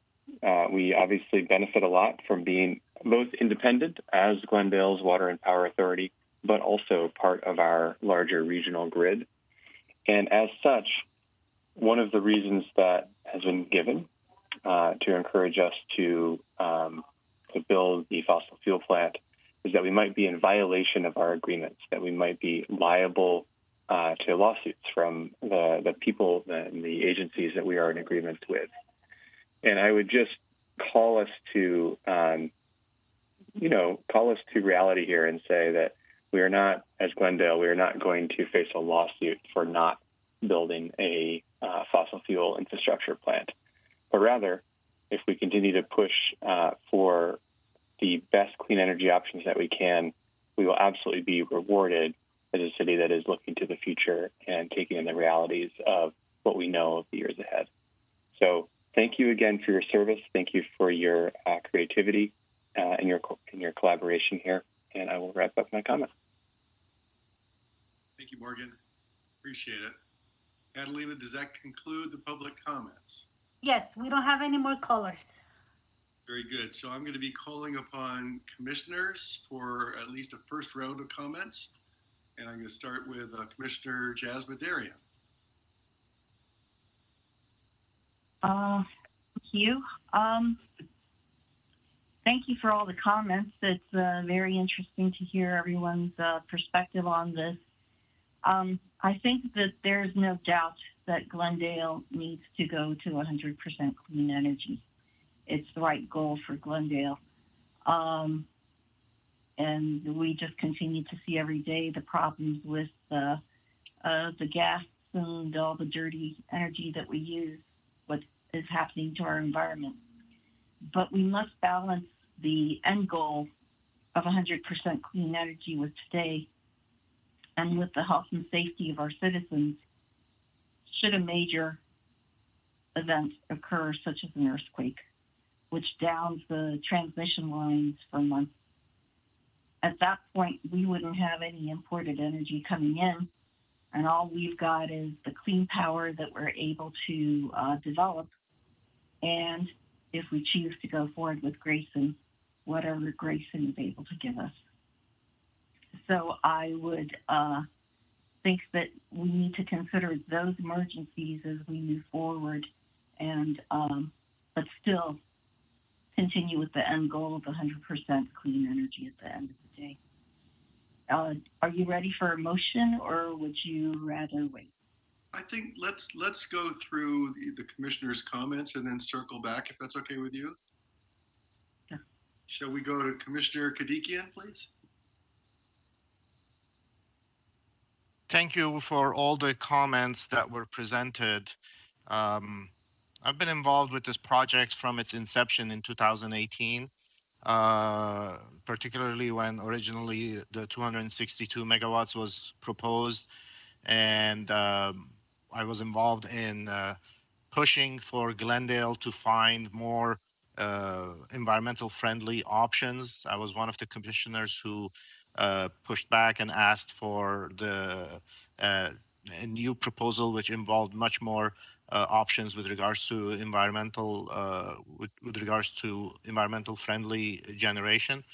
We obviously benefit a lot from being both independent as Glendale's Water and Power Authority, but also part of our larger regional grid. And as such, one of the reasons that has been given to encourage us to build the fossil fuel plant is that we might be in violation of our agreements, that we might be liable to lawsuits from the people and the agencies that we are in agreement with. And I would just call us to reality here and say that we are not, as Glendale, we are not going to face a lawsuit for not building a fossil fuel infrastructure plant. But rather, if we continue to push for the best clean energy options that we can, we will absolutely be rewarded as a city that is looking to the future and taking in the realities of what we know of the years ahead. So thank you again for your service. Thank you for your creativity and your collaboration here. And I will wrap up my comments. Thank you, Morgan. Appreciate it. Catalina, does that conclude the public comments? Yes, we don't have any more callers. Very good. So I'm going to be calling upon commissioners for at least a first round of comments. And I'm going to start with Commissioner Jasmine-Darian. Thank you. Thank you for all the comments. It's very interesting to hear everyone's perspective on this. I think that there's no doubt that Glendale needs to go to 100% clean energy. It's the right goal for Glendale. And we just continue to see every day the problems with the gas and all the dirty energy that we use, what is happening to our environment. But we must balance the end goal of 100% clean energy with today and with the health and safety of our citizens should a major event occur, such as an earthquake, which downs the transmission lines for months. At that point, we wouldn't have any imported energy coming in, and all we've got is the clean power that we're able to develop. And if we choose to go forward with Grayson, whatever Grayson is able to give us. So I would think that we need to consider those emergencies as we move forward, and but still continue with the end goal of 100% clean energy at the end of the day. Are you ready for a motion, or would you rather wait? I think let's go through the commissioner's comments and then circle back if that's okay with you. Sure. Shall we go to Commissioner Kadikian, please? Thank you for all the comments that were presented. I've been involved with this project from its inception in 2018, particularly when originally the 262 megawatts was proposed. And I was involved in pushing for Glendale to find more environmental friendly options. I was one of the commissioners who pushed back and asked for a new proposal which involved much more options with regards to with regards to environmental friendly generation.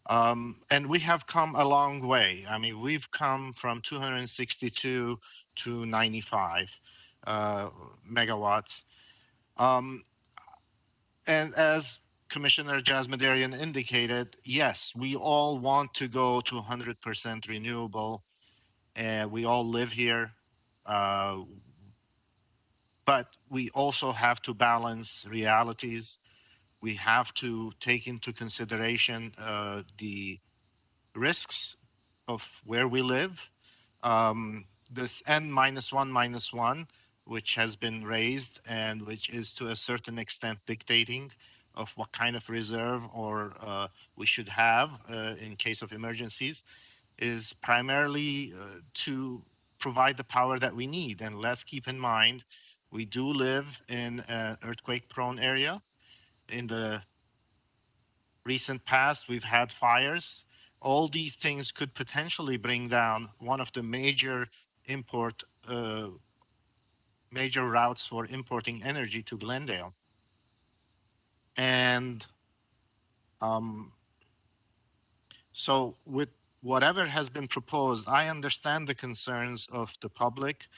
And we have come a long way. I mean, we've come from 262 to 95 megawatts. And as Commissioner Jasmine indicated, yes, we all want to go to 100% renewable, and we all live here. But we also have to balance realities. We have to take into consideration the risks of where we live. This N-1, which has been raised and which is to a certain extent dictating of what kind of reserve or we should have in case of emergencies, is primarily to provide the power that we need. And let's keep in mind, we do live in an earthquake-prone area. In the recent past, we've had fires. All these things could potentially bring down one of the major major routes for importing energy to Glendale. And so with whatever has been proposed, I understand the concerns of the public,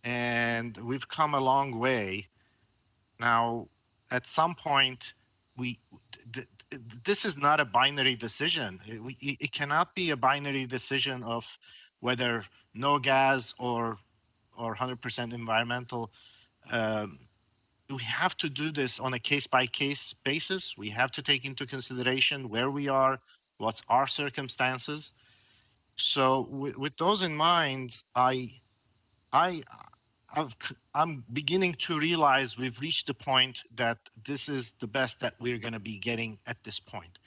and we've come a long way. Now, at some point, this is not a binary decision. It cannot be a binary decision of whether no gas or 100% environmental. We have to do this on a case-by-case basis. We have to take into consideration where we are, what's our circumstances. So with those in mind, I'm beginning to realize we've reached the point that this is the best that we're going to be getting at this point.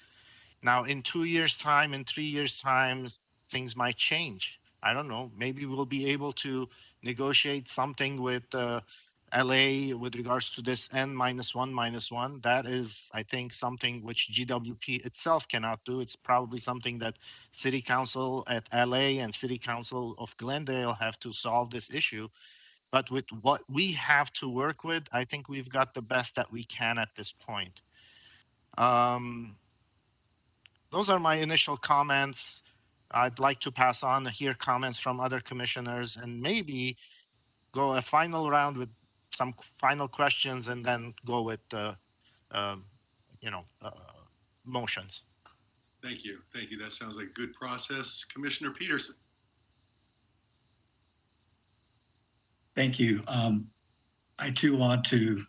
Now, in 2 years' time, in 3 years' time, things might change. I don't know. Maybe we'll be able to negotiate something with LA with regards to this N-1. That is, I think, something which GWP itself cannot do. It's probably something that City Council at LA and City Council of Glendale have to solve this issue. But with what we have to work with, I think we've got the best that we can at this point. Those are my initial comments. I'd like to pass on here comments from other commissioners and maybe go a final round with some final questions and then go with motions. Thank you. Thank you. That sounds like a good process. Commissioner Peterson. Thank you. I too want to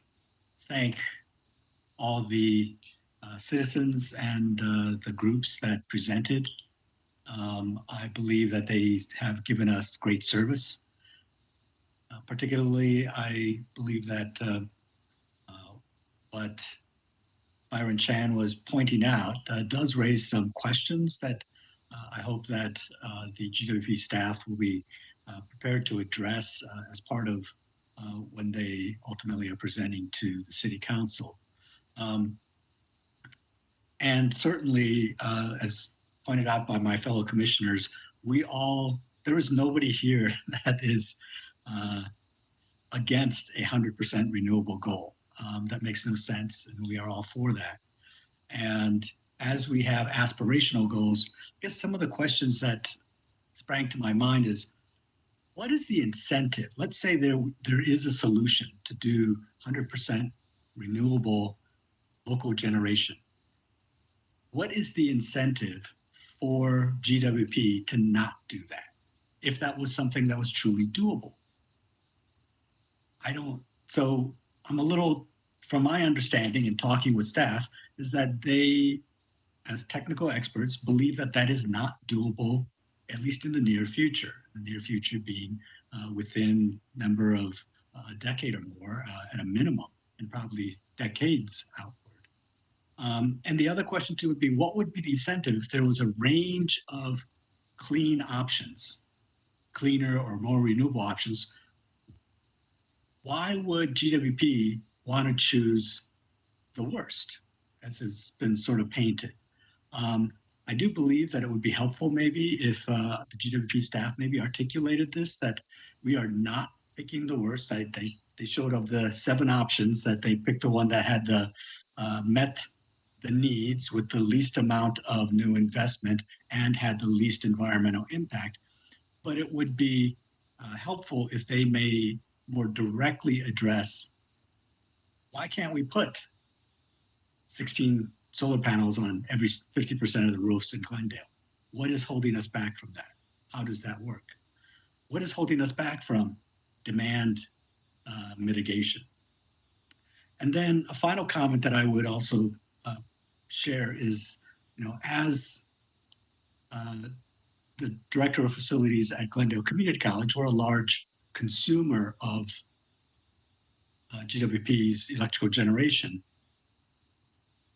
thank all the citizens and the groups that presented. I believe that they have given us great service. Particularly, I believe that what Byron Chan was pointing out does raise some questions that I hope that the GWP staff will be prepared to address as part of when they ultimately are presenting to the City Council. And certainly, as pointed out by my fellow commissioners, there is nobody here that is against a 100% renewable goal. That makes no sense, and we are all for that. And as we have aspirational goals, I guess some of the questions that sprang to my mind is, what is the incentive? Let's say there is a solution to do 100% renewable local generation. What is the incentive for GWP to not do that if that was something that was truly doable? I don't, so I'm a little, from my understanding and talking with staff, is that they, as technical experts, believe that that is not doable, at least in the near future. The near future being within number of a decade or more at a minimum, and probably decades outward. And the other question too would be, what would be the incentive if there was a range of clean options, cleaner or more renewable options? Why would GWP want to choose the worst, as it's been sort of painted? Um, I do believe that it would be helpful maybe if the GWP staff maybe articulated this, that we are not picking the worst. They showed of the 7 options that they picked the one that had the met the needs with the least amount of new investment and had the least environmental impact. But it would be helpful if they may more directly address, why can't we put 16 solar panels on every 50% of the roofs in Glendale? What is holding us back from that? How does that work? What is holding us back from demand mitigation? And then a final comment that I would also share is, as the director of facilities at Glendale Community College, we're a large consumer of GWP's electrical generation.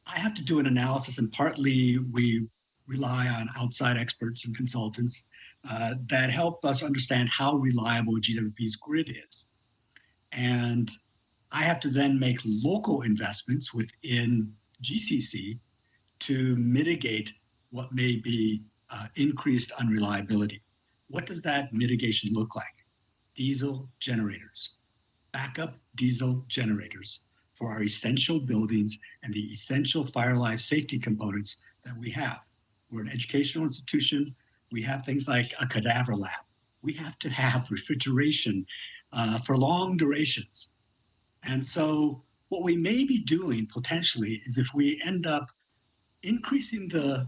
I have to do an analysis, and partly we rely on outside experts and consultants that help us understand how reliable GWP's grid is. And I have to then make local investments within GCC to mitigate what may be increased unreliability. What does that mitigation look like? Diesel generators, backup diesel generators for our essential buildings and the essential fire life safety components that we have. We're an educational institution. We have things like a cadaver lab. We have to have refrigeration for long durations. And so what we may be doing potentially is, if we end up increasing the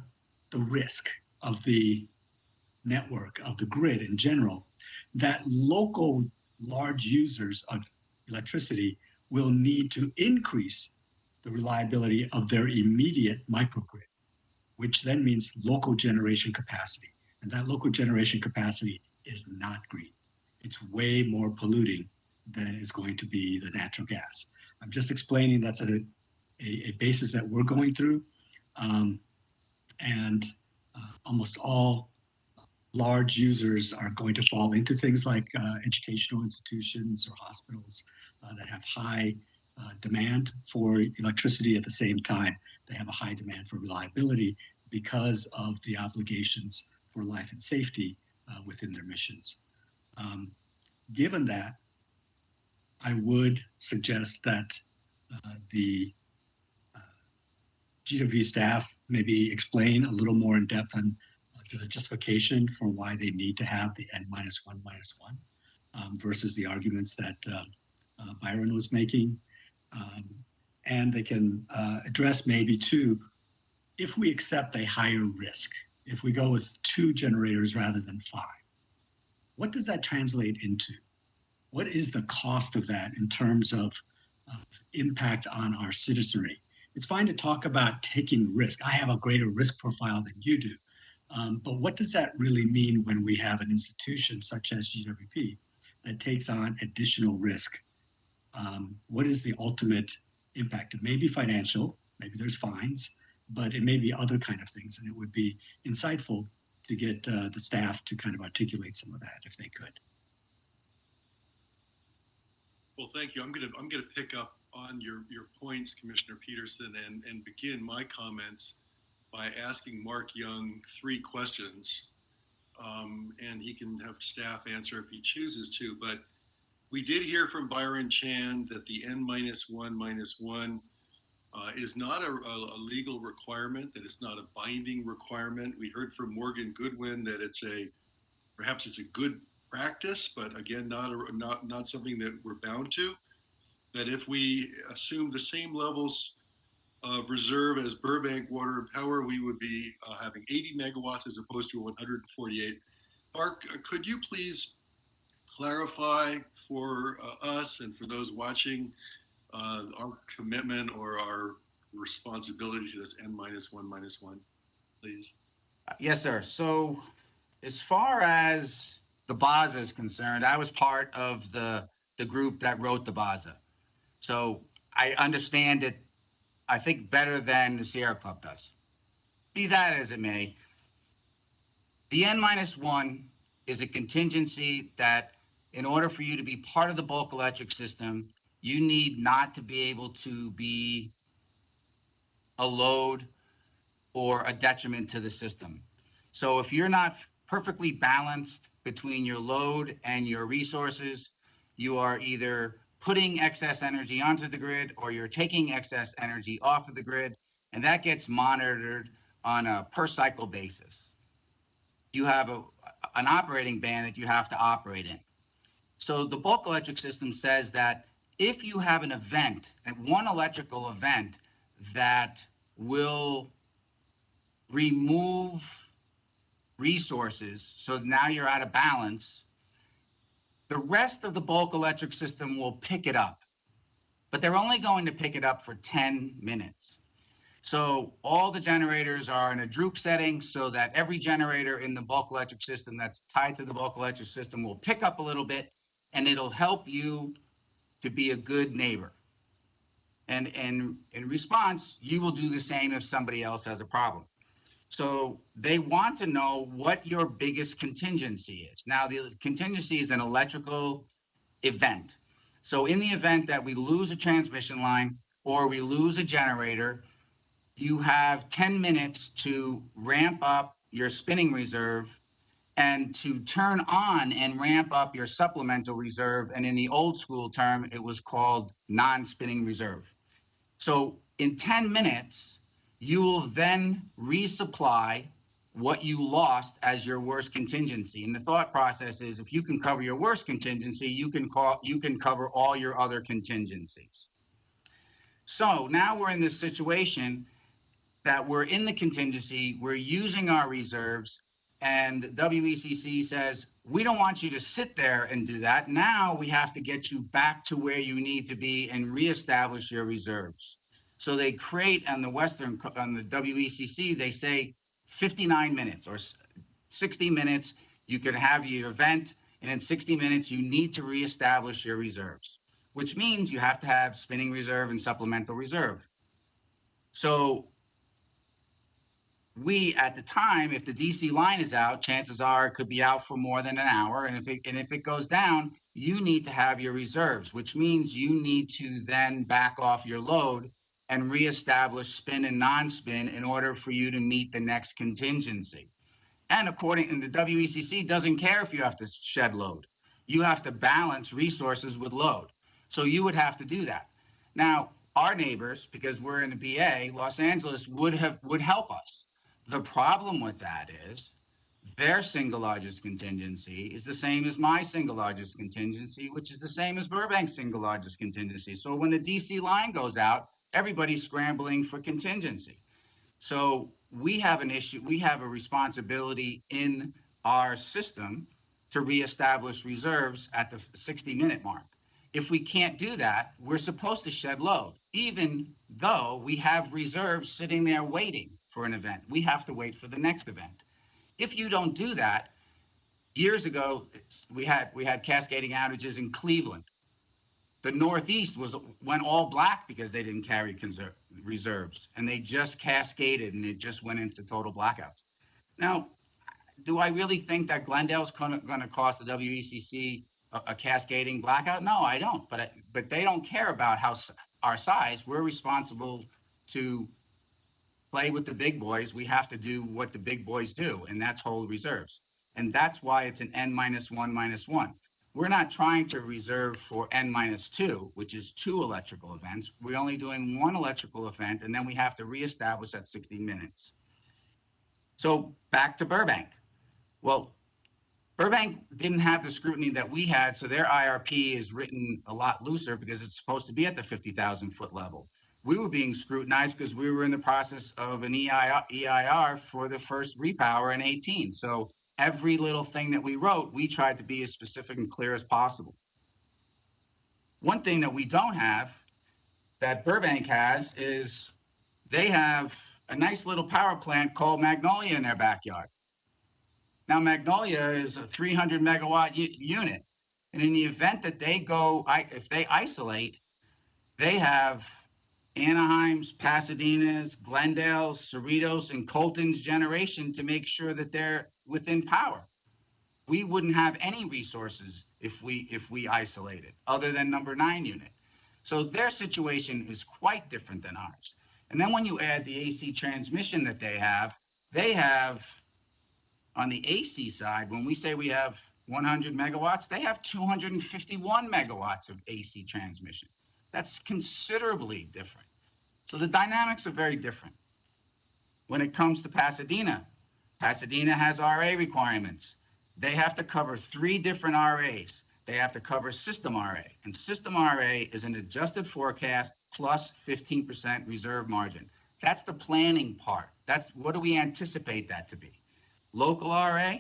risk of the network, of the grid in general, that local large users of electricity will need to increase the reliability of their immediate microgrid, which then means local generation capacity. And that local generation capacity is not green. It's way more polluting than is going to be the natural gas. I'm just explaining that's a basis that we're going through. And almost all large users are going to fall into things like educational institutions or hospitals that have high demand for electricity. At the same time, they have a high demand for reliability because of the obligations for life and safety within their missions. Given that, I would suggest that the GW staff maybe explain a little more in depth on the justification for why they need to have the N-1 versus the arguments that Byron was making. And they can address maybe too, if we accept a higher risk, if we go with 2 generators rather than 5, what does that translate into? What is the cost of that in terms of impact on our citizenry? It's fine to talk about taking risk. I have a greater risk profile than you do. But what does that really mean when we have an institution such as GWP that takes on additional risk? What is the ultimate impact? It may be financial, maybe there's fines, but it may be other kind of things. And it would be insightful to get the staff to kind of articulate some of that if they could. Well, thank you. I'm gonna pick up on your points, Commissioner Peterson, and begin my comments by asking Mark Young 3 questions, and he can have staff answer if he chooses to. But we did hear from Byron Chan that the N-1 is not a legal requirement, that it's not a binding requirement. We heard from Morgan Goodwin that perhaps it's a good practice, but again, not something that we're bound to. That if we assume the same levels of reserve as Burbank Water and Power, we would be having 80 megawatts as opposed to 148. Mark, could you please clarify for us and for those watching our commitment or our responsibility to this N-1, please? Yes, sir. So as far as the BAZA is concerned, I was part of the group that wrote the BAZA. So I understand it, I think, better than the Sierra Club does. Be that as it may, the N-1 is a contingency that in order for you to be part of the bulk electric system, you need not to be able to be a load or a detriment to the system. So if you're not perfectly balanced between your load and your resources, you are either putting excess energy onto the grid or you're taking excess energy off of the grid, and that gets monitored on a per cycle basis. You have an operating band that you have to operate in. So the bulk electric system says that if you have an event, one electrical event that will remove resources, so now you're out of balance, the rest of the bulk electric system will pick it up. But they're only going to pick it up for 10 minutes. So all the generators are in a droop setting so that every generator in the bulk electric system that's tied to the bulk electric system will pick up a little bit, and it'll help you to be a good neighbor. And in response, you will do the same if somebody else has a problem. So they want to know what your biggest contingency is. Now, the contingency is an electrical event. So in the event that we lose a transmission line or we lose a generator, you have 10 minutes to ramp up your spinning reserve and to turn on and ramp up your supplemental reserve. And in the old school term, it was called non-spinning reserve. So in 10 minutes, you will then resupply what you lost as your worst contingency. And the thought process is if you can cover your worst contingency, you can cover all your other contingencies. So now we're in this situation that we're in the contingency, we're using our reserves, and WECC says, we don't want you to sit there and do that. Now we have to get you back to where you need to be and reestablish your reserves. So they create on the WECC, they say 59 minutes or 60 minutes, you could have your event, and in 60 minutes, you need to reestablish your reserves, which means you have to have spinning reserve and supplemental reserve. So we, at the time, if the DC line is out, chances are it could be out for more than an hour. And if it goes down, you need to have your reserves, which means you need to then back off your load and reestablish spin and non-spin in order for you to meet the next contingency. And the WECC doesn't care if you have to shed load. You have to balance resources with load. So you would have to do that. Now, our neighbors, because we're in the BA, Los Angeles would help us. The problem with that is their single largest contingency is the same as my single largest contingency, which is the same as Burbank's single largest contingency. So when the DC line goes out, everybody's scrambling for contingency. So we have an issue, we have a responsibility in our system to reestablish reserves at the 60-minute mark. If we can't do that, we're supposed to shed load, even though we have reserves sitting there waiting for an event. We have to wait for the next event. If you don't do that, years ago, we had cascading outages in Cleveland. The Northeast went all black because they didn't carry reserves, and they just cascaded, and it just went into total blackouts. Now, do I really think that Glendale's going to cost the WECC a cascading blackout? No, I don't. But they don't care about our size. We're responsible to play with the big boys. We have to do what the big boys do, and that's hold reserves. And that's why it's an N-1-1. We're not trying to reserve for N-2, which is 2 electrical events. We're only doing 1 electrical event, and then we have to reestablish at 60 minutes. So back to Burbank. Well, Burbank didn't have the scrutiny that we had, so their IRP is written a lot looser because it's supposed to be at the 50,000-foot level. We were being scrutinized because we were in the process of an EIR for the first repower in 18. So every little thing that we wrote, we tried to be as specific and clear as possible. One thing that we don't have that Burbank has is they have a nice little power plant called Magnolia in their backyard. Now, Magnolia is a 300 megawatt unit. And in the event that they go, if they isolate, they have Anaheim's, Pasadena's, Glendale's, Cerritos, and Colton's generation to make sure that they're within power. We wouldn't have any resources if we isolated, other than number 9 unit. So their situation is quite different than ours. And then when you add the AC transmission that they have on the AC side, when we say we have 100 megawatts, they have 251 megawatts of AC transmission. That's considerably different. So the dynamics are very different. When it comes to Pasadena, Pasadena has RA requirements. They have to cover 3 different RAs. They have to cover system RA, and system RA is an adjusted forecast plus 15% reserve margin. That's the planning part. That's what do we anticipate that to be? Local RA,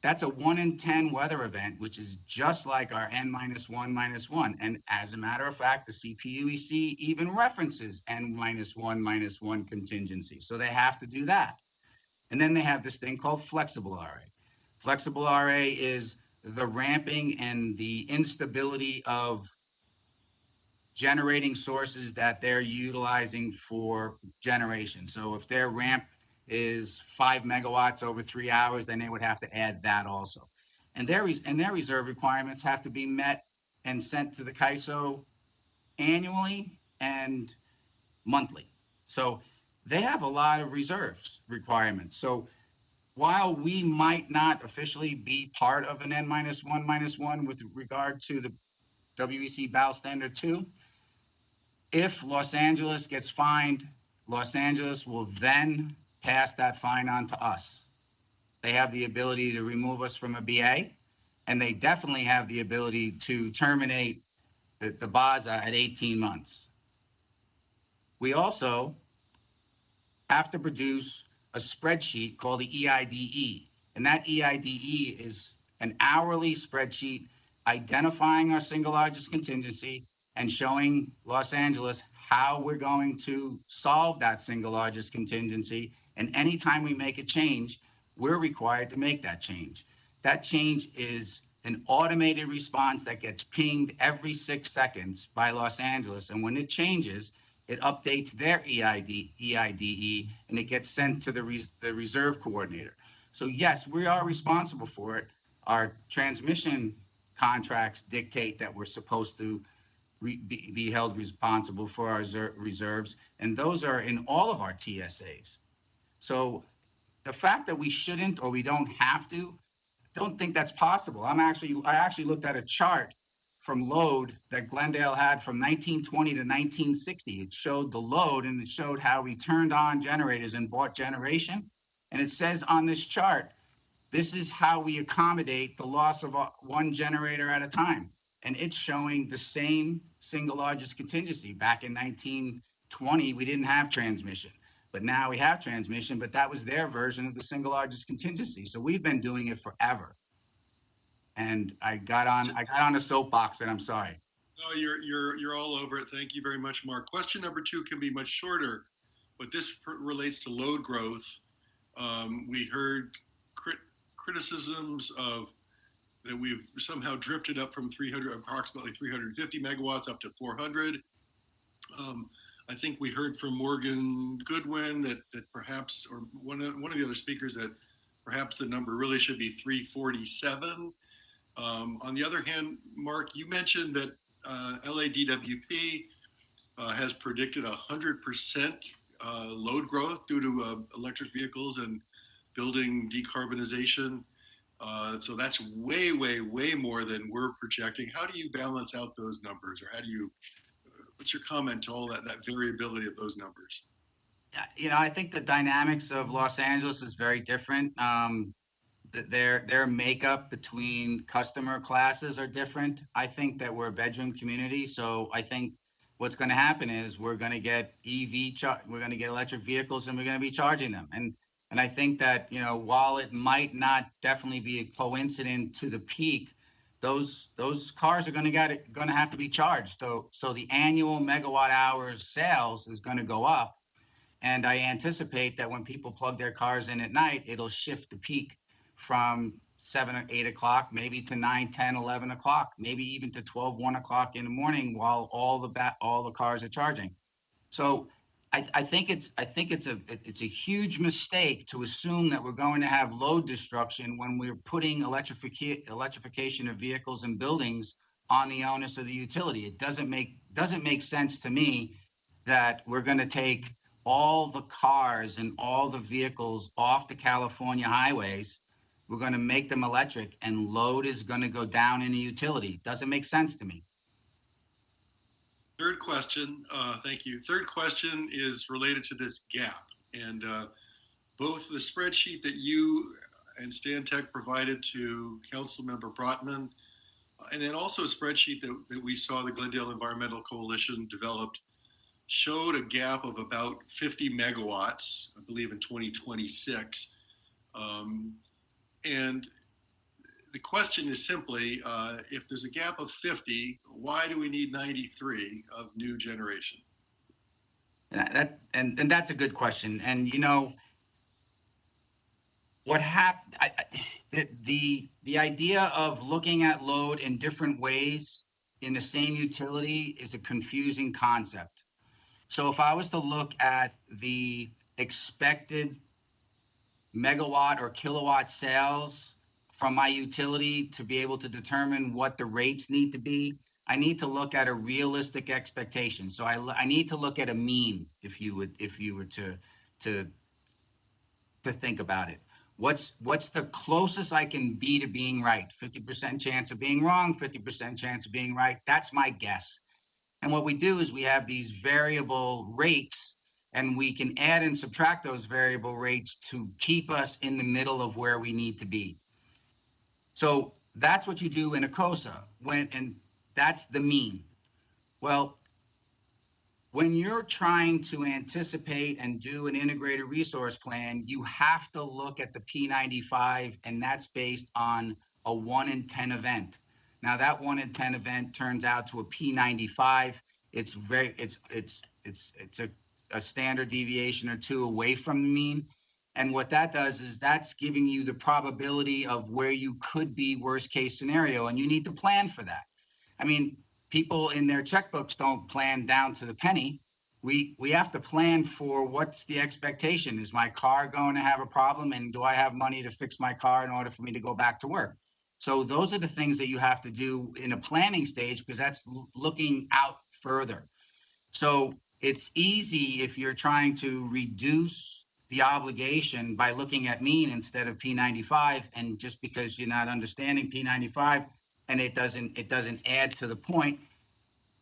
that's a 1 in 10 weather event, which is just like our N-1-1. And as a matter of fact, the CPUEC even references N-1-1 contingency. So they have to do that. And then they have this thing called flexible RA. Flexible RA is the ramping and the instability of generating sources that they're utilizing for generation. So if their ramp is 5 megawatts over 3 hours, then they would have to add that also. And their reserve requirements have to be met and sent to the CAISO annually and monthly. So they have a lot of reserves requirements. So while we might not officially be part of an N-1-1 with regard to the WEC BAL Standard 2, if Los Angeles gets fined, Los Angeles will then pass that fine on to us. They have the ability to remove us from a BA, and they definitely have the ability to terminate the BAZA at 18 months. We also have to produce a spreadsheet called the EIDE. And that EIDE is an hourly spreadsheet identifying our single largest contingency and showing Los Angeles how we're going to solve that single largest contingency. And anytime we make a change, we're required to make that change. That change is an automated response that gets pinged every 6 seconds by Los Angeles. And when it changes, it updates their EIDE, and it gets sent to the reserve coordinator. So yes, we are responsible for it. Our transmission contracts dictate that we're supposed to be held responsible for our reserves, and those are in all of our TSAs. So the fact that we shouldn't or we don't have to, don't think that's possible. I actually looked at a chart from load that Glendale had from 1920 to 1960. It showed the load and it showed how we turned on generators and bought generation. And it says on this chart, this is how we accommodate the loss of one generator at a time. And it's showing the same single largest contingency. Back in 1920, we didn't have transmission, but now we have transmission, but that was their version of the single largest contingency. So we've been doing it forever. And I got on a soapbox, and I'm sorry. No, you're all over it. Thank you very much, Mark. Question number 2 can be much shorter, but this relates to load growth. We heard criticisms of that we've somehow drifted up from approximately 350 megawatts up to 400. I think we heard from Morgan Goodwin that perhaps, or one of the other speakers, that perhaps the number really should be 347. On the other hand, Mark, you mentioned that LADWP has predicted 100% load growth due to electric vehicles and building decarbonization. So that's way, way, way more than we're projecting. How do you balance out those numbers, or what's your comment to all that variability of those numbers? I think the dynamics of Los Angeles is very different. Their makeup between customer classes are different. I think that we're a bedroom community, so I think what's going to happen is we're going to get we're going to get electric vehicles, and we're going to be charging them. And And I think that, while it might not definitely be a coincident to the peak, those cars are going to have to be charged. So the annual megawatt hours sales is going to go up. And I anticipate that when people plug their cars in at night, it'll shift the peak from 7 or 8 o'clock, maybe to 9, 10, 11 o'clock, maybe even to 12, 1 o'clock in the morning while all the cars are charging. So I think it's a huge mistake to assume that we're going to have load destruction when we're putting electrification of vehicles and buildings on the onus of the utility. It doesn't make sense to me that we're going to take all the cars and all the vehicles off the California highways. We're going to make them electric, and load is going to go down in the utility. Doesn't make sense to me. Third question, thank you. Third question is related to this gap. And both the spreadsheet that you and Stan Tech provided to Councilmember Brotman, and then also a spreadsheet that we saw the Glendale Environmental Coalition developed, showed a gap of about 50 megawatts, I believe in 2026. And the question is simply, if there's a gap of 50, why do we need 93 of new generation? And that's a good question. And what happened? The idea of looking at load in different ways in the same utility is a confusing concept. So if I was to look at the expected megawatt or kilowatt sales from my utility to be able to determine what the rates need to be, I need to look at a realistic expectation. So I need to look at a mean, if you were to think about it. What's the closest I can be to being right? 50% chance of being wrong, 50% chance of being right. That's my guess. And what we do is we have these variable rates, and we can add and subtract those variable rates to keep us in the middle of where we need to be. So that's what you do in a COSA, and that's the mean. Well, when you're trying to anticipate and do an integrated resource plan, you have to look at the P95, and that's based on a 1 in 10 event. Now that 1 in 10 event turns out to a P95. It's a standard deviation or two away from the mean. And what that does is that's giving you the probability of where you could be worst case scenario, and you need to plan for that. I mean, people in their checkbooks don't plan down to the penny. We have to plan for what's the expectation. Is my car going to have a problem, and do I have money to fix my car in order for me to go back to work? So those are the things that you have to do in a planning stage, because that's looking out further. So it's easy if you're trying to reduce the obligation by looking at mean instead of P95, and just because you're not understanding P95 and it doesn't add to the point,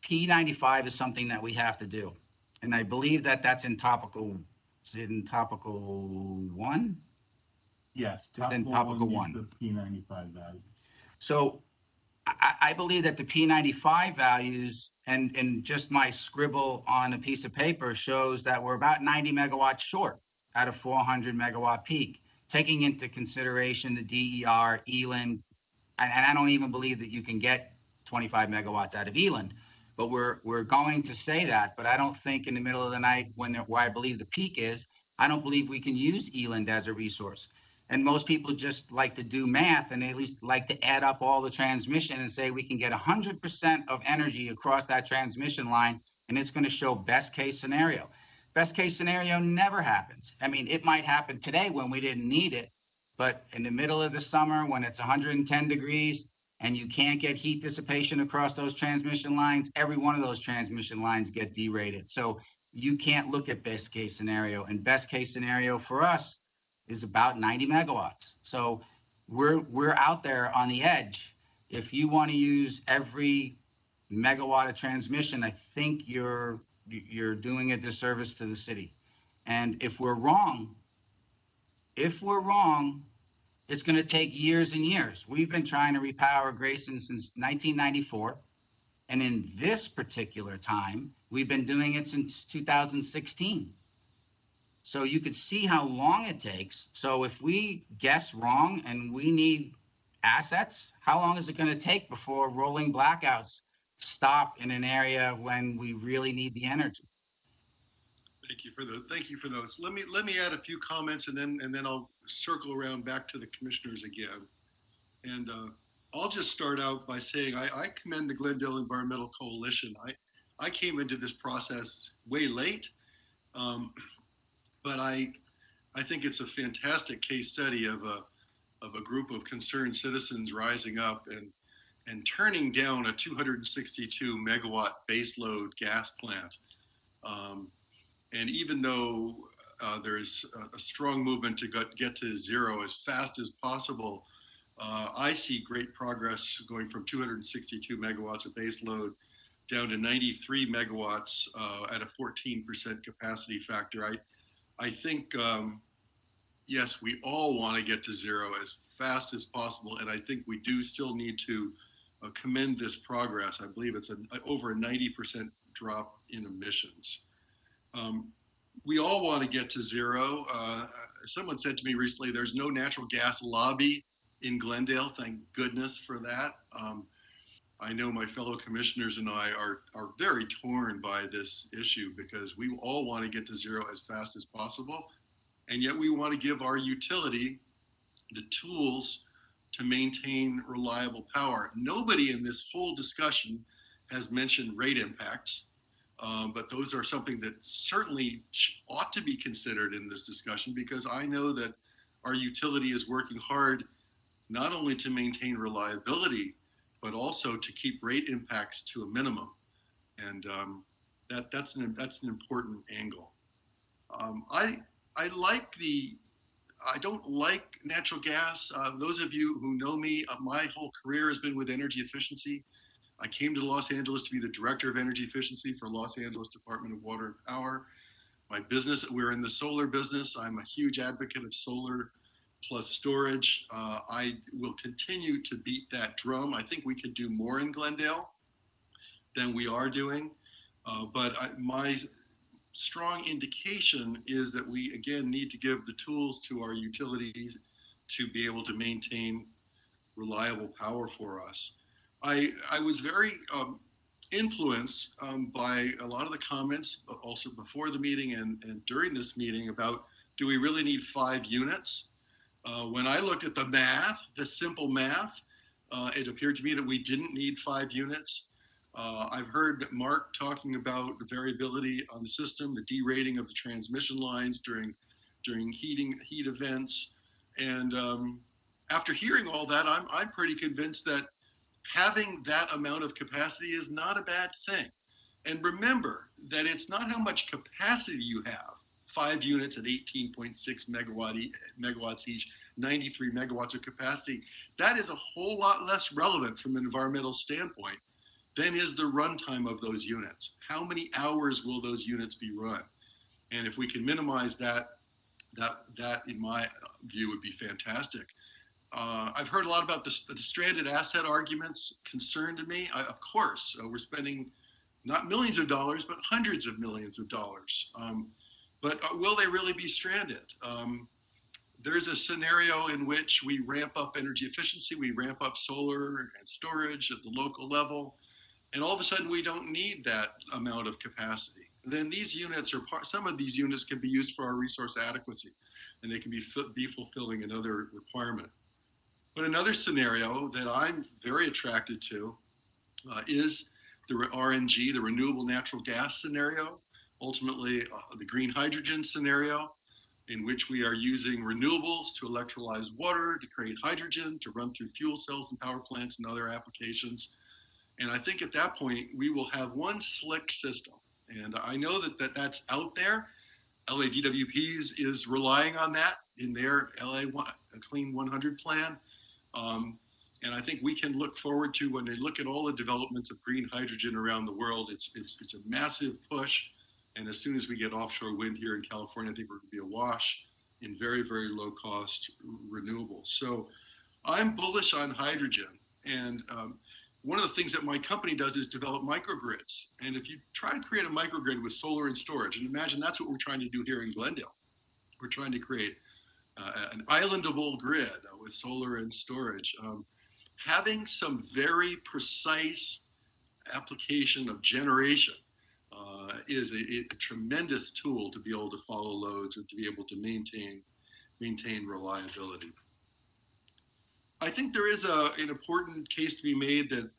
P95 is something that we have to do. And I believe that that's in topical 1. Yes, It's in topical 1. The P95 value. So I believe that the P95 values and just my scribble on a piece of paper shows that we're about 90 megawatts short at a 400 megawatt peak, taking into consideration the DER, ELIN, and I don't even believe that you can get 25 megawatts out of ELIN, but we're going to say that. But I don't think in the middle of the night where I believe the peak is, I don't believe we can use ELIN as a resource. And most people just like to do math, and they at least like to add up all the transmission and say we can get 100% of energy across that transmission line, and it's going to show best case scenario. Best case scenario never happens. I mean, it might happen today when we didn't need it, but in the middle of the summer when it's 110 degrees and you can't get heat dissipation across those transmission lines, every one of those transmission lines get derated. So you can't look at best case scenario, and best case scenario for us is about 90 megawatts. So we're out there on the edge. If you want to use every megawatt of transmission, I think you're doing a disservice to the city. And if we're wrong, it's going to take years and years. We've been trying to repower Grayson since 1994. And in this particular time, we've been doing it since 2016. So you could see how long it takes. So if we guess wrong and we need assets, how long is it going to take before rolling blackouts stop in an area when we really need the energy? Thank you for those. Let me add a few comments, and then I'll circle around back to the commissioners again. And I'll just start out by saying I commend the Glendale Environmental Coalition. I came into this process way late, but I think it's a fantastic case study of a group of concerned citizens rising up and turning down a 262 megawatt baseload gas plant. And even though there's a strong movement to get to zero as fast as possible, I see great progress going from 262 megawatts of baseload down to 93 megawatts at a 14% capacity factor. I think, yes, we all want to get to zero as fast as possible, and I think we do still need to commend this progress. I believe it's over a 90% drop in emissions. We all want to get to zero. Someone said to me recently, there's no natural gas lobby in Glendale. Thank goodness for that. I know my fellow commissioners and I are very torn by this issue because we all want to get to zero as fast as possible. And yet we want to give our utility the tools to maintain reliable power. Nobody in this whole discussion has mentioned rate impacts. But those are something that certainly ought to be considered in this discussion, because I know that our utility is working hard not only to maintain reliability, but also to keep rate impacts to a minimum. And that's an important angle. I don't like natural gas. Those of you who know me, my whole career has been with energy efficiency. I came to Los Angeles to be the director of energy efficiency for Los Angeles Department of Water and Power. My business, we're in the solar business. I'm a huge advocate of solar plus storage. I will continue to beat that drum. I think we could do more in Glendale than we are doing. My strong indication is that we, again, need to give the tools to our utilities to be able to maintain reliable power for us. I was very influenced by a lot of the comments, also before the meeting and during this meeting, about do we really need 5 units? When I looked at the math, the simple math, it appeared to me that we didn't need 5 units. I've heard Mark talking about the variability on the system, the derating of the transmission lines during heat events, and after hearing all that, I'm pretty convinced that having that amount of capacity is not a bad thing. And remember that it's not how much capacity you have. 5 units at 18.6 megawatts each, 93 megawatts of capacity. That is a whole lot less relevant from an environmental standpoint than is the runtime of those units. How many hours will those units be run? And if we can minimize that in my view would be fantastic. I've heard a lot about the stranded asset arguments concern to me. Of course, we're spending not millions of dollars, but hundreds of millions of dollars. But will they really be stranded? There's a scenario in which we ramp up energy efficiency, we ramp up solar and storage at the local level, and all of a sudden we don't need that amount of capacity. Then these units some of these units can be used for our resource adequacy, and they can be fulfilling another requirement. But another scenario that I'm very attracted to is the RNG, the renewable natural gas scenario, ultimately the green hydrogen scenario, in which we are using renewables to electrolyze water, to create hydrogen, to run through fuel cells and power plants and other applications. And I think at that point, we will have one slick system. And I know that that's out there. LADWP is relying on that in their LA Clean 100 plan. And I think we can look forward to, when they look at all the developments of green hydrogen around the world, it's a massive push. And as soon as we get offshore wind here in California, I think we're going to be awash in very, very low cost renewables. So I'm bullish on hydrogen. And one of the things that my company does is develop microgrids. And if you try to create a microgrid with solar and storage, and imagine that's what we're trying to do here in Glendale. We're trying to create an islandable grid with solar and storage. Having some very precise application of generation is a tremendous tool to be able to follow loads and to be able to maintain reliability. I think there is an important case to be made that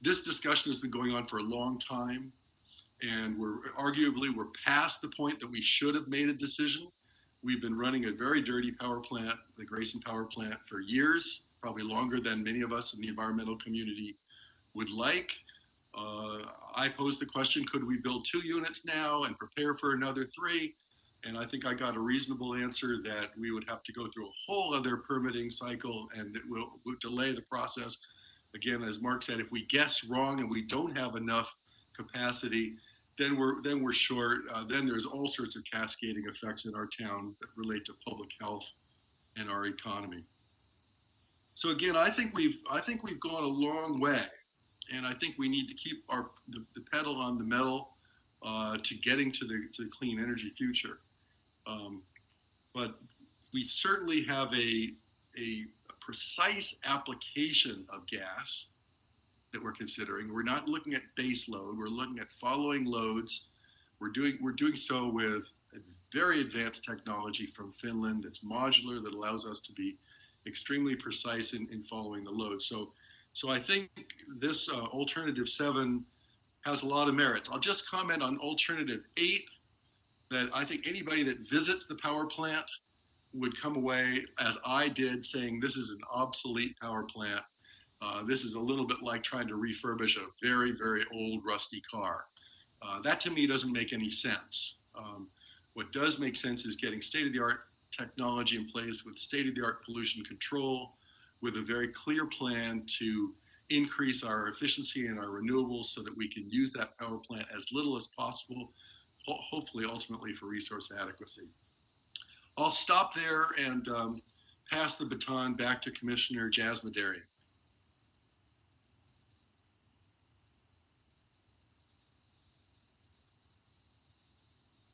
this discussion has been going on for a long time, and we're past the point that we should have made a decision. We've been running a very dirty power plant, the Grayson Power Plant, for years, probably longer than many of us in the environmental community would like. I posed the question, could we build 2 units now and prepare for another 3? And I think I got a reasonable answer that we would have to go through a whole other permitting cycle, and it will delay the process. Again, as Mark said, if we guess wrong and we don't have enough capacity, then we're short. Then there's all sorts of cascading effects in our town that relate to public health and our economy. So again, I think we've gone a long way, and I think we need to keep the pedal on the metal to getting to the clean energy future. But we certainly have a precise application of gas that we're considering. We're not looking at base load. We're looking at following loads. We're doing so with a very advanced technology from Finland that's modular, that allows us to be extremely precise in following the load. So I think this alternative 7 has a lot of merits. I'll just comment on alternative 8, that I think anybody that visits the power plant would come away, as I did, saying this is an obsolete power plant. This is a little bit like trying to refurbish a very, very old rusty car. That to me doesn't make any sense. What does make sense is getting state-of-the-art technology in place with state-of-the-art pollution control, with a very clear plan to increase our efficiency and our renewables so that we can use that power plant as little as possible, hopefully ultimately for resource adequacy. I'll stop there and pass the baton back to Commissioner Jasmadarian.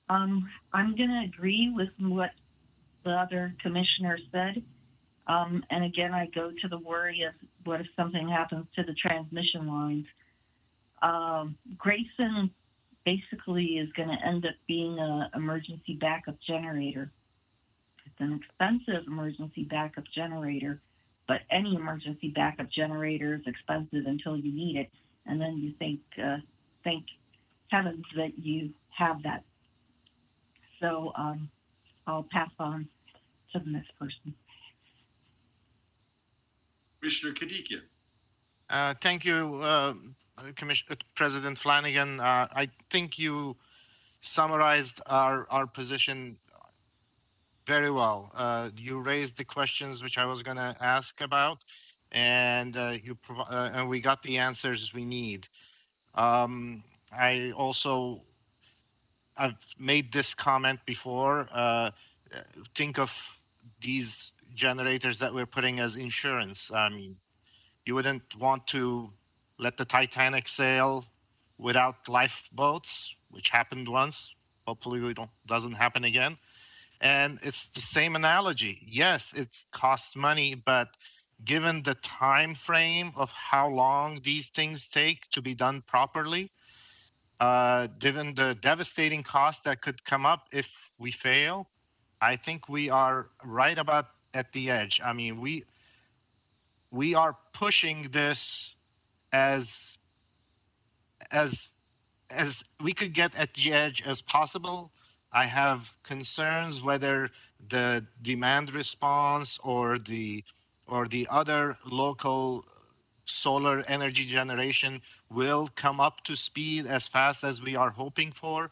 I'm going to agree with what the other commissioner said. And again, I go to the worry of what if something happens to the transmission lines. Grayson basically is going to end up being an emergency backup generator. It's an expensive emergency backup generator, but any emergency backup generator is expensive until you need it. And then you thank heavens that you have that. So I'll pass on to the next person. Commissioner Kadikian. Thank you, President Flanagan. I think you summarized our position very well. You raised the questions which I was going to ask about, and and we got the answers we need. I've made this comment before. Think of these generators that we're putting as insurance. I mean, you wouldn't want to let the Titanic sail without lifeboats, which happened once. Hopefully, doesn't happen again. And it's the same analogy. Yes, it costs money, but given the time frame of how long these things take to be done properly, given the devastating cost that could come up if we fail, I think we are right about at the edge. I mean, we are pushing this as we could get at the edge as possible. I have concerns whether the demand response or the other local solar energy generation will come up to speed as fast as we are hoping for.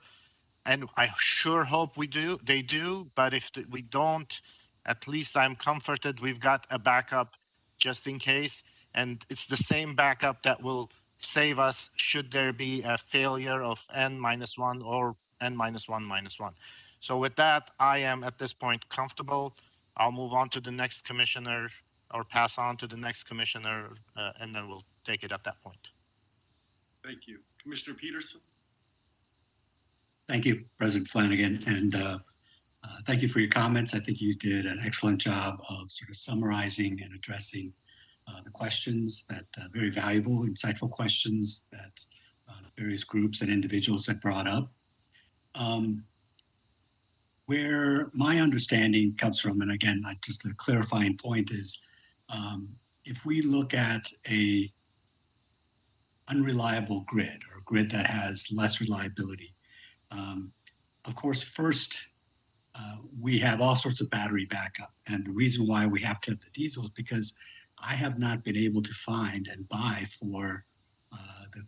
And I sure hope they do, but if we don't, at least I'm comforted we've got a backup just in case. And it's the same backup that will save us should there be a failure of n-1 or n-1-1. So with that, I am at this point comfortable. I'll move on to the next commissioner or pass on to the next commissioner, and then we'll take it at that point. Thank you. Commissioner Peterson? Thank you, President Flanagan. And Thank you for your comments. I think you did an excellent job of sort of summarizing and addressing the questions that very valuable, insightful questions that various groups and individuals had brought up. Where my understanding comes from, and again, just a clarifying point is, if we look at a unreliable grid or a grid that has less reliability, of course, first, we have all sorts of battery backup. And the reason why we have to have the diesel is because I have not been able to find and buy for the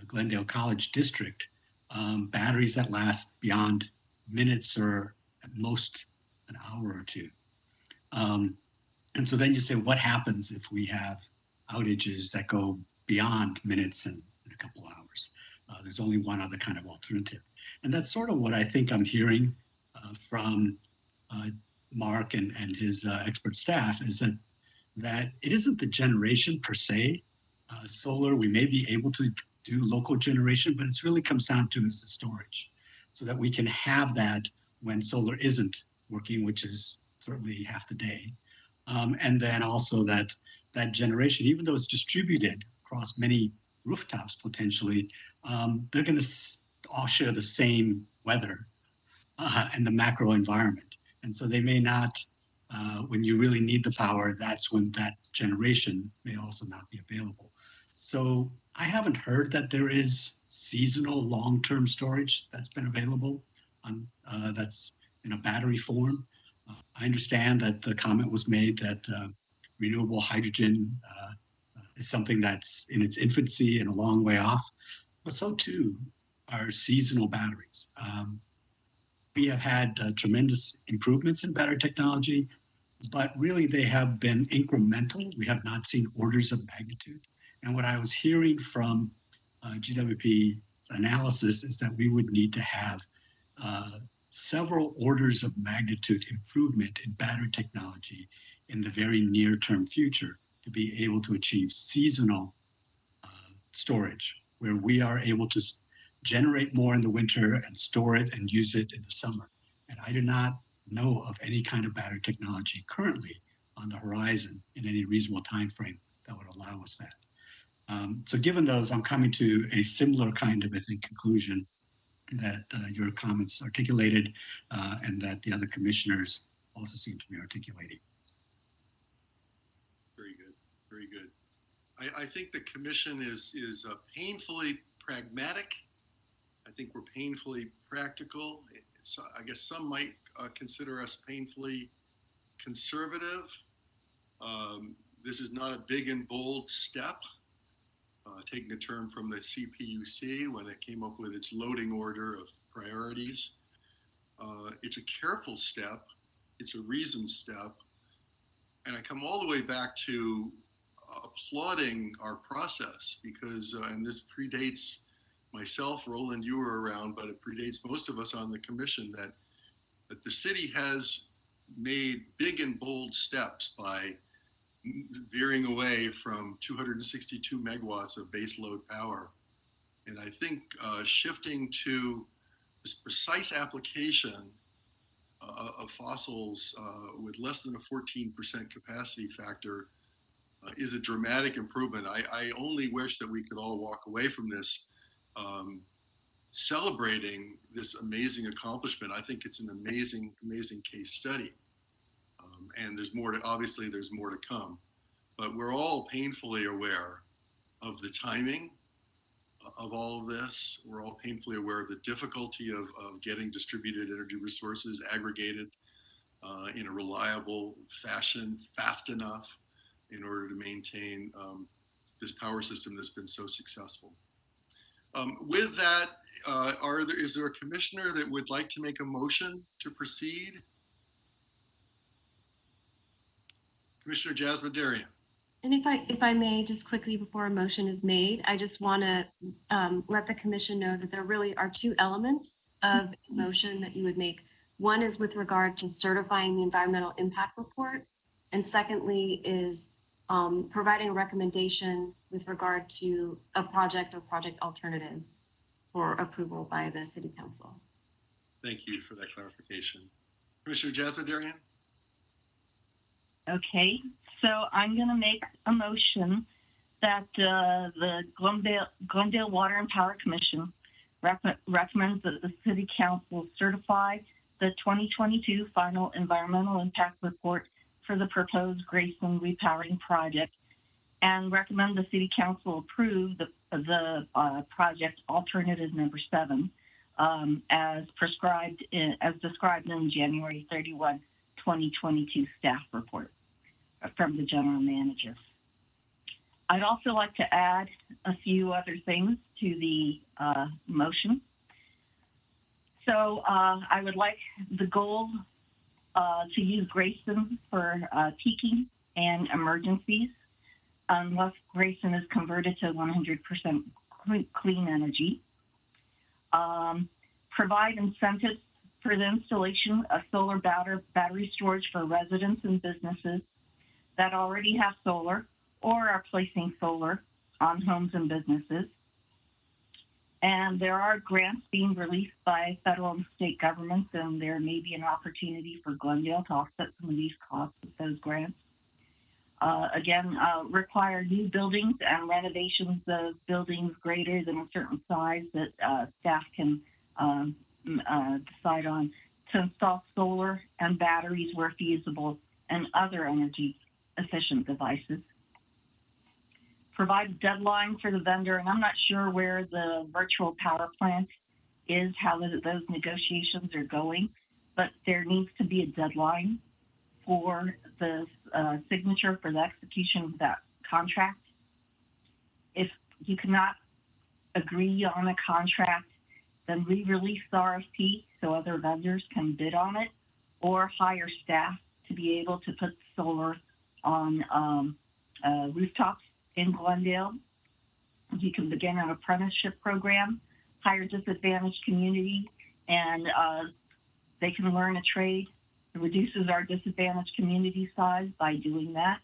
Glendale College District batteries that last beyond minutes or at most an hour or two. And so then you say, what happens if we have outages that go beyond minutes and a couple hours? There's only one other kind of alternative. And that's sort of what I think I'm hearing from Mark and his expert staff is that it isn't the generation per se. Solar, we may be able to do local generation, but it really comes down to is the storage so that we can have that when solar isn't working, which is certainly half the day. And then also that generation, even though it's distributed across many rooftops potentially, they're going to all share the same weather and the macro environment. And so they may not, when you really need the power, that's when that generation may also not be available. So I haven't heard that there is seasonal long-term storage that's been available on that's in a battery form. I understand that the comment was made that renewable hydrogen is something that's in its infancy and a long way off, but so too are seasonal batteries. We have had tremendous improvements in battery technology, but really they have been incremental. We have not seen orders of magnitude. And what I was hearing from GWP's analysis is that we would need to have several orders of magnitude improvement in battery technology in the very near term future to be able to achieve seasonal storage, where we are able to generate more in the winter and store it and use it in the summer. And I do not know of any kind of battery technology currently on the horizon in any reasonable time frame that would allow us that. So given those, I'm coming to a similar kind of, I think, conclusion that your comments articulated and that the other commissioners also seem to be articulating. Very good, very good. I think the commission is painfully pragmatic. I think we're painfully practical. So I guess some might consider us painfully conservative. This is not a big and bold step, taking a term from the CPUC when it came up with its loading order of priorities. It's a careful step. It's a reasoned step. And I come all the way back to applauding our process because, and this predates myself, Roland, you were around, but it predates most of us on the commission, that the city has made big and bold steps by veering away from 262 megawatts of base load power. And I think shifting to this precise application of fossils with less than a 14% capacity factor is a dramatic improvement. I only wish that we could all walk away from this celebrating this amazing accomplishment. I think it's an amazing, amazing case study. And there's more to, obviously there's more to come, but we're all painfully aware of the timing of all of this. We're all painfully aware of the difficulty of getting distributed energy resources aggregated in a reliable fashion, fast enough in order to maintain this power system that's been so successful. With that, is there a commissioner that would like to make a motion to proceed? Commissioner Jasmine-Darian. And if I may, just quickly before a motion is made, I just want to let the commission know that there really are two elements of motion that you would make. One is with regard to certifying the environmental impact report. And secondly is providing a recommendation with regard to a project or project alternative for approval by the city council. Thank you for that clarification. Commissioner Jasmine. Okay, so I'm going to make a motion that the Glendale Water and Power Commission recommends that the City Council certify the 2022 final environmental impact report for the proposed Grayson repowering project and recommend the City Council approve the project alternative number 7 as described in January 31, 2022 staff report from the General Manager. I'd also like to add a few other things to the motion. So I would like the goal to use Grayson for peaking and emergencies unless Grayson is converted to 100% clean energy. Provide incentives for the installation of solar battery storage for residents and businesses that already have solar or are placing solar on homes and businesses. And there are grants being released by federal and state governments, and there may be an opportunity for Glendale to offset some of these costs with those grants. Require new buildings and renovations of buildings greater than a certain size that staff can decide on to install solar and batteries where feasible and other energy efficient devices. Provide a deadline for the vendor, and I'm not sure where the virtual power plant is, how those negotiations are going, but there needs to be a deadline for the signature for the execution of that contract. If you cannot agree on a contract, then re-release the RFP so other vendors can bid on it, or hire staff to be able to put solar on rooftops in Glendale. You can begin an apprenticeship program, hire disadvantaged community, and they can learn a trade. It reduces our disadvantaged community size by doing that,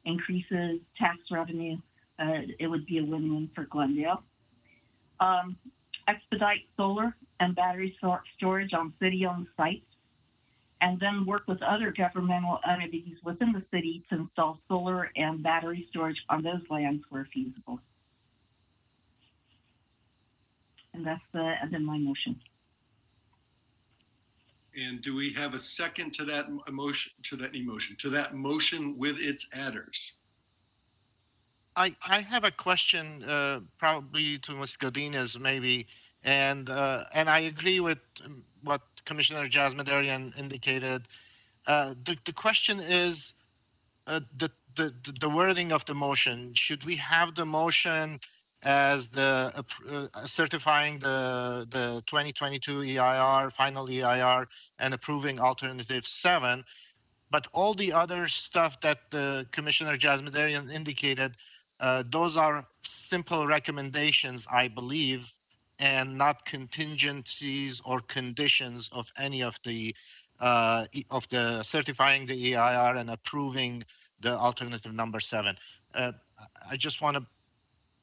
increases tax revenue. It would be a win-win for Glendale. Expedite solar and battery storage on city-owned sites, and then work with other governmental entities within the city to install solar and battery storage on those lands where feasible. And that's the end of my motion. And do we have a second to that motion with its adders? I have a question, probably to Ms. Godinez maybe, and I agree with what Commissioner Jasmine indicated. The question is the wording of the motion. Should we have the motion as the certifying the 2022 EIR, final EIR, and approving alternative 7, but all the other stuff that the Commissioner Jasmine indicated, those are simple recommendations, I believe, and not contingencies or conditions of any of the certifying the EIR and approving the alternative number 7. I just want to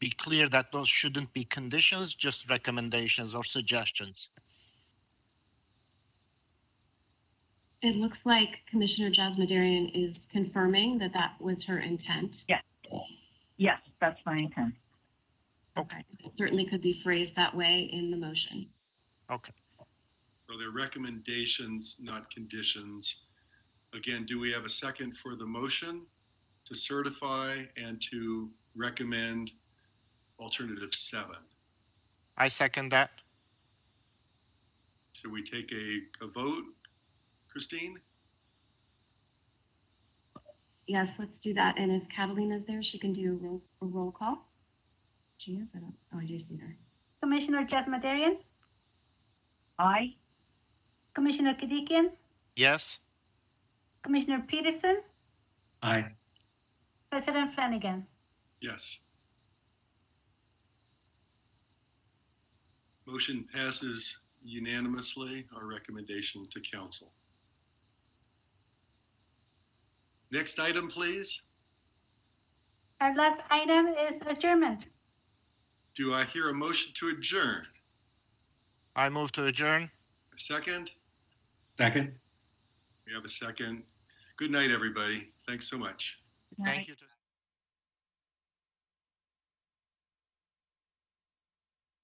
be clear that those shouldn't be conditions, just recommendations or suggestions. It looks like Commissioner Jasmine is confirming that that was her intent. Yes, that's my intent. Okay. It certainly could be phrased that way in the motion. Okay. So they're recommendations, not conditions. Again, do we have a second for the motion to certify and to recommend alternative 7? I second that. Should we take a vote, Christine? Yes, let's do that. And if Catalina's there, she can do a roll call. She is? I do see her. Commissioner Jasmine? Aye. Commissioner Kadikian? Yes. Commissioner Peterson? Aye. President Flanagan? Yes. Motion passes unanimously, our recommendation to council. Next item, please. Our last item is adjournment. Do I hear a motion to adjourn? I move to adjourn. A second? Second. We have a second. Good night, everybody. Thanks so much. Thank you.